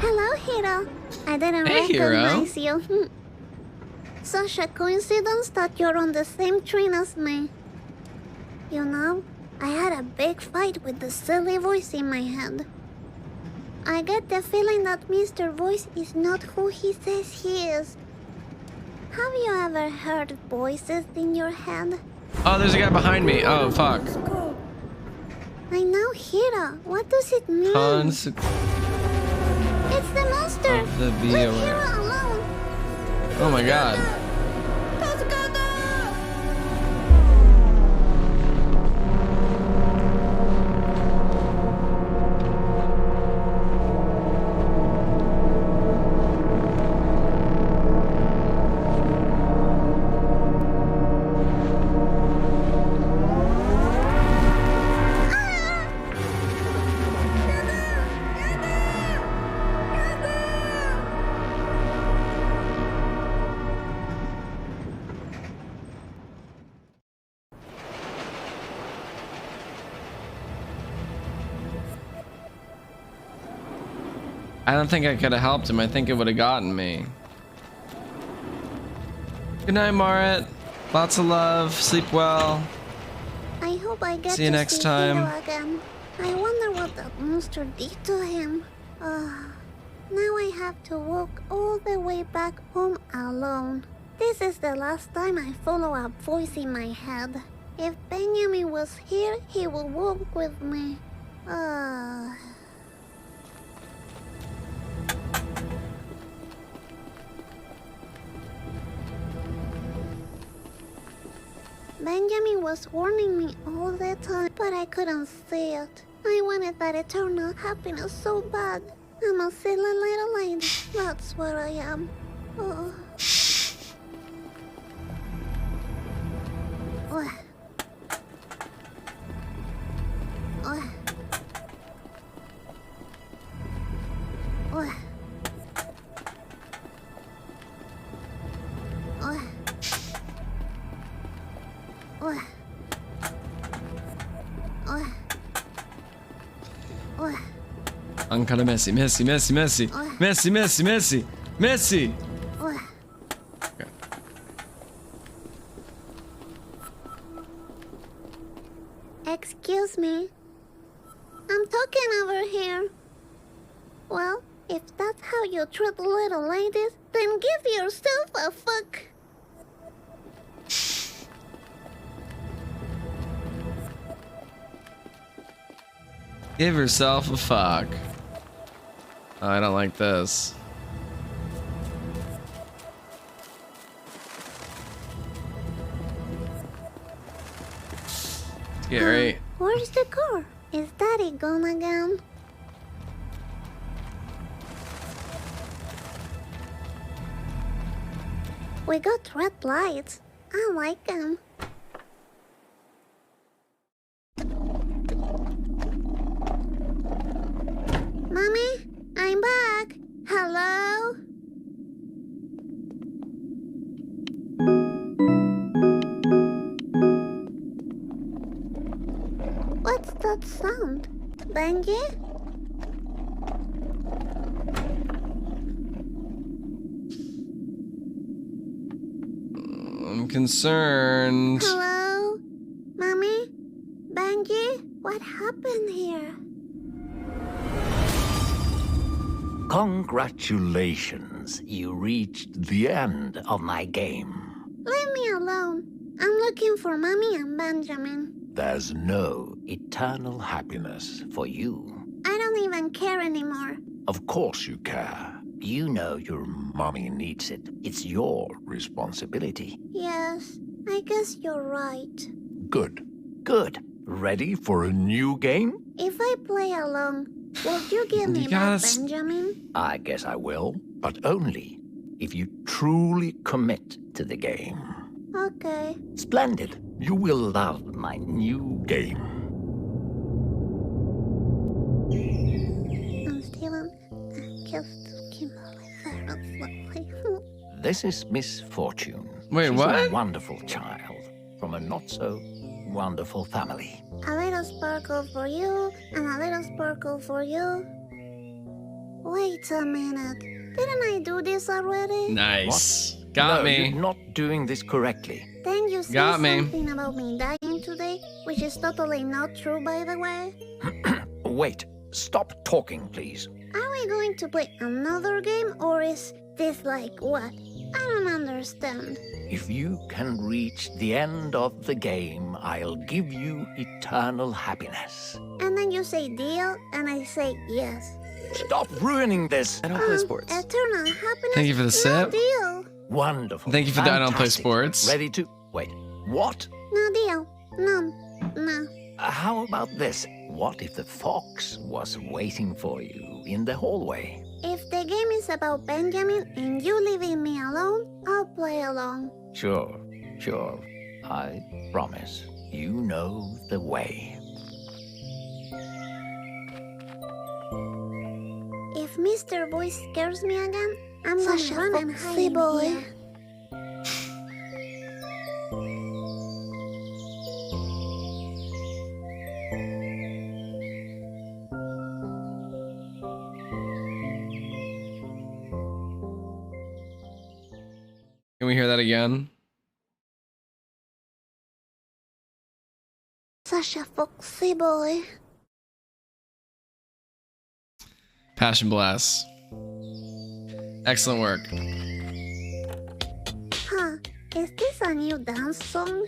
Hello, Hiro. I didn't
Hey, Hiro.
recognize you. Such a coincidence that you're on the same train as me. You know, I had a big fight with the silly voice in my head. I get the feeling that Mr. Voice is not who he says he is. Have you ever heard voices in your head?
Oh, there's a guy behind me. Oh, fuck.
I know, Hiro. What does it mean? It's the monster!
Of the
Leave
BOA.
Hiro alone!
Oh my god. I don't think I could have helped him. I think it would have gotten me. Good night, Marit. Lots of love. Sleep well.
I hope I get
See you
to
next
see
time.
Hiro again. I wonder what that monster did to him. Now I have to walk all the way back home alone. This is the last time I follow a voice in my head. If Benjamin was here, he would walk with me. Benjamin was warning me all the time, but I couldn't see it. I wanted that eternal happiness so bad. I'm a silly little lady. That's what I am. Oh. Oh. Oh. Oh. Oh. Oh. Oh. Oh.
I'm kind of messy. Messy.
Oh.
Okay.
Excuse me. I'm talking over here. Well, if that's how you treat little ladies, then give yourself a fuck.
Give yourself a fuck. Oh, I don't like this. Scary.
Where's the car? Is Daddy gone again? We got red lights. I like them. Mommy, I'm back. Hello? What's that sound? Benji?
I'm concerned.
Hello? Mommy? Benji? What happened here?
Congratulations, you reached the end of my game.
Leave me alone. I'm looking for Mommy and Benjamin.
There's no eternal happiness for you.
I don't even care anymore.
Of course you care. You know your mommy needs it. It's your responsibility.
Yes, I guess you're right.
Good. Good. Ready for a new game?
If I play along, will you give me back Benjamin?
I guess I will, but only if you truly commit to the game.
Okay.
Splendid. You will love my new game.
I'm Steven. Just Kimberly.
This is Misfortune.
Wait,
She's
what?
a wonderful child from a not-so-wonderful family.
A little sparkle for you, and a little sparkle for you. Wait a minute. Didn't I do this already?
Nice. Got
No,
me.
you're not doing this correctly.
Then you said
Got me.
something about me dying today, which is totally not true, by the way.
Wait. Stop talking, please.
Are we going to play another game, or is this like what? I don't understand.
If you can reach the end of the game, I'll give you eternal happiness.
And then you say deal, and I say yes.
Stop ruining this.
I don't play sports.
Eternal happiness.
Thank you for the
No
sip.
deal.
Wonderful.
Thank you for that. I don't play
Fantastic.
sports.
Ready to... Wait. What?
No deal. No. No.
How about this? What if the fox was waiting for you in the hallway?
If the game is about Benjamin and you leaving me alone, I'll play along.
Sure. I promise. You know the way.
If Mr. Boy scares me again, I'm
Sasha,
gonna run and
foxy
hide in
boy.
here.
Can we hear that again?
Sasha, foxy boy.
Passion Blast. Excellent work.
Huh, is this a new dance song?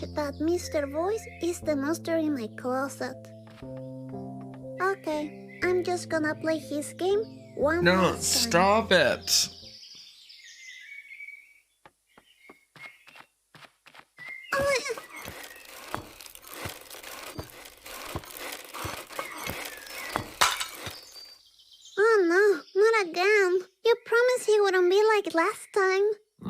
hunch that Mr. Voice is the monster in my closet. Okay, I'm just gonna play his game one
No,
last time.
stop it.
Oh no, not again. You promised he wouldn't be like last time.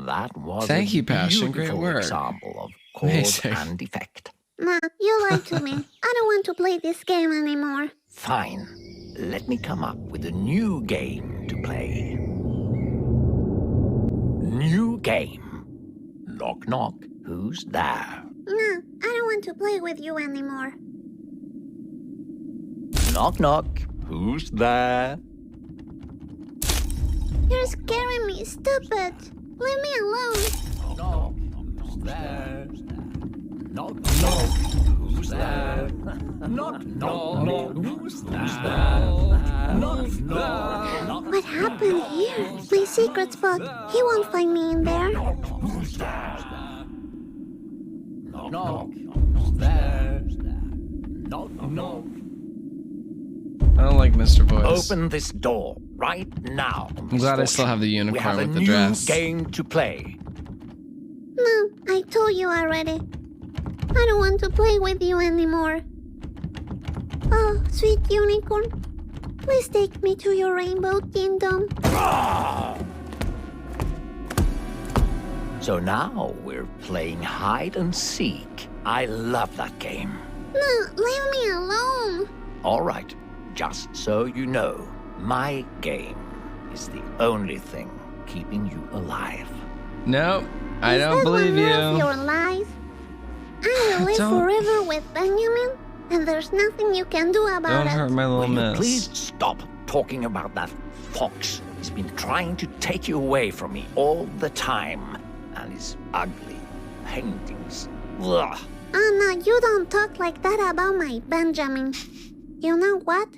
That was
Thank
a
you, Passion. Great
beautiful
work.
example of cause
Amazing.
and effect.
Nah, you lied to me. I don't want to play this game anymore.
Fine. Let me come up with a new game to play. New game. Knock knock. Who's there?
Nah, I don't want to play with you anymore.
Knock knock. Who's there?
You're scaring me. Stop it. Leave me alone.
Knock. Who's there? Knock knock. Who's there? Knock knock. Who's there? Knock knock.
What happened here? My secret spot. He won't find me in there.
Who's there? Knock knock. Who's there? Knock knock.
I don't like Mr. Voice.
Open this door right now.
I'm glad I still have the
We
unicorn
have a
with the
new
dress.
game to play.
No, I told you already. I don't want to play with you anymore. Oh, sweet unicorn. Please take me to your rainbow kingdom.
So now we're playing hide and seek. I love that game.
No, leave me alone.
All right, just so you know, my game is the only thing keeping you alive.
Nope, I
Is
don't
that
believe
one of
you.
your lies? I will live
Don't-
forever with Benjamin, and there's nothing you can do about
Don't
it.
hurt my little
Will you
miss.
please stop talking about that fox? He's been trying to take you away from me all the time. And his ugly paintings. Ugh.
Oh no, you don't talk like that about my Benjamin. You know what?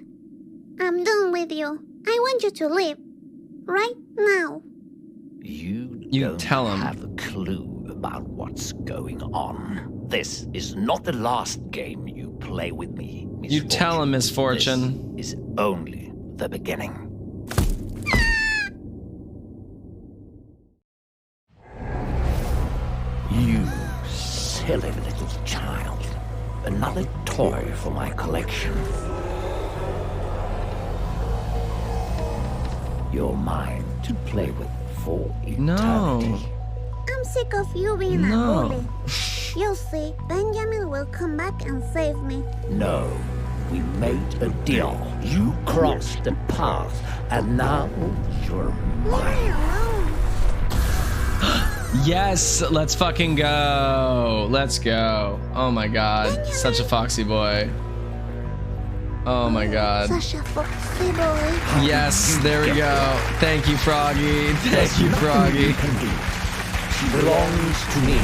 I'm done with you. I want you to leave. Right now.
You don't
tell him.
have a clue about what's going on. This is not the last game you play with me,
You tell him, Misfortune.
This is only the beginning. You silly little child. Another toy for my collection. You're mine to play with for eternity.
No.
I'm sick of you being
No.
a bully. You'll see, Benjamin will come back and save me.
No, we made a deal. You crossed the path, and now you're
Leave me
mine.
alone.
Yes, let's fucking go. Let's go. Oh my god. Such a foxy boy. Oh my god.
Such a foxy boy.
Yes, there we go. Thank you, Froggy. Thank you, Froggy.
Can do. She belongs to me.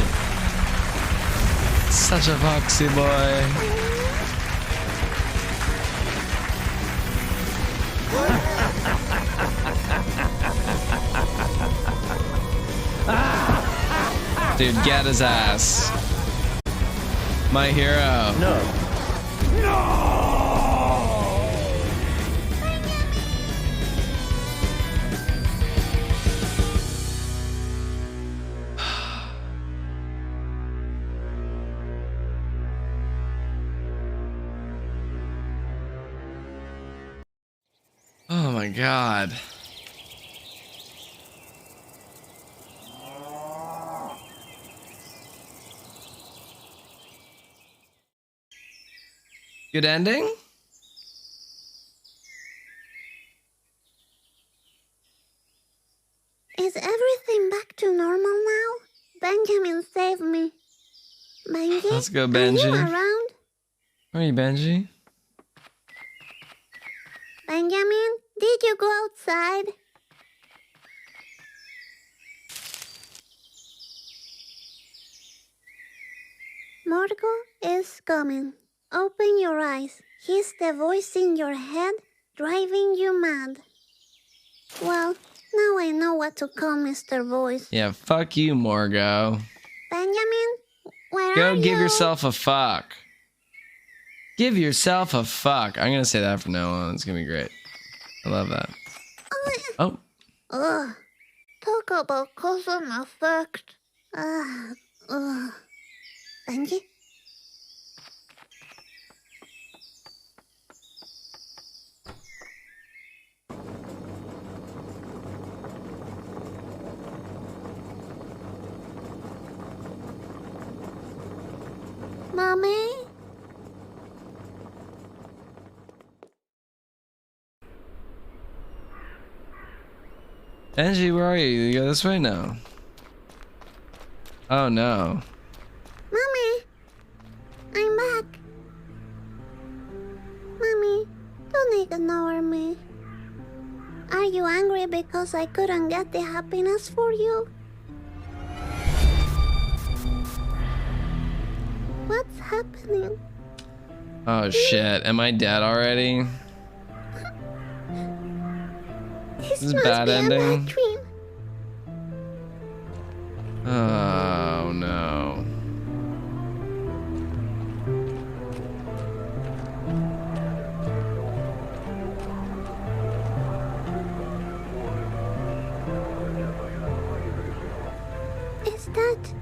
Such a foxy boy. Dude, get his ass. My hero.
No.
Oh my god. Good ending?
Is everything back to normal now? Benjamin saved me. Benji?
Let's go,
Are
Benji.
you around?
Where are you, Benji?
Benjamin, did you go outside? Morgo is coming. Open your eyes. He's the voice in your head driving you mad. Well, now I know what to call Mr. Voice.
Yeah, fuck you, Morgo.
Benjamin, Where are
Go
you?
give yourself a fuck. Give yourself a fuck. I'm gonna say that from now on. It's gonna be great. I love that. Oh.
Ugh. Talk about cause and effect. Ugh. Benji? Mommy?
Angie, where are you? You go this way now. Oh no.
Mommy? I'm back. Mommy, don't ignore me. Are you angry because I couldn't get the happiness for you? What's happening?
Oh shit. Am I dead already?
This
is
must
bad
be
ending.
a bad dream.
Oh no.
Is that...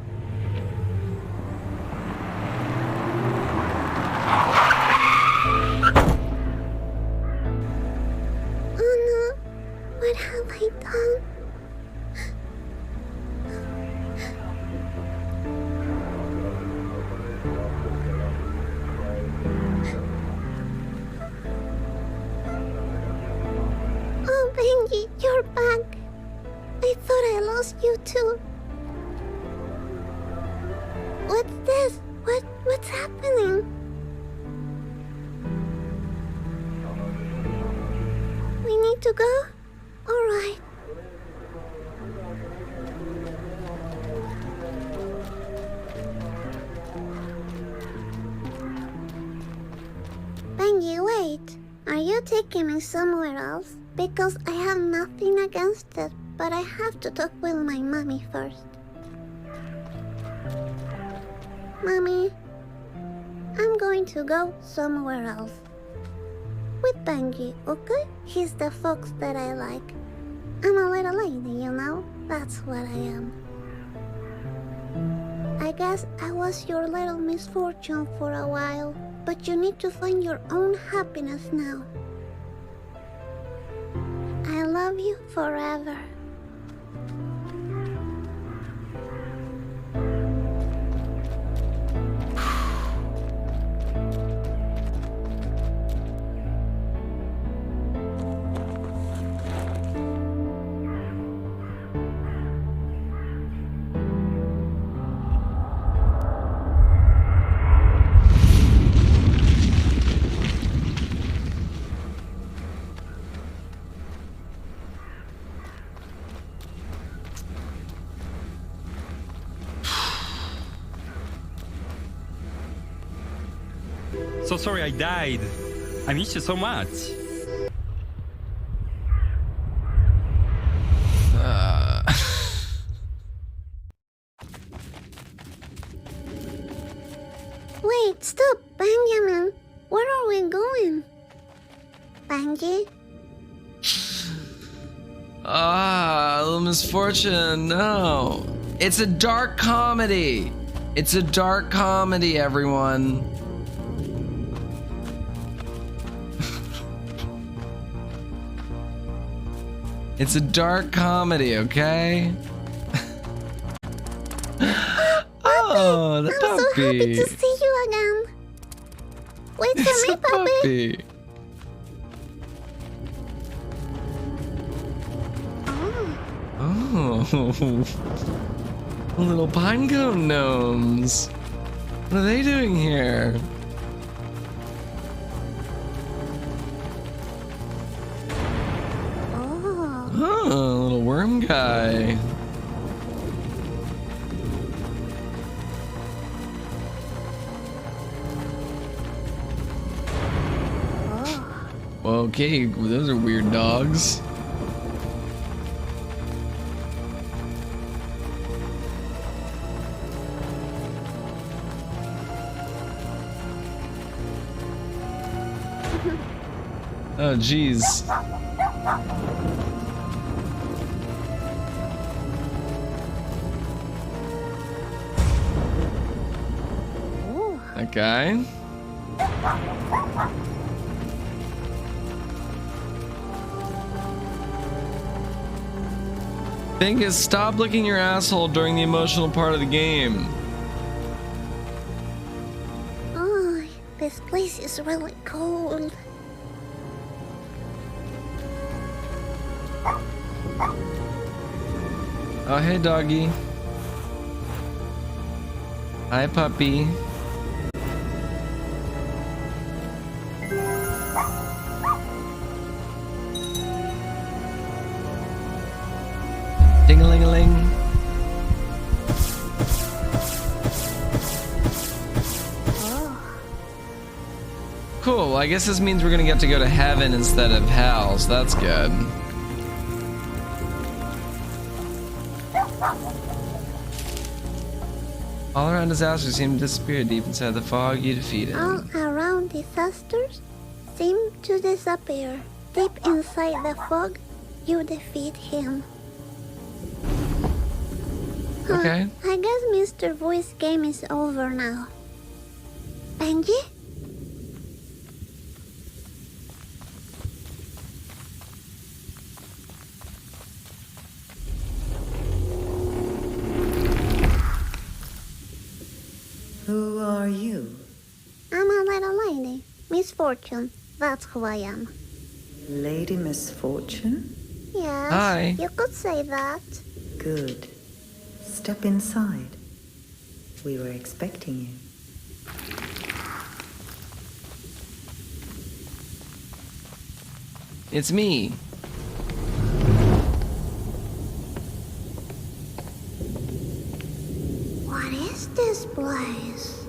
Oh no, what have I done? Oh, Benji, you're back. I thought I lost you too. What's this? What's happening? We need to go? Alright. Benji, wait. Are you taking me somewhere else? Because I have nothing against it, but I have to talk with my mommy first. Mommy, I'm going to go somewhere else. With Benji, okay? He's the fox that I like. I'm a little lady, you know? That's what I am. I guess I was your little misfortune for a while, but you need to find your own happiness now. I love you forever.
So sorry I died. I miss you so much.
Wait, stop, Benjamin. Where are we going? Benji?
Little Misfortune, no. It's a dark comedy. It's a dark comedy, everyone. It's a dark comedy, okay? Oh, the
I'm so happy
puppy.
to see you again. Wait for
It's
me,
a
puppy.
puppy. Oh, little pinecone gnomes. What are they doing here?
Oh.
Oh, little worm guy. Okay, those are weird dogs. Oh, jeez.
Oh,
That guy. Thing is, stop licking your asshole during the emotional part of the game.
oh, this place is really cold.
Oh, hey, doggy. Hi, puppy. Ding-a-ling-a-ling.
Oh,
Cool. Well, I guess this means we're gonna get to go to heaven instead of hell, so that's good. All around disasters seem to disappear deep inside the fog you defeat
all
him.
around disasters seem to disappear. Deep inside the fog, you defeat him. Huh,
Okay.
I guess Mr. Voice game is over now. Benji?
Who are you?
I'm a little lady. Misfortune. That's who I am.
Lady Misfortune?
Yes.
Hi.
You could say that.
Good. Step inside. We were expecting you.
It's me.
What is this place?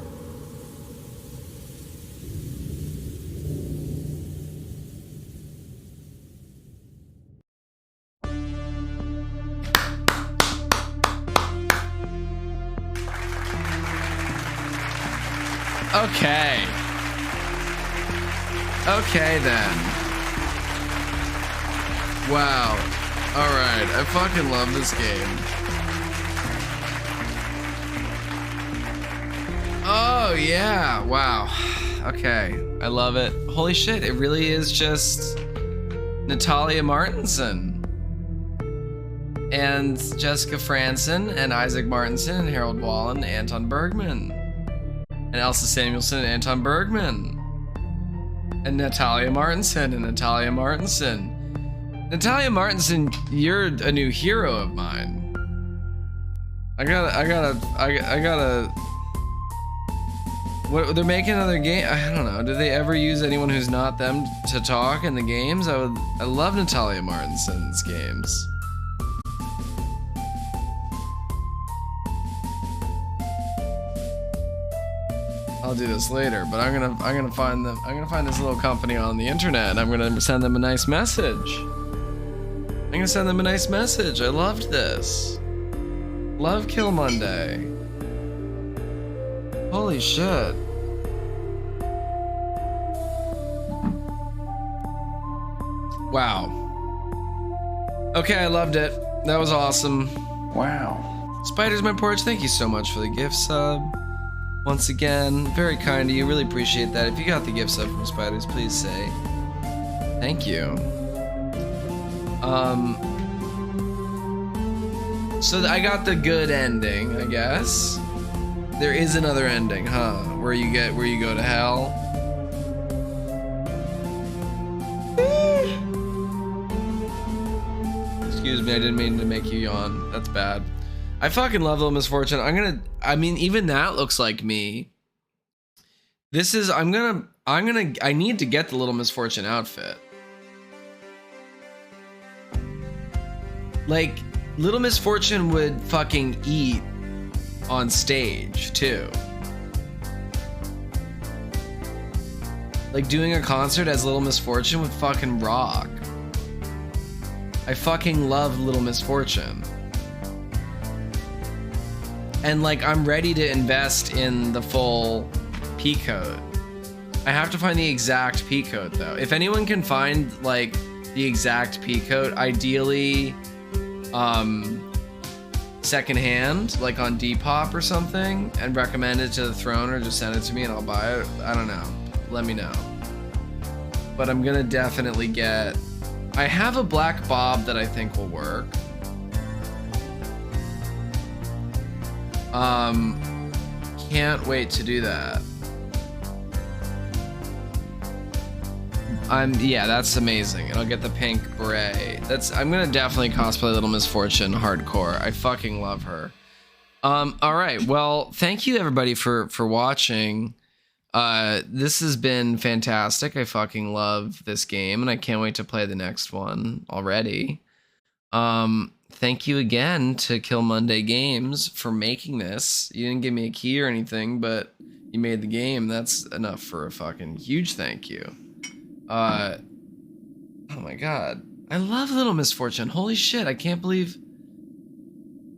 Okay. Okay then. Wow. Alright, I fucking love this game. Oh yeah, wow. Okay, I love it. Holy shit, it really is just Natalia Martinson. And Jessica Franson and Isaac Martinson and Harold Wallen and Anton Bergman. And Elsa Samuelson and Anton Bergman. And Natalia Martinson and Natalia Martinson. Natalia Martinson, you're a new hero of mine. I gotta. What, they're making another game? I don't know. Do they ever use anyone who's not them to talk in the games? I love Natalia Martinson's games. I'll do this later, but I'm gonna find them. I'm gonna find this little company on the internet, and I'm gonna send them a nice message. I'm gonna send them a nice message. I loved this. Love Kill Monday. Holy shit. Wow. Okay, I loved it. That was awesome.
Wow.
Spider's My Porch, thank you so much for the gift sub. Once again, very kind of you. Really appreciate that. If you got the gift sub from Spiders, please say thank you. So I got the good ending, I guess. There is another ending, huh? Where you go to hell. Excuse me, I didn't mean to make you yawn. That's bad. I fucking love Little Misfortune. I mean, even that looks like me. This is, I need to get the Little Misfortune outfit. Like, Little Misfortune would fucking eat on stage, too. Like, doing a concert as Little Misfortune would fucking rock. I fucking love Little Misfortune. And like, I'm ready to invest in the full P code. I have to find the exact P code though. If anyone can find like the exact P code, ideally secondhand, like on Depop or something, and recommend it to the throne, or just send it to me and I'll buy it. I don't know. Let me know. But I'm gonna definitely get... I have a black bob that I think will work. Can't wait to do that. Yeah, that's amazing. And I'll get the pink beret. I'm gonna definitely cosplay Little Misfortune hardcore. I fucking love her. All right, well, thank you everybody for watching. This has been fantastic. I fucking love this game and I can't wait to play the next one already. Thank you again to Kill Monday Games for making this. You didn't give me a key or anything, but you made the game. That's enough for a fucking huge thank you. Oh my god. I love Little Misfortune. Holy shit, I can't believe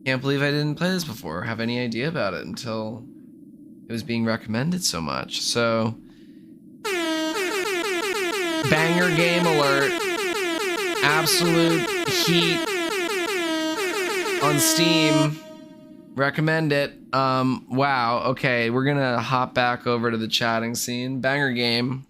I didn't play this before or have any idea about it until it was being recommended so much. So banger game alert. Absolute heat on Steam. Recommend it. Wow, okay, we're gonna hop back over to the chatting scene. Banger game.